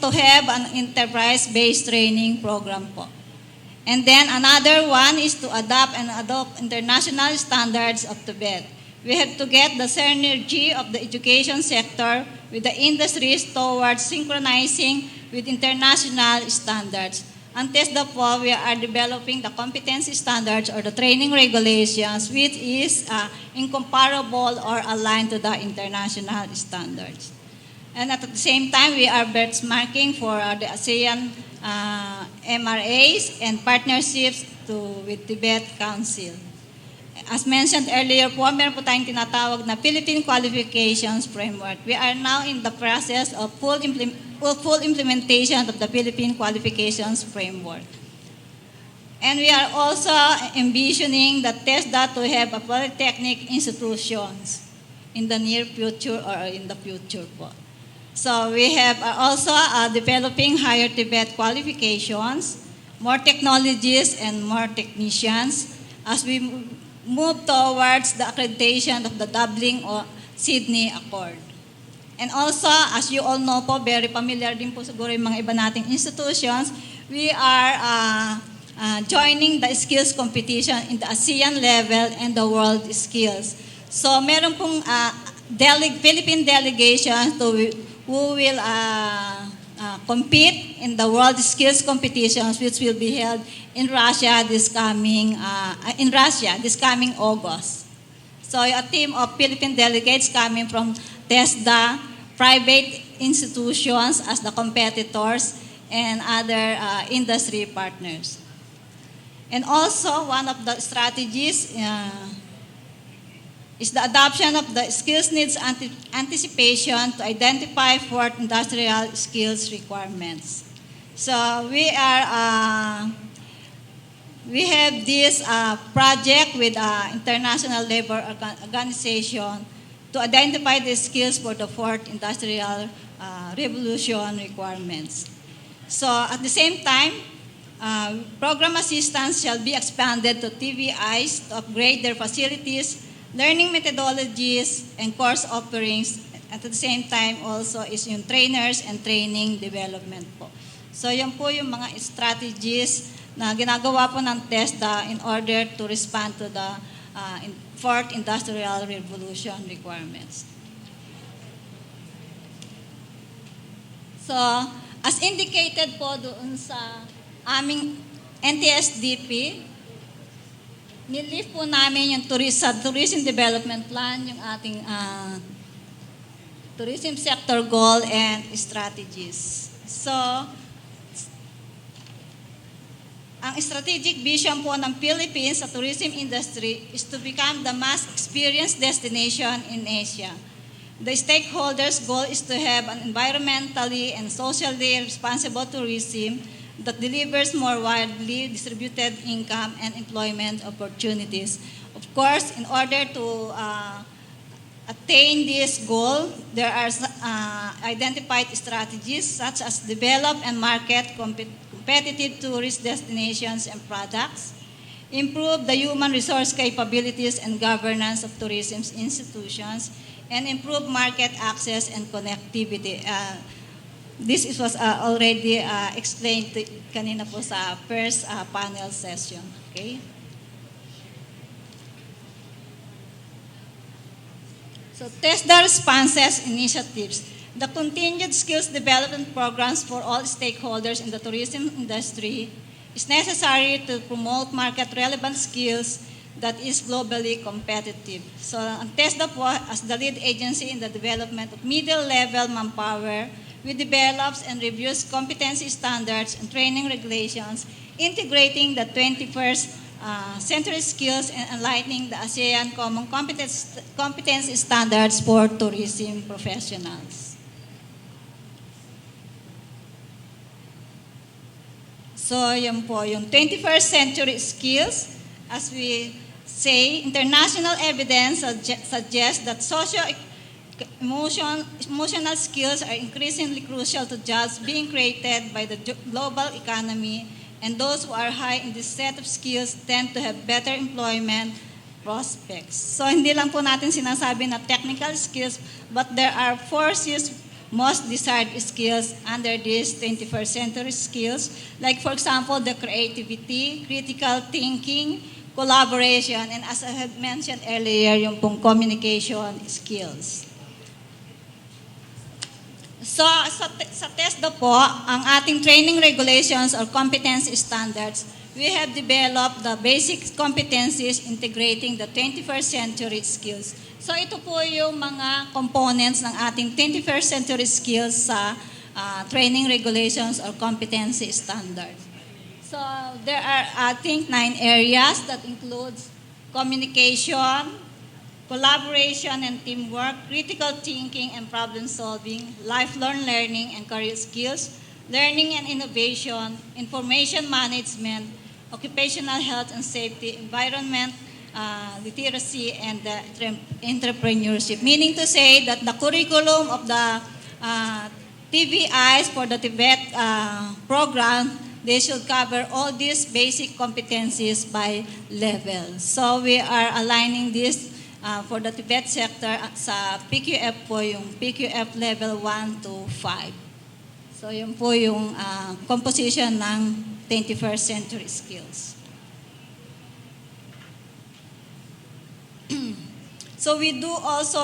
[SPEAKER 2] have an enterprise-based training program po. And then another one is to adopt international standards of Tibet. We have to get the synergy of the education sector with the industries towards synchronizing with international standards. Ang TESDA po, we are developing the competency standards or the training regulations which is incomparable or aligned to the international standards. And at the same time, we are benchmarking for the ASEAN MRAs and partnerships with Tibet Council. As mentioned earlier po, meron po tayong tinatawag na Philippine Qualifications Framework. We are now in the process of full implementation of the Philippine Qualifications Framework. And we are also envisioning the TESDA to have a polytechnic institutions in the near future or in the future po. So we have also developing higher Tibet qualifications, more technologies and more technicians as we move towards the accreditation of the Dublin or Sydney Accord. And also, as you all know po, very familiar din po siguro yung mga iba nating institutions, we are joining the skills competition in the ASEAN level and the world skills. So meron pong Philippine delegation who will compete in the world skills competitions which will be held in Russia this coming August. So a team of Philippine delegates coming from TESDA, private institutions as the competitors, and other industry partners. And also one of the strategies is the adoption of the skills needs anticipation to identify fourth industrial skills requirements. So we have this project with International Labor Organization to identify the skills for the fourth industrial revolution requirements. So at the same time, program assistance shall be expanded to TVIs to upgrade their facilities, learning methodologies, and course offerings. At the same time also is yung trainers and training development po. So yan po yung mga strategies na ginagawa po ng TESDA in order to respond to the fourth industrial revolution requirements. So, as indicated po doon sa aming NTSDP, nilift po namin yung tourism development plan, yung ating tourism sector goal and strategies. So, ang strategic vision po ng Philippines sa tourism industry is to become the mass experience destination in Asia. The stakeholders' goal is to have an environmentally and socially responsible tourism that delivers more widely distributed income and employment opportunities. Of course, in order to attain this goal, there are identified strategies such as develop and market competitive tourist destinations and products, improve the human resource capabilities and governance of tourism institutions, and improve market access and connectivity. This was already explained kanina po sa first panel session. Okay? So, test the responses initiatives. The continued skills development programs for all stakeholders in the tourism industry is necessary to promote market-relevant skills that is globally competitive. So, ang TESDA po, as the lead agency in the development of middle-level manpower, we develops and reviews competency standards and training regulations, integrating the 21st century skills and enlightening the ASEAN Common Competency Standards for tourism professionals. So, yun po, yung 21st century skills, as we say, international evidence suggests that emotional skills are increasingly crucial to jobs being created by the global economy, and those who are high in this set of skills tend to have better employment prospects. So, hindi lang po natin sinasabi na technical skills, but there are 4 most desired skills under these 21st century skills, like for example, the creativity, critical thinking, collaboration, and as I had mentioned earlier, yung pong communication skills. So, sa TESDA po, ang ating training regulations or competency standards, we have developed the basic competencies integrating the 21st century skills. So, ito po yung mga components ng ating 21st century skills sa training regulations or competency standards. So, there are, I think, 9 areas that includes communication, collaboration and teamwork, critical thinking and problem solving, lifelong learning and career skills, learning and innovation, information management, occupational health and safety, environment, literacy, and entrepreneurship. Meaning to say that the curriculum of the TVIs for the Tibet program, they should cover all these basic competencies by level. So we are aligning this for the Tibet sector sa PQF po, yung PQF level 1 to 5. So yun po yung composition ng 21st century skills. So we do also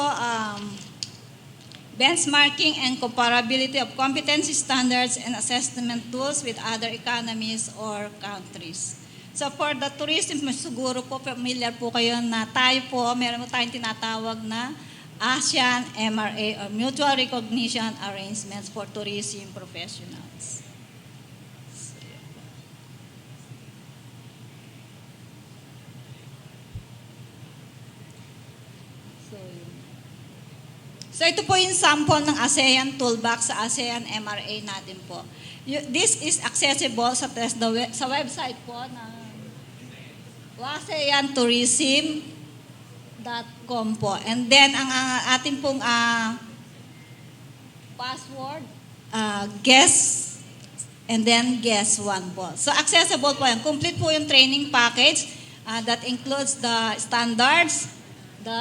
[SPEAKER 2] benchmarking and comparability of competency standards and assessment tools with other economies or countries. So for the tourism, siguro po familiar po kayo na tayo po, meron po tayong tinatawag na ASEAN MRA or Mutual Recognition Arrangements for Tourism Professionals. So ito po yung sample ng ASEAN Toolbox sa ASEAN MRA natin po. This is accessible sa website po ng ASEANtourism.com po. And then, ang ating pong password, guess, and then guess 1 po. So, accessible po yan. Complete po yung training package that includes the standards, the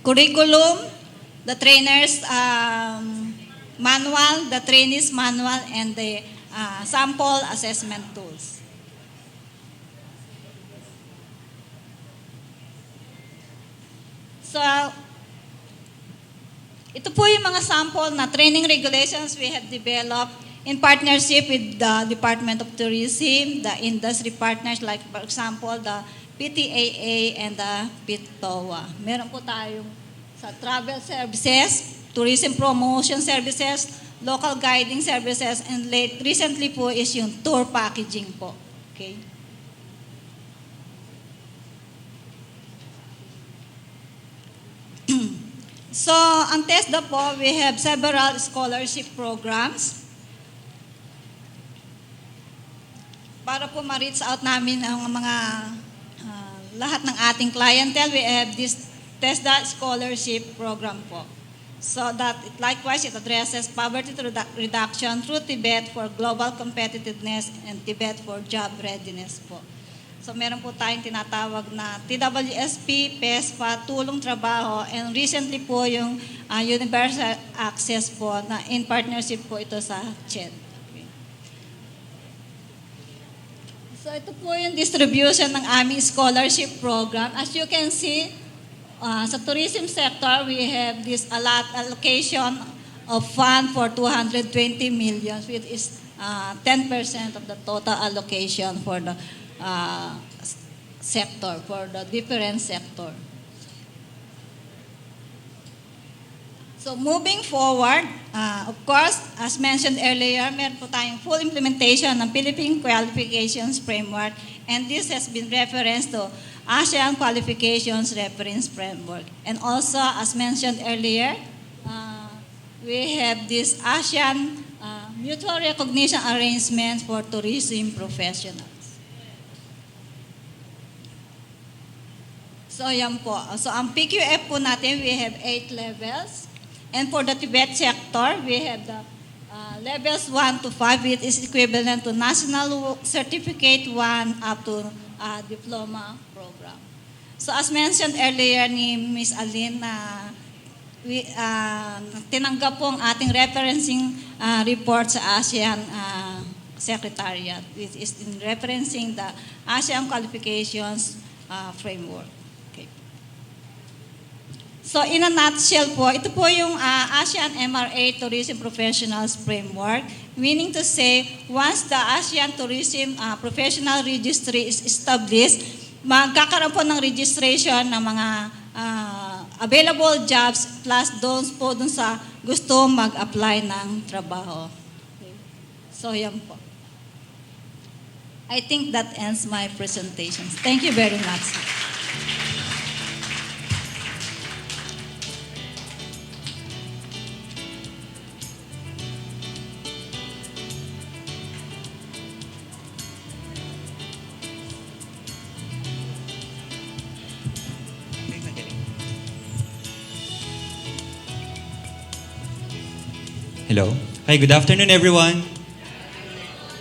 [SPEAKER 2] curriculum, the trainer's manual, the trainee's manual, and the sample assessment tools. So, ito po yung mga sample na training regulations we have developed in partnership with the Department of Tourism, the industry partners like for example, the PTAA and the PTOA. Meron po tayong sa travel services, tourism promotion services, local guiding services, and recently po is yung tour packaging po. Okay? So, ang TESDA po, we have several scholarship programs para po ma-reach out namin ang mga lahat ng ating clientele. We have this TESDA scholarship program po. So that likewise it addresses poverty reduction through Tibet for global competitiveness and Tibet for job readiness po. So meron po tayong tinatawag na TWSP, PESFA, tulong trabaho, and recently po yung universal access po na in partnership po ito sa CHED. Okay. So ito po yung distribution ng aming scholarship program. As you can see, sa tourism sector, we have this allocation of fund for 220 million, which is 10% of the total allocation for the sector, for the different sector. So moving forward, of course, as mentioned earlier, meron po tayong full implementation ng Philippine Qualifications Framework, and this has been referenced to ASEAN Qualifications Reference Framework. And also, as mentioned earlier, we have this ASEAN Mutual Recognition Arrangement for Tourism Professionals. So yan po. So ang PQF po natin, we have 8 levels. And for the Tibet sector, we have the levels 1 to 5, which is equivalent to National Certificate 1 up to diploma program. So as mentioned earlier ni Ms. Aline, tinanggap po ang ating referencing report sa ASEAN Secretariat, which is in referencing the ASEAN Qualifications Framework. So in a nutshell po, ito po yung ASEAN MRA Tourism Professionals Framework, meaning to say, once the ASEAN Tourism Professional Registry is established, magkakaroon po ng registration ng mga available jobs plus those po dun sa gusto mag-apply ng trabaho. Okay. So yan po. I think that ends my presentation. Thank you very much.
[SPEAKER 6] Hello. Hi, good afternoon, everyone.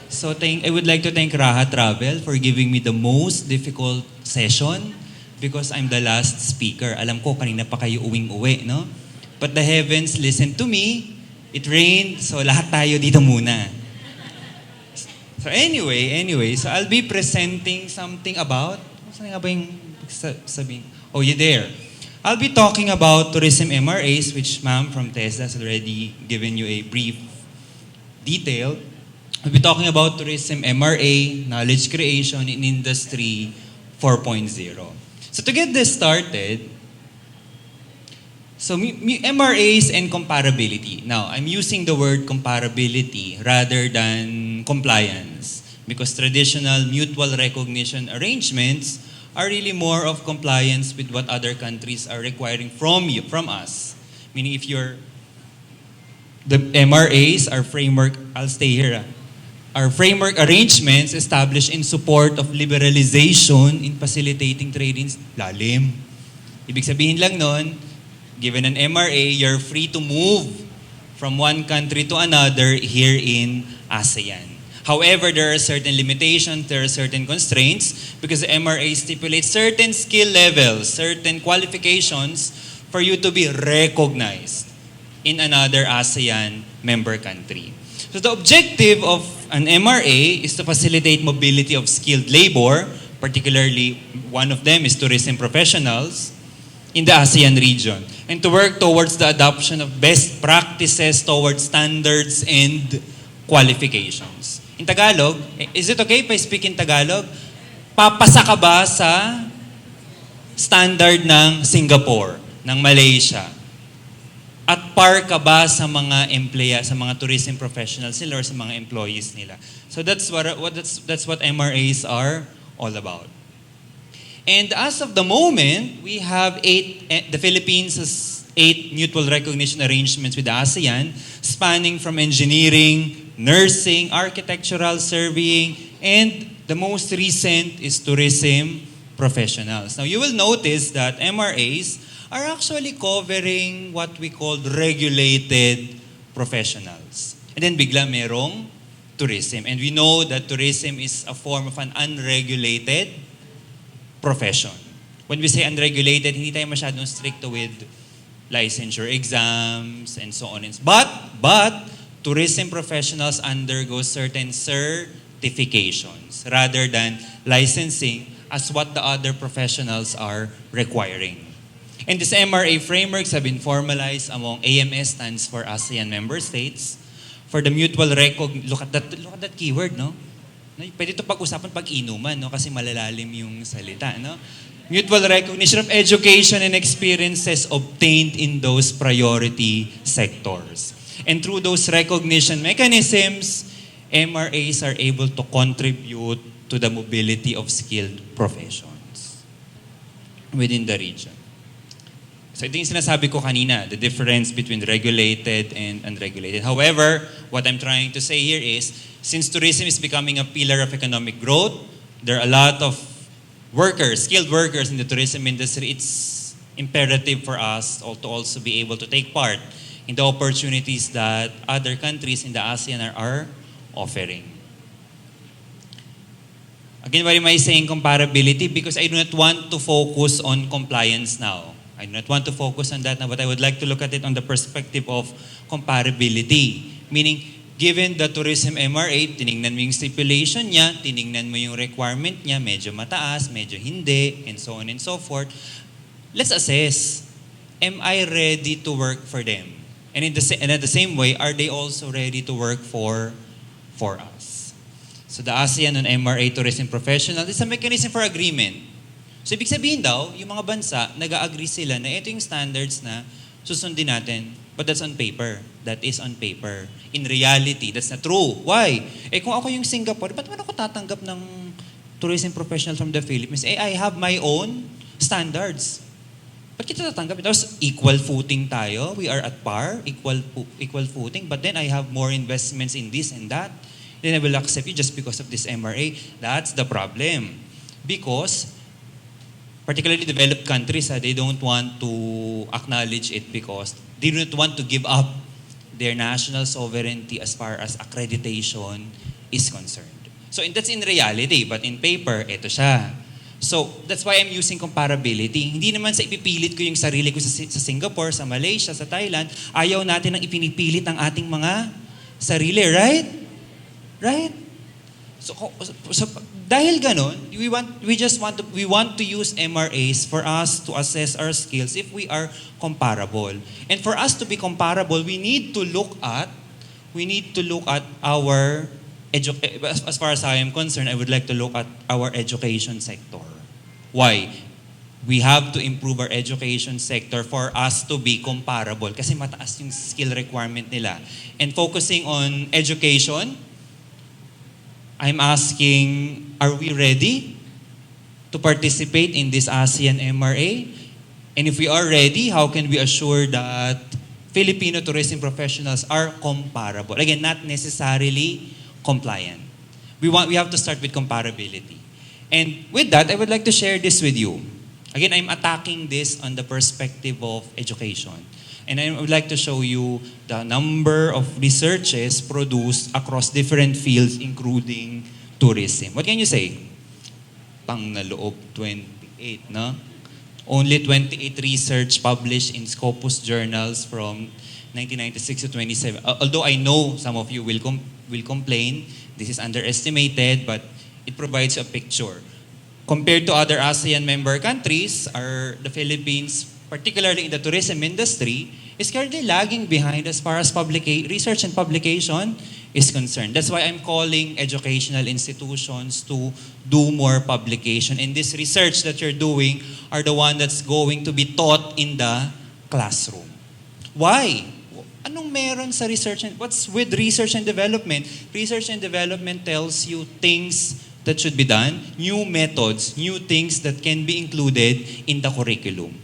[SPEAKER 6] So I would like to thank Raha Travel for giving me the most difficult session because I'm the last speaker. Alam ko, kanina pa kayo uwing-uwi, no? But the heavens listened to me. It rained, so lahat tayo dito muna. So anyway, so I'll be presenting something about, saan nga ba yung sabihin? Oh, you there. I'll be talking about tourism MRAs, which ma'am from TESDA has already given you a brief detail. I'll be talking about tourism MRA, knowledge creation in Industry 4.0. So to get this started, so MRAs and comparability. Now, I'm using the word comparability rather than compliance because traditional mutual recognition arrangements are really more of compliance with what other countries are requiring from us. Meaning if the MRAs, our framework, I'll stay here, our framework arrangements established in support of liberalization in facilitating trade in lalim. Ibig sabihin lang nun, given an MRA, you're free to move from one country to another here in ASEAN. However, there are certain limitations, there are certain constraints because the MRA stipulates certain skill levels, certain qualifications for you to be recognized in another ASEAN member country. So the objective of an MRA is to facilitate mobility of skilled labor, particularly one of them is tourism professionals, in the ASEAN region, and to work towards the adoption of best practices towards standards and qualifications. In Tagalog, is it okay if I speak in Tagalog? Papasa ka ba sa standard ng Singapore, ng Malaysia? At par ka ba sa mga sa mga tourism professionals nila or sa mga employees nila? So that's what MRAs are all about. And as of the moment, we have the Philippines has 8 mutual recognition arrangements with the ASEAN, spanning from engineering, nursing, architectural, surveying, and the most recent is tourism professionals. Now, you will notice that MRAs are actually covering what we call regulated professionals. And then bigla merong tourism. And we know that tourism is a form of an unregulated profession. When we say unregulated, hindi tayo masyadong strict with licensure exams and so on. But tourism professionals undergo certain certifications rather than licensing as what the other professionals are requiring. And this MRA frameworks have been formalized among AMS, stands for ASEAN member states, for the mutual look at that keyword, no? Pwede ito pag-usapan pag-inuman, no? Kasi malalalim yung salita, no? Mutual recognition of education and experiences obtained in those priority sectors. And through those recognition mechanisms, MRAs are able to contribute to the mobility of skilled professions within the region. So ito yung sinasabi ko kanina, the difference between regulated and unregulated. However, what I'm trying to say here is, since tourism is becoming a pillar of economic growth, there are a lot of workers, skilled workers in the tourism industry. It's imperative for us to also be able to take part in the opportunities that other countries in the ASEAN are offering. Again, why am I saying comparability? Because I do not want to focus on compliance now. I do not want to focus on that now, but I would like to look at it on the perspective of comparability. Meaning, given the tourism MRA, tiningnan mo yung stipulation niya, tiningnan mo yung requirement niya, medyo mataas, medyo hindi, and so on and so forth. Let's assess, am I ready to work for them? And at the same way, are they also ready to work for us? So the ASEAN on MRA tourism professionals is a mechanism for agreement. So ibig sabihin daw, yung mga bansa, nag-agree sila na ito yung standards na susundin natin. But that's on paper. That is on paper. In reality, that's not true. Why? Kung ako yung Singapore, ba't naman ako tatanggap ng tourism professional from the Philippines? I have my own standards. Ba't kita tatanggap? Tapos equal footing tayo. We are at par, equal footing. But then I have more investments in this and that. Then I will accept you just because of this MRA. That's the problem. Because particularly developed countries, they don't want to acknowledge it because they do not want to give up their national sovereignty as far as accreditation is concerned. So that's in reality, but in paper, ito siya. So that's why I'm using comparability. Hindi naman sa ipipilit ko yung sarili ko sa Singapore, sa Malaysia, sa Thailand. Ayaw natin ang ipinipilit ang ating mga sarili, right? Right? So dahil ganon, we want to use MRAs for us to assess our skills if we are comparable. And for us to be comparable, we need to look at our as far as I am concerned, I would like to look at our education sector. Why? We have to improve our education sector for us to be comparable kasi mataas yung skill requirement nila. And focusing on education, I'm asking, are we ready to participate in this ASEAN MRA? And if we are ready, how can we assure that Filipino tourism professionals are comparable? Again, not necessarily compliant. We have to start with comparability. And with that, I would like to share this with you. Again, I'm attacking this on the perspective of education. And I would like to show you the number of researches produced across different fields, including tourism. What can you say? Pang naloob 28, no? Only 28 research published in Scopus journals from 1996 to 27. Although I know some of you will complain, this is underestimated, but it provides a picture. Compared to other ASEAN member countries, the Philippines, particularly in the tourism industry, is currently lagging behind as far as research and publication is concerned. That's why I'm calling educational institutions to do more publication. And this research that you're doing are the one that's going to be taught in the classroom. Why? Anong meron sa research? What's with research and development? Research and development tells you things that should be done, new methods, new things that can be included in the curriculum.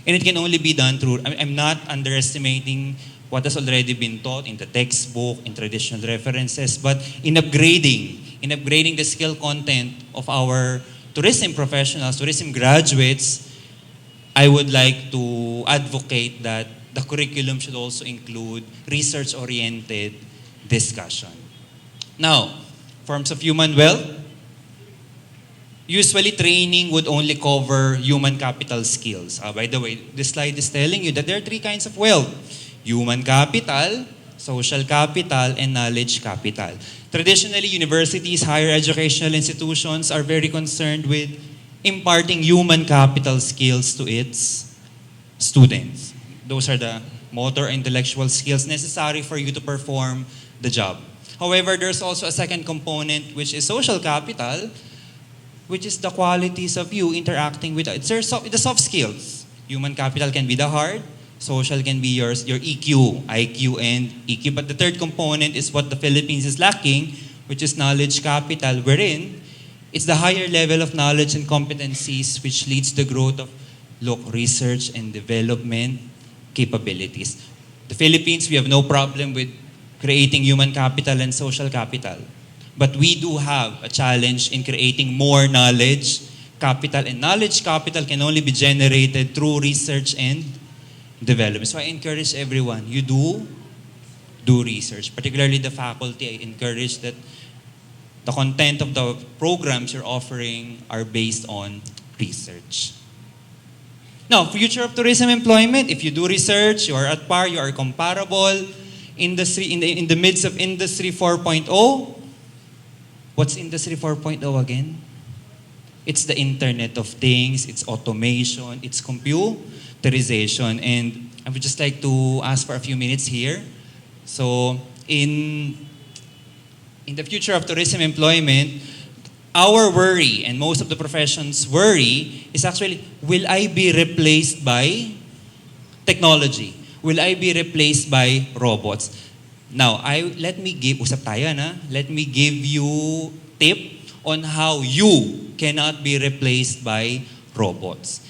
[SPEAKER 6] And it can only be done through, I'm not underestimating what has already been taught in the textbook, in traditional references, but in upgrading the skill content of our tourism professionals, tourism graduates, I would like to advocate that the curriculum should also include research-oriented discussion. Now, forms of human wealth. Usually, training would only cover human capital skills. By the way, this slide is telling you that there are three kinds of wealth: human capital, social capital, and knowledge capital. Traditionally, universities, higher educational institutions are very concerned with imparting human capital skills to its students. Those are the motor intellectual skills necessary for you to perform the job. However, there's also a second component, which is social capital, which is the qualities of you interacting with it. It's the soft skills. Human capital can be the hard, social can be your EQ, IQ, and EQ. But the third component is what the Philippines is lacking, which is knowledge capital, wherein it's the higher level of knowledge and competencies which leads to the growth of research and development capabilities. The Philippines, we have no problem with creating human capital and social capital. But we do have a challenge in creating more knowledge capital. And knowledge capital can only be generated through research and development. So I encourage everyone, you do research. Particularly the faculty, I encourage that the content of the programs you're offering are based on research. Now, future of tourism employment, if you do research, you are at par, you are comparable. Industry, in the midst of Industry 4.0, what's Industry 4.0 again? It's the Internet of Things, it's automation, it's computerization. And I would just like to ask for a few minutes here. So, in the future of tourism employment, our worry, and most of the professions' worry, is actually, will I be replaced by technology? Will I be replaced by robots? Now, let me give you tip on how you cannot be replaced by robots.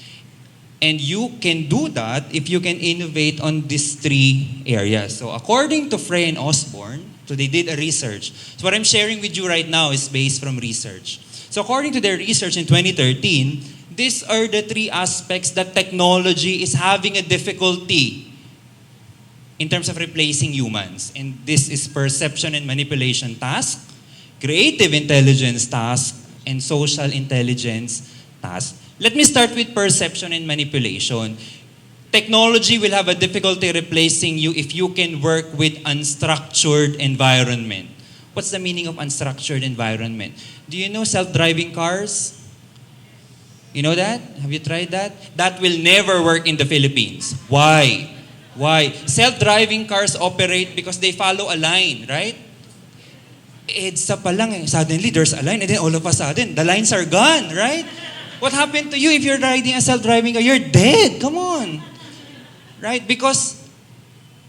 [SPEAKER 6] And you can do that if you can innovate on these three areas. So according to Frey and Osborne, so they did a research. So what I'm sharing with you right now is based from research. So according to their research in 2013, these are the three aspects that technology is having a difficulty in terms of replacing humans. And this is perception and manipulation task, creative intelligence task, and social intelligence task. Let me start with perception and manipulation. Technology will have a difficulty replacing you if you can work with unstructured environment. What's the meaning of unstructured environment? Do you know self-driving cars? You know that? Have you tried that? That will never work in the Philippines. Why? Why? Self-driving cars operate because they follow a line, right? EDSA pa lang eh. Suddenly, there's a line and then all of a sudden, the lines are gone, right? What happened to you if you're riding a self-driving car? You're dead. Come on. Right? Because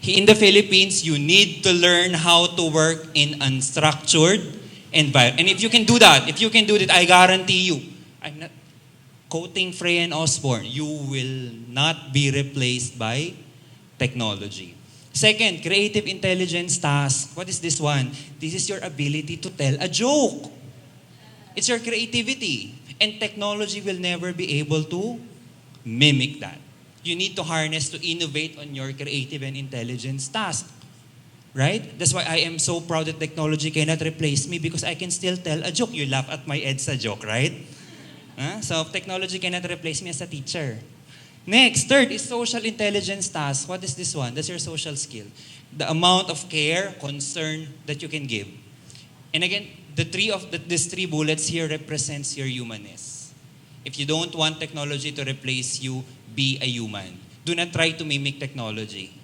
[SPEAKER 6] in the Philippines, you need to learn how to work in unstructured environment. And if you can do that, I guarantee you, I'm not quoting Frey and Osborne, you will not be replaced by technology. Second, creative intelligence task. What is this one? This is your ability to tell a joke. It's your creativity. And technology will never be able to mimic that. You need to harness to innovate on your creative and intelligence task. Right? That's why I am so proud that technology cannot replace me because I can still tell a joke. You laugh at my EDSA joke, right? So technology cannot replace me as a teacher. Next, third is social intelligence task. What is this one? That's your social skill. The amount of care, concern that you can give. And again, these three bullets here represents your humanness. If you don't want technology to replace you, be a human. Do not try to mimic technology.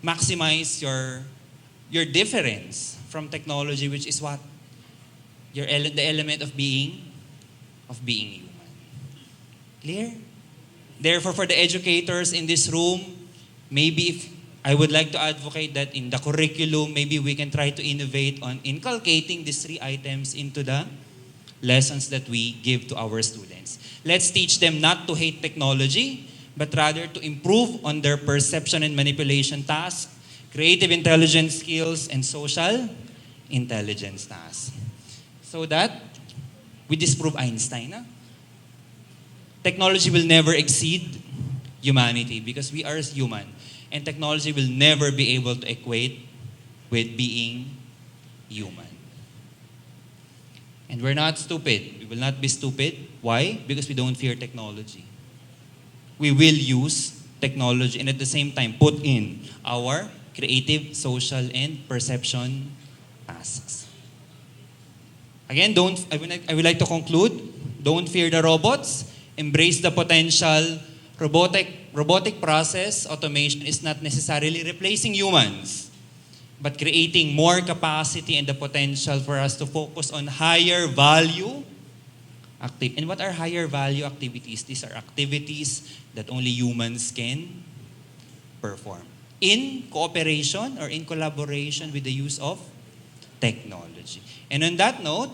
[SPEAKER 6] Maximize your difference from technology, which is what? The element of being human. Clear? Therefore, for the educators in this room, maybe I would like to advocate that in the curriculum, maybe we can try to innovate on inculcating these three items into the lessons that we give to our students. Let's teach them not to hate technology, but rather to improve on their perception and manipulation tasks, creative intelligence skills, and social intelligence tasks. So that we disprove Einstein. Technology will never exceed humanity because we are human. And technology will never be able to equate with being human. And we're not stupid. We will not be stupid. Why? Because we don't fear technology. We will use technology and at the same time put in our creative, social, and perception tasks. Again, I would like to conclude, don't fear the robots, embrace the potential. Robotic process automation is not necessarily replacing humans, but creating more capacity and the potential for us to focus on higher value activities. And what are higher value activities? These are activities that only humans can perform in cooperation or in collaboration with the use of technology. And on that note,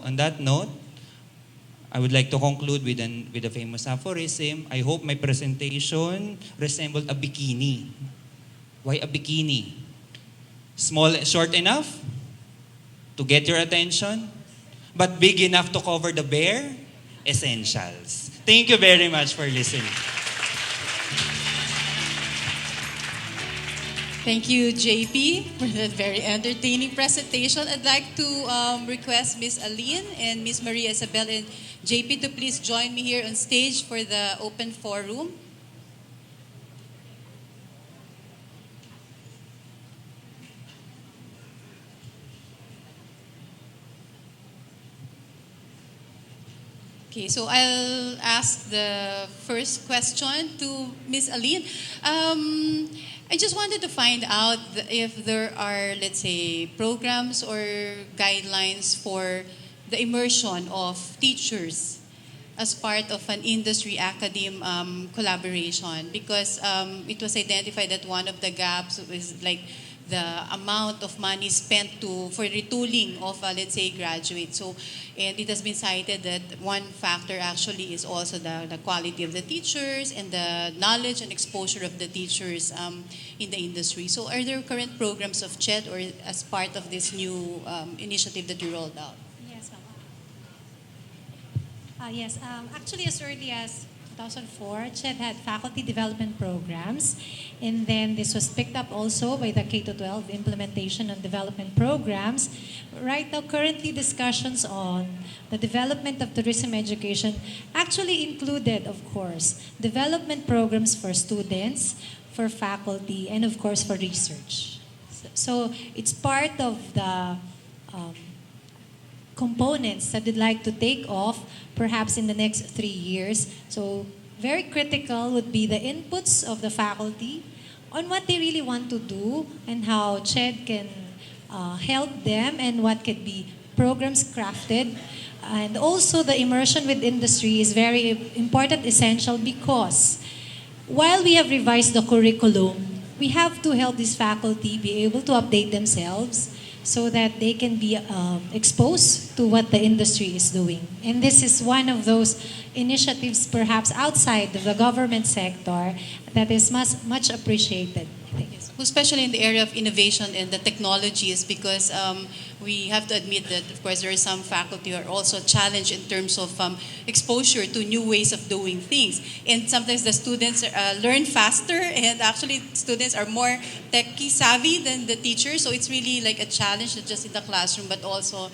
[SPEAKER 6] I would like to conclude with a famous aphorism. I hope my presentation resembled a bikini. Why a bikini? Small, short enough to get your attention, but big enough to cover the bare essentials. Thank you very much for listening.
[SPEAKER 4] Thank you, JP, for that very entertaining presentation. I'd like to request Ms. Aline and Ms. Maria Isabel and JP to please join me here on stage for the open forum. Okay, so I'll ask the first question to Ms. Aline. I just wanted to find out if there are, let's say, programs or guidelines for the immersion of teachers as part of an industry-academe collaboration, because it was identified that one of the gaps is like the amount of money spent for retooling of, let's say, graduates. So, and it has been cited that one factor actually is also the quality of the teachers and the knowledge and exposure of the teachers in the industry. So are there current programs of CHED or as part of this new initiative that you rolled out?
[SPEAKER 3] Yes, ma'am. Yes, actually as early as 2004, CHED had faculty development programs, and then this was picked up also by the K-12 implementation and development programs. Right now, currently discussions on the development of tourism education actually included, of course, development programs for students, for faculty, and of course for research. So it's part of the components that we'd like to take off perhaps in the next 3 years. So very critical would be the inputs of the faculty on what they really want to do and how CHED can help them and what could be programs crafted. And also the immersion with industry is very important, essential, because while we have revised the curriculum, we have to help this faculty be able to update themselves so that they can be exposed to what the industry is doing. And this is one of those initiatives perhaps outside of the government sector that is much appreciated.
[SPEAKER 4] Especially in the area of innovation and the technologies, because we have to admit that, of course, there are some faculty who are also challenged in terms of exposure to new ways of doing things. And sometimes the students learn faster, and actually students are more techie savvy than the teachers. So it's really like a challenge, not just in the classroom, but also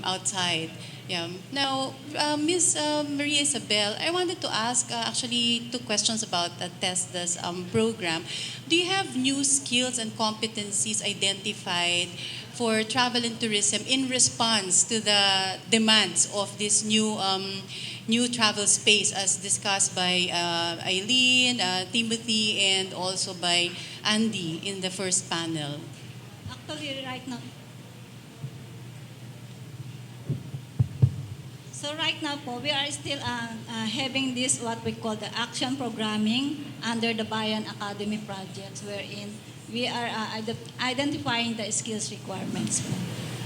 [SPEAKER 4] outside. Yeah. Now, Ms. Maria Isabel, I wanted to ask actually 2 questions about the TESDA's program. Do you have new skills and competencies identified for travel and tourism in response to the demands of this new travel space, as discussed by Eileen, Timothy, and also by Andy in the first panel?
[SPEAKER 2] Actually, right now. So right now po, we are still having this what we call the action programming under the Bayan Academy projects, wherein we are identifying the skills requirements po.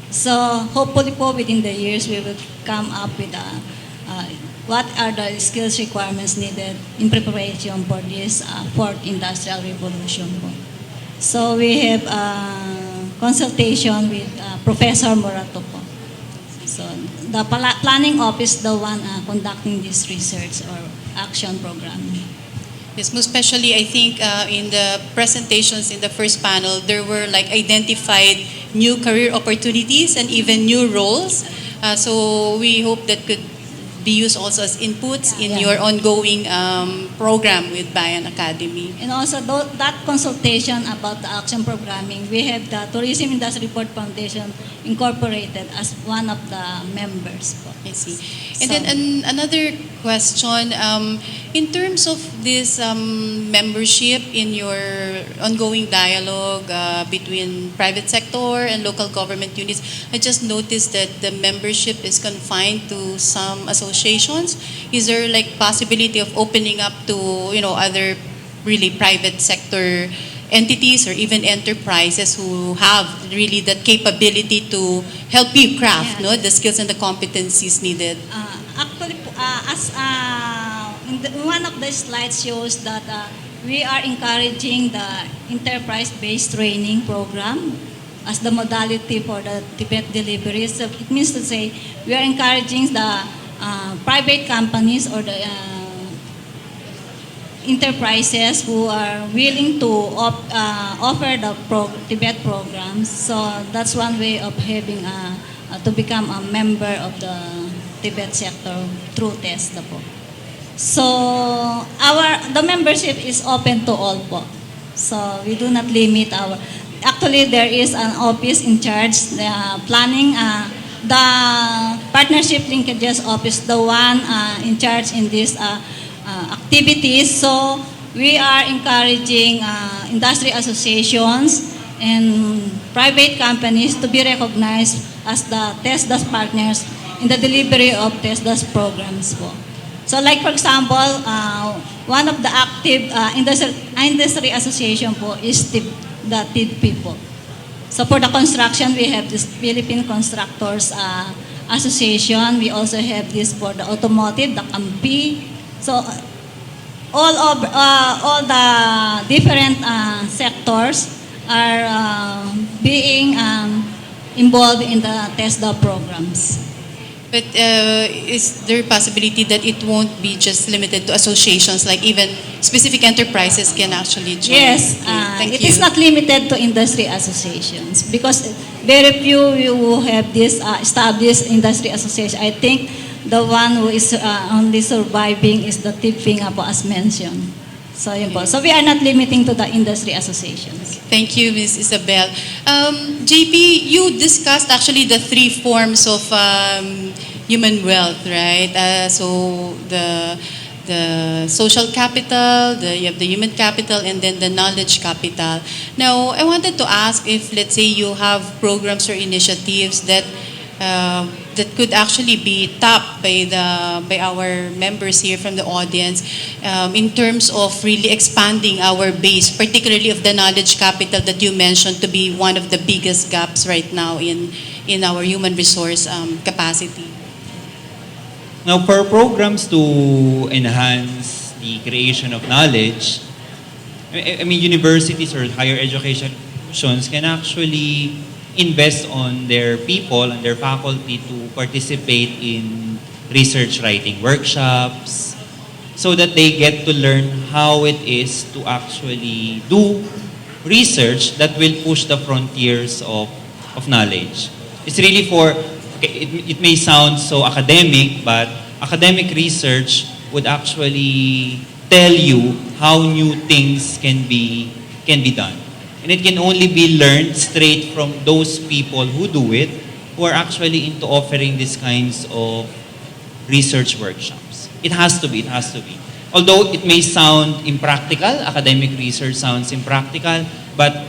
[SPEAKER 2] So hopefully po within the years we will come up with what are the skills requirements needed in preparation for this fourth industrial revolution po. So we have consultation with Professor Morato po. So the planning office, the one conducting this research or action program.
[SPEAKER 4] Yes, most especially I think in the presentations in the first panel, there were like identified new career opportunities and even new roles. So we hope that could be used also as inputs in your ongoing program with Bayan Academy.
[SPEAKER 2] And also that consultation about the action programming, we have the Tourism Industry Board Foundation incorporated as one of the members po.
[SPEAKER 4] I see. And then another question, in terms of this membership in your ongoing dialogue between private sector and local government units, I just noticed that the membership is confined to some associations. Is there like possibility of opening up to other really private sector entities or even enterprises who have really that capability to help you craft the skills and the competencies needed?
[SPEAKER 2] Actually, one of the slides shows that we are encouraging the enterprise-based training program as the modality for the Tibet delivery. So it means to say we are encouraging the private companies or the enterprises who are willing to offer the Tibet programs. So that's one way of having to become a member of the Tibet sector through TESDA po. So the membership is open to all po. So we do not limit our. Actually, there is an office in charge planning the partnership linkages office, the one in charge in this activities. So we are encouraging industry associations and private companies to be recognized as the TESDA's partners in the delivery of TESDA's programs po. So like for example, one of the active industry association po is the TIDP po. So for the construction, we have this Philippine Constructors Association. We also have this for the automotive, the CAMPI. So all the different sectors are being involved in the TESDA programs.
[SPEAKER 4] But is there a possibility that it won't be just limited to associations, like even specific enterprises can actually join?
[SPEAKER 2] Yes,
[SPEAKER 4] Thank
[SPEAKER 2] it
[SPEAKER 4] you.
[SPEAKER 2] is not limited to industry associations because very few will have this established industry association. I think the one who is only surviving is the TIPFING po as mentioned. So yun po. So we are not limiting to the industry associations.
[SPEAKER 4] Thank you, Ms. Isabel. JP, you discussed actually the three forms of human wealth, right? So the social capital, you have the human capital, and then the knowledge capital. Now, I wanted to ask if, let's say, you have programs or initiatives that that could actually be tapped by our members here from the audience in terms of really expanding our base, particularly of the knowledge capital that you mentioned to be one of the biggest gaps right now in our human resource capacity.
[SPEAKER 6] Now, for programs to enhance the creation of knowledge, I mean, universities or higher education institutions can actually invest on their people and their faculty to participate in research writing workshops so that they get to learn how it is to actually do research that will push the frontiers of knowledge. It's really for, it may sound so academic, but academic research would actually tell you how new things can be done. And it can only be learned straight from those people who do it, who are actually into offering these kinds of research workshops. It has to be. Although it may sound impractical, academic research sounds impractical, but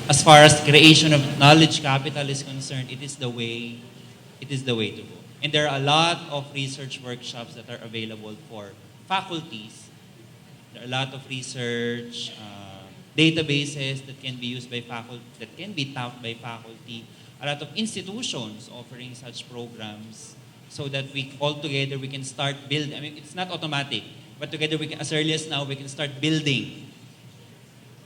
[SPEAKER 6] as far as creation of knowledge capital is concerned, it is the way to go. And there are a lot of research workshops that are available for faculties. There are a lot of research databases that can be used by faculty, that can be tapped by faculty, a lot of institutions offering such programs so that we all together we can start building. I mean, it's not automatic, but together we can, as early as now, we can start building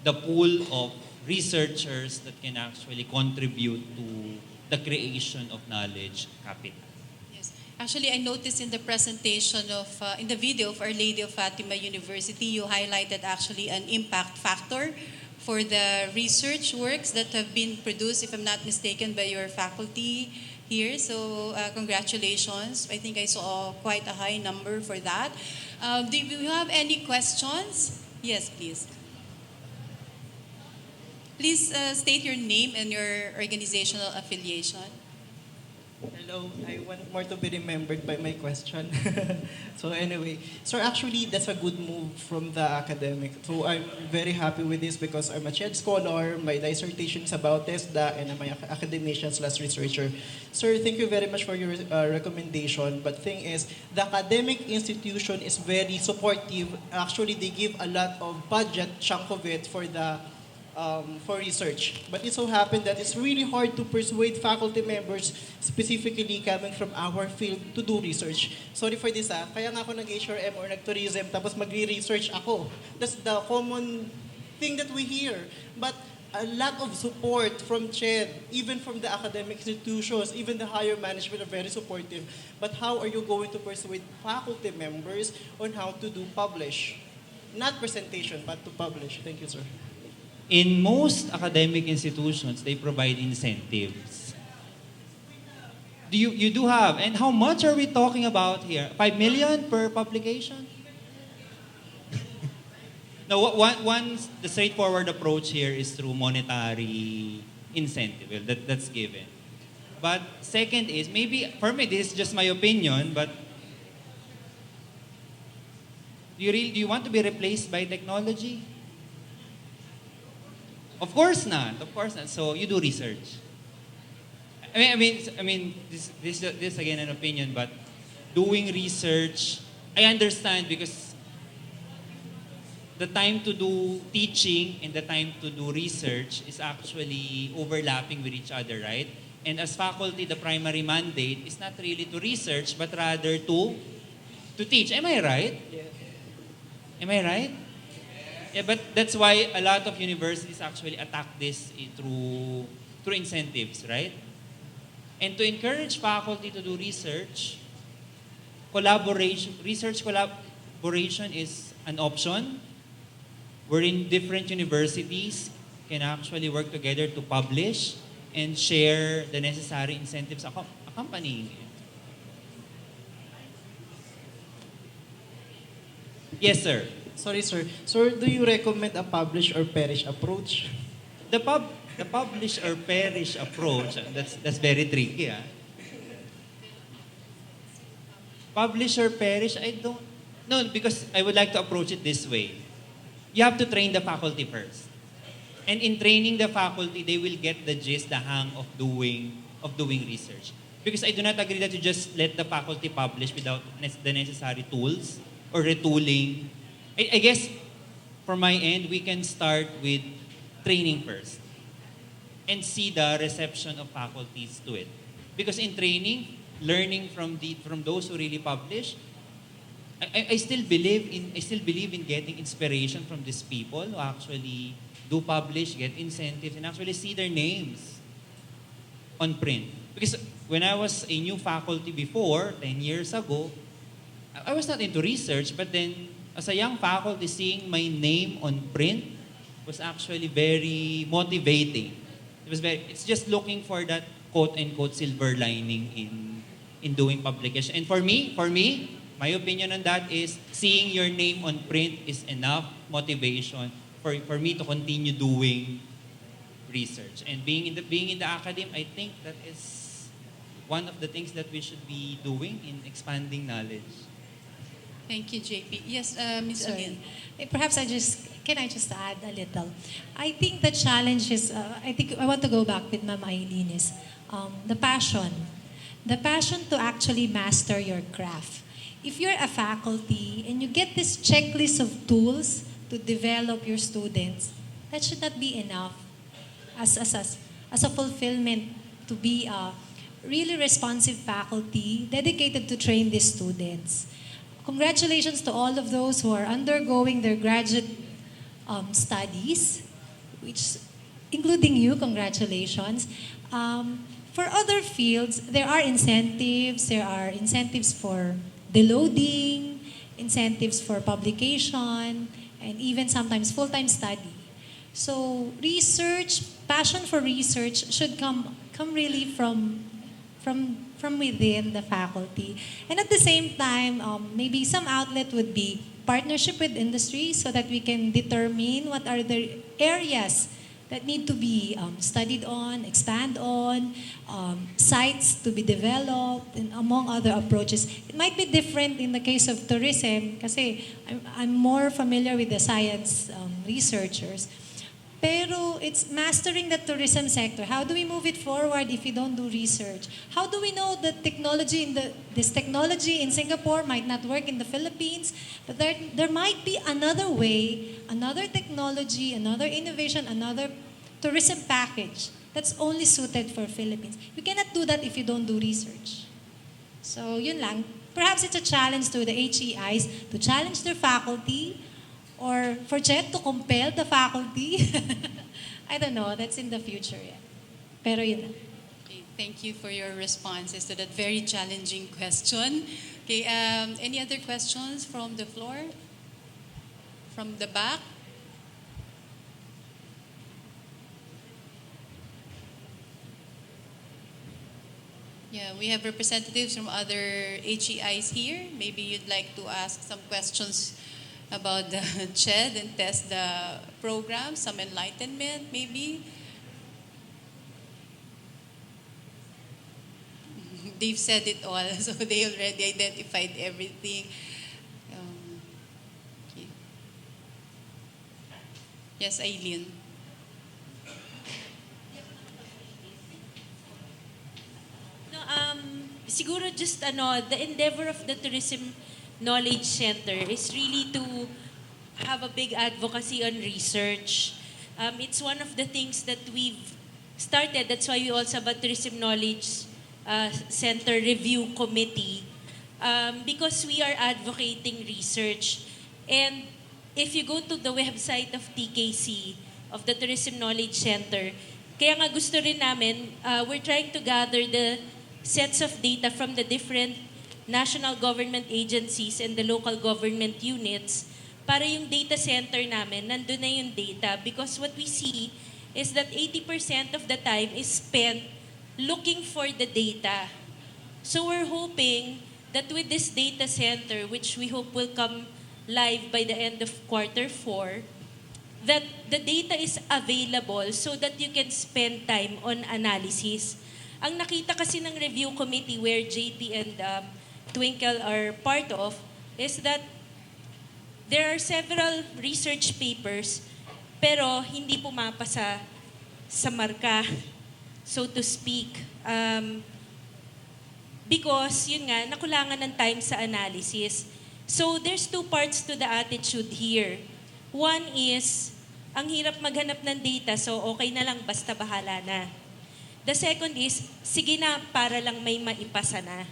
[SPEAKER 6] the pool of researchers that can actually contribute to the creation of knowledge capital.
[SPEAKER 4] Actually, I noticed in the presentation of, in the video of Our Lady of Fatima University, you highlighted actually an impact factor for the research works that have been produced, if I'm not mistaken, by your faculty here. So congratulations. I think I saw quite a high number for that. Do you have any questions? Yes, please. Please state your name and your organizational affiliation.
[SPEAKER 7] Hello, I want more to be remembered by my question. So anyway, so actually that's a good move from the academic. So I'm very happy with this because I'm a CHED scholar, my dissertation is about TESDA, and I'm an academician/researcher. Sir, thank you very much for your recommendation. But thing is, the academic institution is very supportive. Actually, they give a lot of budget, chunk of it, for research. But it so happened that it's really hard to persuade faculty members, specifically coming from our field, to do research. Sorry for this kaya nga ako nag-HRM or nag-tourism, tapos magre-research ako. That's the common thing that we hear. But a lot of support from CHED, even from the academic institutions, even the higher management are very supportive. But how are you going to persuade faculty members on how to publish? Not presentation, but to publish. Thank you, sir.
[SPEAKER 6] In most academic institutions, they provide incentives. You do have, and how much are we talking about here? 5 million per publication? No, the straightforward approach here is through monetary incentive. Well, that's given. But second is, maybe, for me, this is just my opinion, but do you want to be replaced by technology? Of course not. Of course not. So you do research. I mean, this again an opinion, but doing research, I understand because the time to do teaching and the time to do research is actually overlapping with each other, right? And as faculty, the primary mandate is not really to research, but rather to teach. Am I right?
[SPEAKER 7] Yes.
[SPEAKER 6] Am I right? Yeah, but that's why a lot of universities actually attack this through incentives, right? And to encourage faculty to do research, research collaboration is an option wherein different universities can actually work together to publish and share the necessary incentives accompanying it. Yes, sir.
[SPEAKER 7] Sorry, sir. Sir, do you recommend a publish or perish approach?
[SPEAKER 6] The publish or perish approach, that's very tricky. Publish or perish, no, because I would like to approach it this way. You have to train the faculty first. And in training the faculty, they will get the gist, the hang of doing research. Because I do not agree that you just let the faculty publish without the necessary tools or retooling. I guess, from my end, we can start with training first and see the reception of faculties to it. Because in training, learning from those who really publish, I still believe in getting inspiration from these people who actually do publish, get incentives, and actually see their names on print. Because when I was a new faculty before, 10 years ago, I was not into research, but then as a young faculty, seeing my name on print was actually very motivating. It's just looking for that quote-unquote silver lining in doing publication. And for me, my opinion on that is seeing your name on print is enough motivation for me to continue doing research. And being in the academy, I think that is one of the things that we should be doing in expanding knowledge.
[SPEAKER 4] Thank you, JP. Yes, Ms.
[SPEAKER 3] Sorry.
[SPEAKER 4] Alin.
[SPEAKER 3] Perhaps can I just add a little? I think the challenge is, I want to go back with Ma'am Eileen is the passion. The passion to actually master your craft. If you're a faculty and you get this checklist of tools to develop your students, that should not be enough as a fulfillment to be a really responsive faculty dedicated to train these students. Congratulations to all of those who are undergoing their graduate studies, which, including you, congratulations. for other fields, there are incentives. There are incentives for deloading, incentives for publication, and even sometimes full-time study. So research, passion for research should come really from within the faculty. And at the same time, maybe some outlet would be partnership with industry so that we can determine what are the areas that need to be studied on, expand on, sites to be developed, and among other approaches. It might be different in the case of tourism kasi I'm more familiar with the science researchers. Pero it's mastering the tourism sector. How do we move it forward if we don't do research? How do we know that this technology in Singapore might not work in the Philippines, but there might be another way, another technology, another innovation, another tourism package that's only suited for Philippines. You cannot do that if you don't do research. So yun lang. Perhaps it's a challenge to the HEIs to challenge their faculty, or for JET to compel the faculty. I don't know, that's in the future yet. Pero yun lang.
[SPEAKER 4] Okay, thank you for your responses to that very challenging question. Okay, any other questions from the floor? From the back? Yeah, we have representatives from other HEIs here. Maybe you'd like to ask some questions about the CHED and test the program, some enlightenment maybe. They've said it all, so they already identified everything. Okay. Yes, Aileen.
[SPEAKER 5] No, siguro just the endeavor of the Tourism Knowledge Center is really to have a big advocacy on research. It's one of the things that we've started. That's why we also have a Tourism Knowledge Center Review Committee, because we are advocating research. And if you go to the website of TKC, of the Tourism Knowledge Center, kaya nga gusto rin namin, we're trying to gather the sets of data from the different national government agencies and the local government units para yung data center namin, nandun na yung data. Because what we see is that 80% of the time is spent looking for the data. So we're hoping that with this data center, which we hope will come live by the end of Q4, that the data is available so that you can spend time on analysis. Ang nakita kasi ng review committee where JP and Twinkle are part of is that there are several research papers pero hindi pumapasa sa marka, so to speak. Because, yun nga, nakulangan ng time sa analysis. So there's two parts to the attitude here. One is, ang hirap maghanap ng data, so okay na lang, basta bahala na. The second is, sige na, para lang may maipasa na.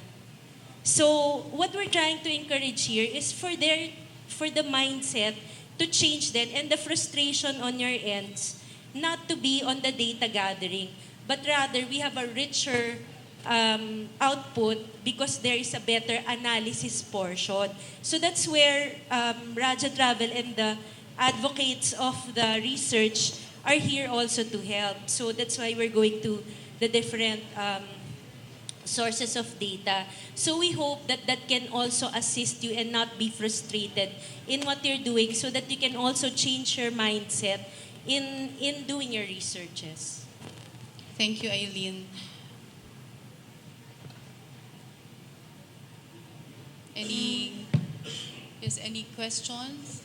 [SPEAKER 5] So what we're trying to encourage here is for the mindset to change that and the frustration on your ends, not to be on the data gathering, but rather we have a richer output because there is a better analysis portion. So that's where Raja Travel and the advocates of the research are here also to help. So that's why we're going to the different sources of data. So we hope that that can also assist you and not be frustrated in what you're doing so that you can also change your mindset in doing your researches.
[SPEAKER 4] Thank you, Aileen. Any questions?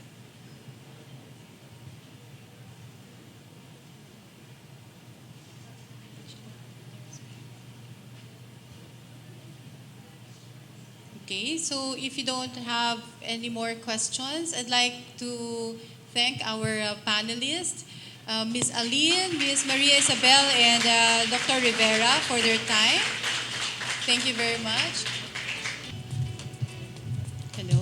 [SPEAKER 4] Okay, so if you don't have any more questions, I'd like to thank our panelists, Ms. Aline, Ms. Maria Isabel, and Dr. Rivera for their time. Thank you very much. Hello.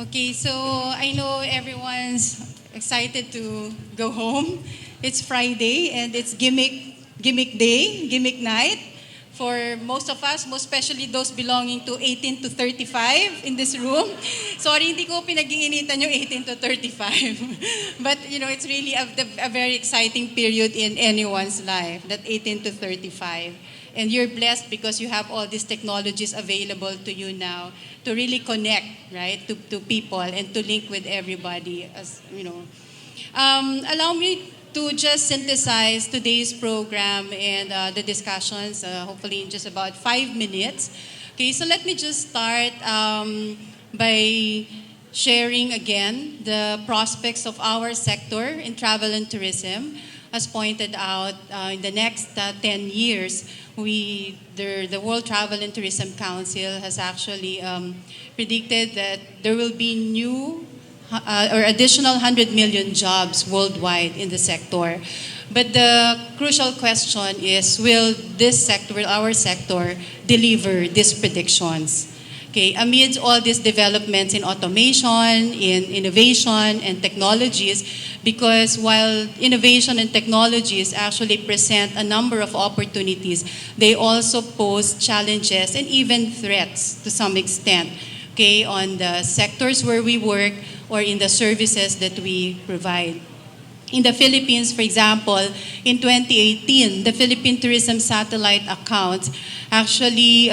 [SPEAKER 4] Okay, so I know everyone's excited to go home. It's Friday and it's gimmick gimmick day, gimmick night. For most of us, most especially those belonging to 18 to 35 in this room. Sorry, hindi ko pinag-iinitan yung 18 to 35. But, it's really a very exciting period in anyone's life, that 18 to 35. And you're blessed because you have all these technologies available to you now to really connect, right, to people and to link with everybody. Allow me to just synthesize today's program and the discussions, hopefully in just about 5 minutes. Okay, so let me just start by sharing again the prospects of our sector in travel and tourism. As pointed out, in the next 10 years, the World Travel and Tourism Council has actually predicted that there will be new or additional 100 million jobs worldwide in the sector. But the crucial question is, will our sector deliver these predictions? Okay, amidst all these developments in automation, in innovation and technologies, because while innovation and technologies actually present a number of opportunities, they also pose challenges and even threats to some extent, okay, on the sectors where we work or in the services that we provide. In the Philippines, for example, in 2018, the Philippine Tourism Satellite Accounts actually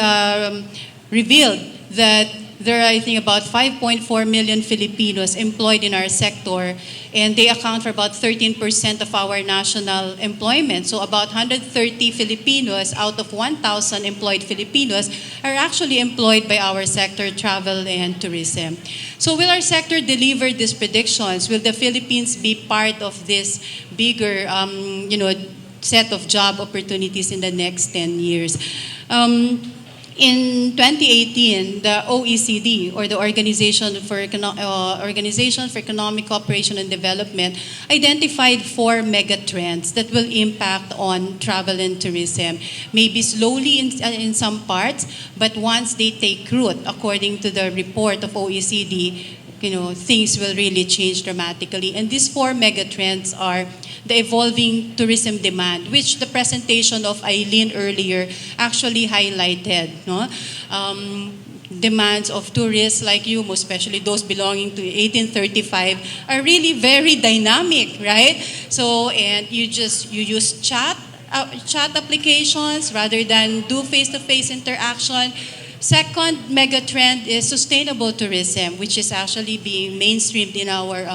[SPEAKER 4] revealed that there are, I think, about 5.4 million Filipinos employed in our sector, and they account for about 13% of our national employment. So about 130 Filipinos out of 1,000 employed Filipinos are actually employed by our sector, travel and tourism. So will our sector deliver these predictions? Will the Philippines be part of this bigger, set of job opportunities in the next 10 years? In 2018, the OECD, or the Organization for Economic Cooperation and Development, identified 4 megatrends that will impact on travel and tourism. Maybe slowly in some parts, but once they take root, according to the report of OECD, things will really change dramatically. And these 4 megatrends are the evolving tourism demand, which the presentation of Eileen earlier actually highlighted. No? Demands of tourists like you, most especially those belonging to 1835, are really very dynamic, right? So, and you use chat applications rather than do face-to-face interaction. Second megatrend is sustainable tourism, which is actually being mainstreamed in our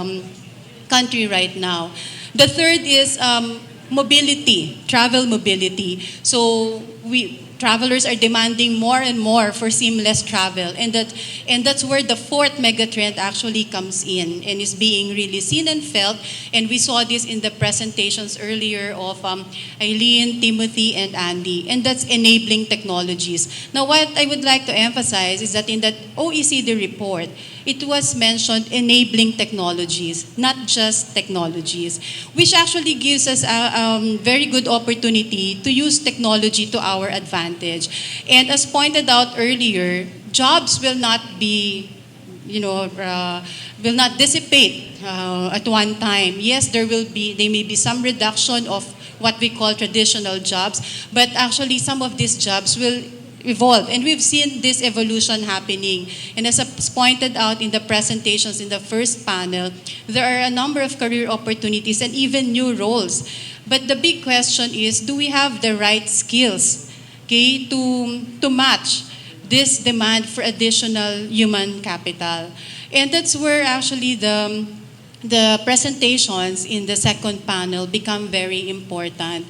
[SPEAKER 4] country right now. The third is mobility, travel mobility. So travelers are demanding more and more for seamless travel, and that's where the 4th megatrend actually comes in and is being really seen and felt. And we saw this in the presentations earlier of Eileen, Timothy, and Andy, and that's enabling technologies. Now, what I would like to emphasize is that in that OECD report, it was mentioned enabling technologies, not just technologies, which actually gives us a very good opportunity to use technology to our advantage. And as pointed out earlier, jobs will not be, will not dissipate at one time. Yes, there may be some reduction of what we call traditional jobs, but actually some of these jobs will evolve. And we've seen this evolution happening. And as pointed out in the presentations in the first panel, there are a number of career opportunities and even new roles. But the big question is, do we have the right skills, okay, to match this demand for additional human capital? And that's where actually the presentations in the second panel become very important.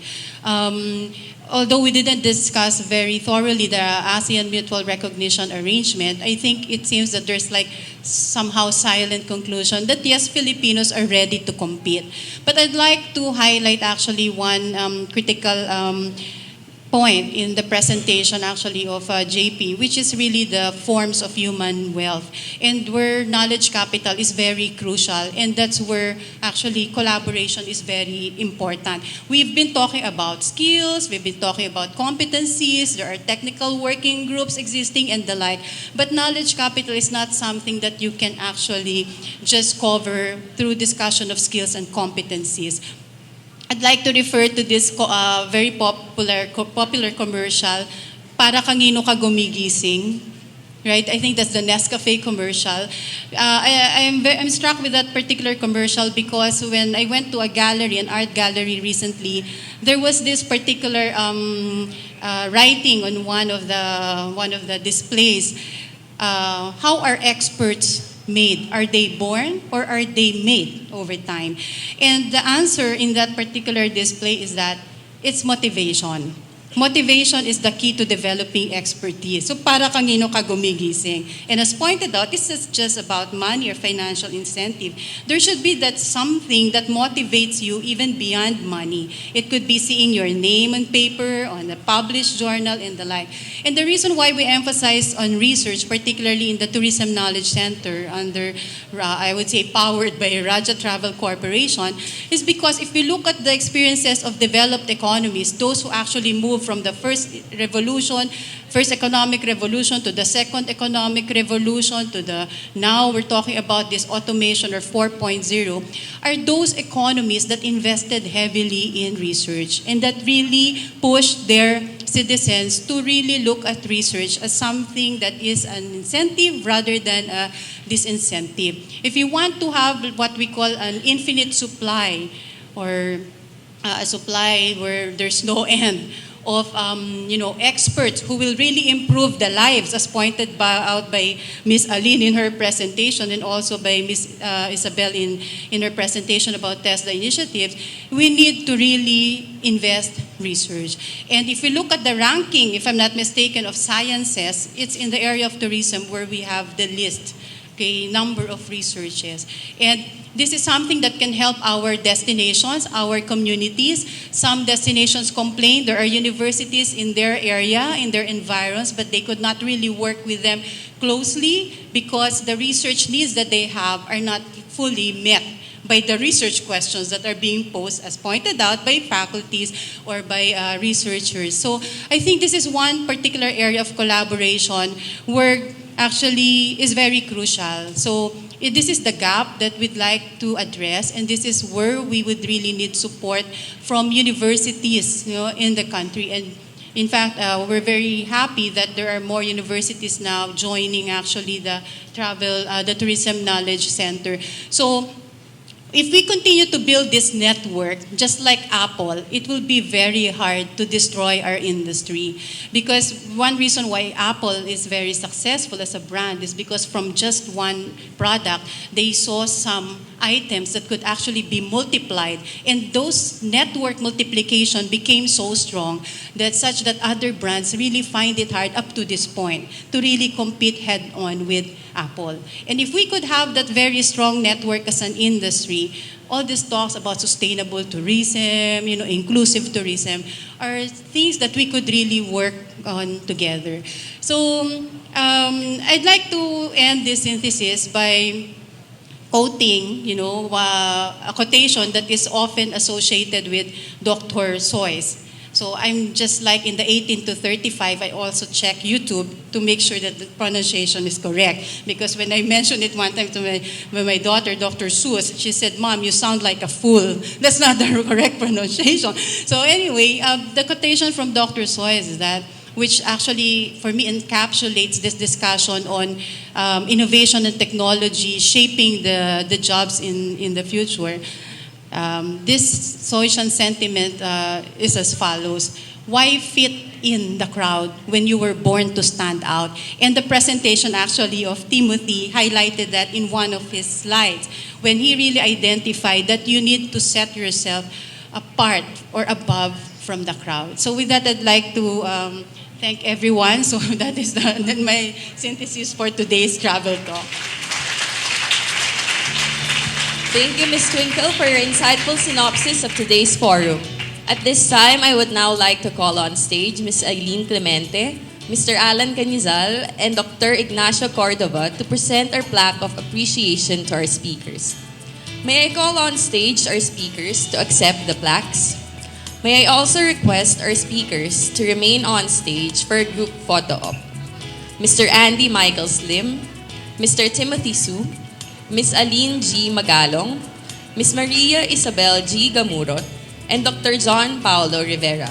[SPEAKER 4] Although we didn't discuss very thoroughly the ASEAN Mutual Recognition Arrangement, I think it seems that there's like somehow silent conclusion that yes, Filipinos are ready to compete. But I'd like to highlight actually one critical point in the presentation actually of JP, which is really the forms of human wealth, and where knowledge capital is very crucial, and that's where actually collaboration is very important. We've been talking about skills, we've been talking about competencies, there are technical working groups existing and the like, but knowledge capital is not something that you can actually just cover through discussion of skills and competencies. I'd like to refer to this very popular commercial, Para Kanino Ka Gumigising. Right, I think that's the Nescafe commercial. I'm struck with that particular commercial because when I went to a gallery, an art gallery recently, there was this particular writing on one of the displays. How are experts made? Are they born or are they made over time? And the answer in that particular display is that it's motivation. Motivation is the key to developing expertise. So para kanino ka gumigising? And as pointed out, this is just about money or financial incentive. There should be that something that motivates you even beyond money. It could be seeing your name on paper, on a published journal, and the like. And the reason why we emphasize on research, particularly in the Tourism Knowledge Center under, I would say, powered by Raja Travel Corporation, is because if we look at the experiences of developed economies, those who actually move from the first economic revolution to the second economic revolution to the now we're talking about this automation or 4.0, are those economies that invested heavily in research and that really pushed their citizens to really look at research as something that is an incentive rather than a disincentive. If you want to have what we call an infinite supply or a supply where there's no end of experts who will really improve the lives, as pointed out by Ms. Aline in her presentation and also by Ms. Isabel in her presentation about TESDA initiatives, we need to really invest research. And if we look at the ranking, if I'm not mistaken, of sciences, it's in the area of tourism where we have the least number of researches. And this is something that can help our destinations, our communities. Some destinations complain there are universities in their area, in their environs, but they could not really work with them closely because the research needs that they have are not fully met by the research questions that are being posed, as pointed out, by faculties or by researchers. So I think this is one particular area of collaboration where actually is very crucial. So this is the gap that we'd like to address, and this is where we would really need support from universities, in the country. And in fact, we're very happy that there are more universities now joining actually the Tourism Knowledge Center. So if we continue to build this network, just like Apple, it will be very hard to destroy our industry. Because one reason why Apple is very successful as a brand is because from just one product, they saw some items that could actually be multiplied. And those network multiplication became so strong that such that other brands really find it hard up to this point to really compete head-on with Apple. And if we could have that very strong network as an industry, all these talks about sustainable tourism, inclusive tourism, are things that we could really work on together. So I'd like to end this synthesis by quoting, a quotation that is often associated with Dr. Seuss. So I'm just like in the 18 to 35, I also check YouTube to make sure that the pronunciation is correct. Because when I mentioned it one time to my daughter, Dr. Seuss, she said, "Mom, you sound like a fool." That's not the correct pronunciation. So anyway, the quotation from Dr. Seuss is that, which actually, for me, encapsulates this discussion on innovation and technology shaping the jobs in the future. This social sentiment is as follows: why fit in the crowd when you were born to stand out? And the presentation actually of Timothy highlighted that in one of his slides, when he really identified that you need to set yourself apart or above from the crowd. So with that, I'd like to thank everyone. So that is my synthesis for today's travel talk.
[SPEAKER 9] Thank you, Ms. Twinkle, for your insightful synopsis of today's forum. At this time, I would now like to call on stage Ms. Eileen Clemente, Mr. Alan Canizal, and Dr. Ignacio Cordova to present our plaque of appreciation to our speakers. May I call on stage our speakers to accept the plaques? May I also request our speakers to remain on stage for a group photo op. Mr. Andy Michael Slim, Mr. Timothy Su, Ms. Aline G. Magalong, Ms. Maria Isabel G. Gamurot, and Dr. John Paulo Rivera.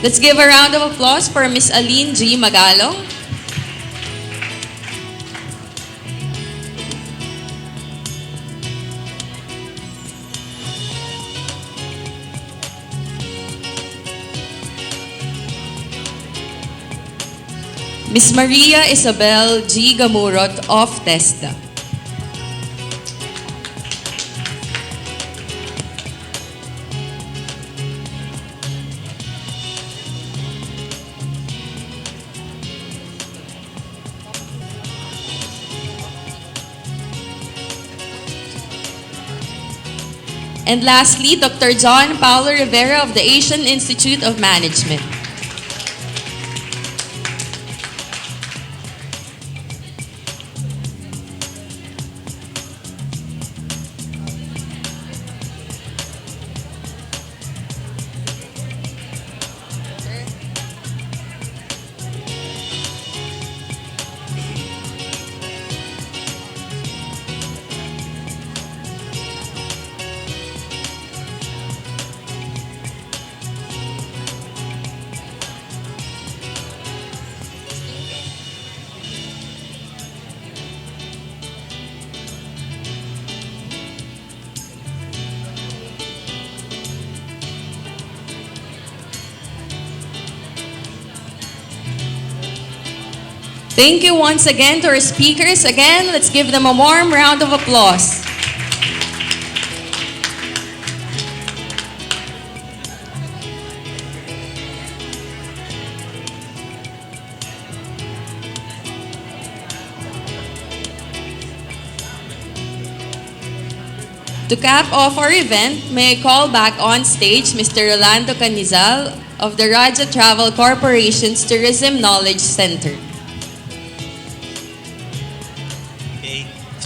[SPEAKER 9] Let's give a round of applause for Miss Aline G. Magalong. Miss Maria Isabel G. Gamurot of TESDA. And lastly, Dr. John Paulo Rivera of the Asian Institute of Management. Thank you once again to our speakers. Again, let's give them a warm round of applause. To cap off our event, may I call back on stage Mr. Rolando Canizal of the Raja Travel Corporation's Tourism Knowledge Center.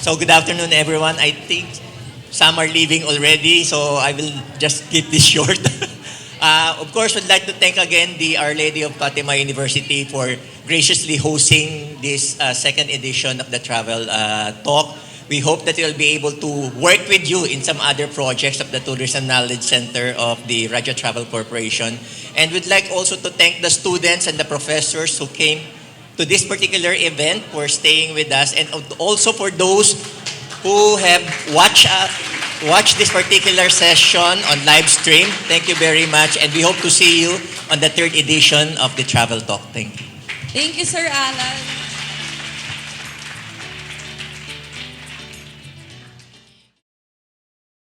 [SPEAKER 14] So good afternoon, everyone. I think some are leaving already, so I will just keep this short. Of course, we'd like to thank again the Our Lady of Fatima University for graciously hosting this second edition of the Travel Talk. We hope that we'll be able to work with you in some other projects of the Tourism Knowledge Center of the Raja Travel Corporation. And we'd like also to thank the students and the professors who came to this particular event for staying with us, and also for those who have watched this particular session on live stream. Thank you very much, and we hope to see you on the third edition of the Travel Talk. Thank you.
[SPEAKER 9] Thank you, Sir Alan.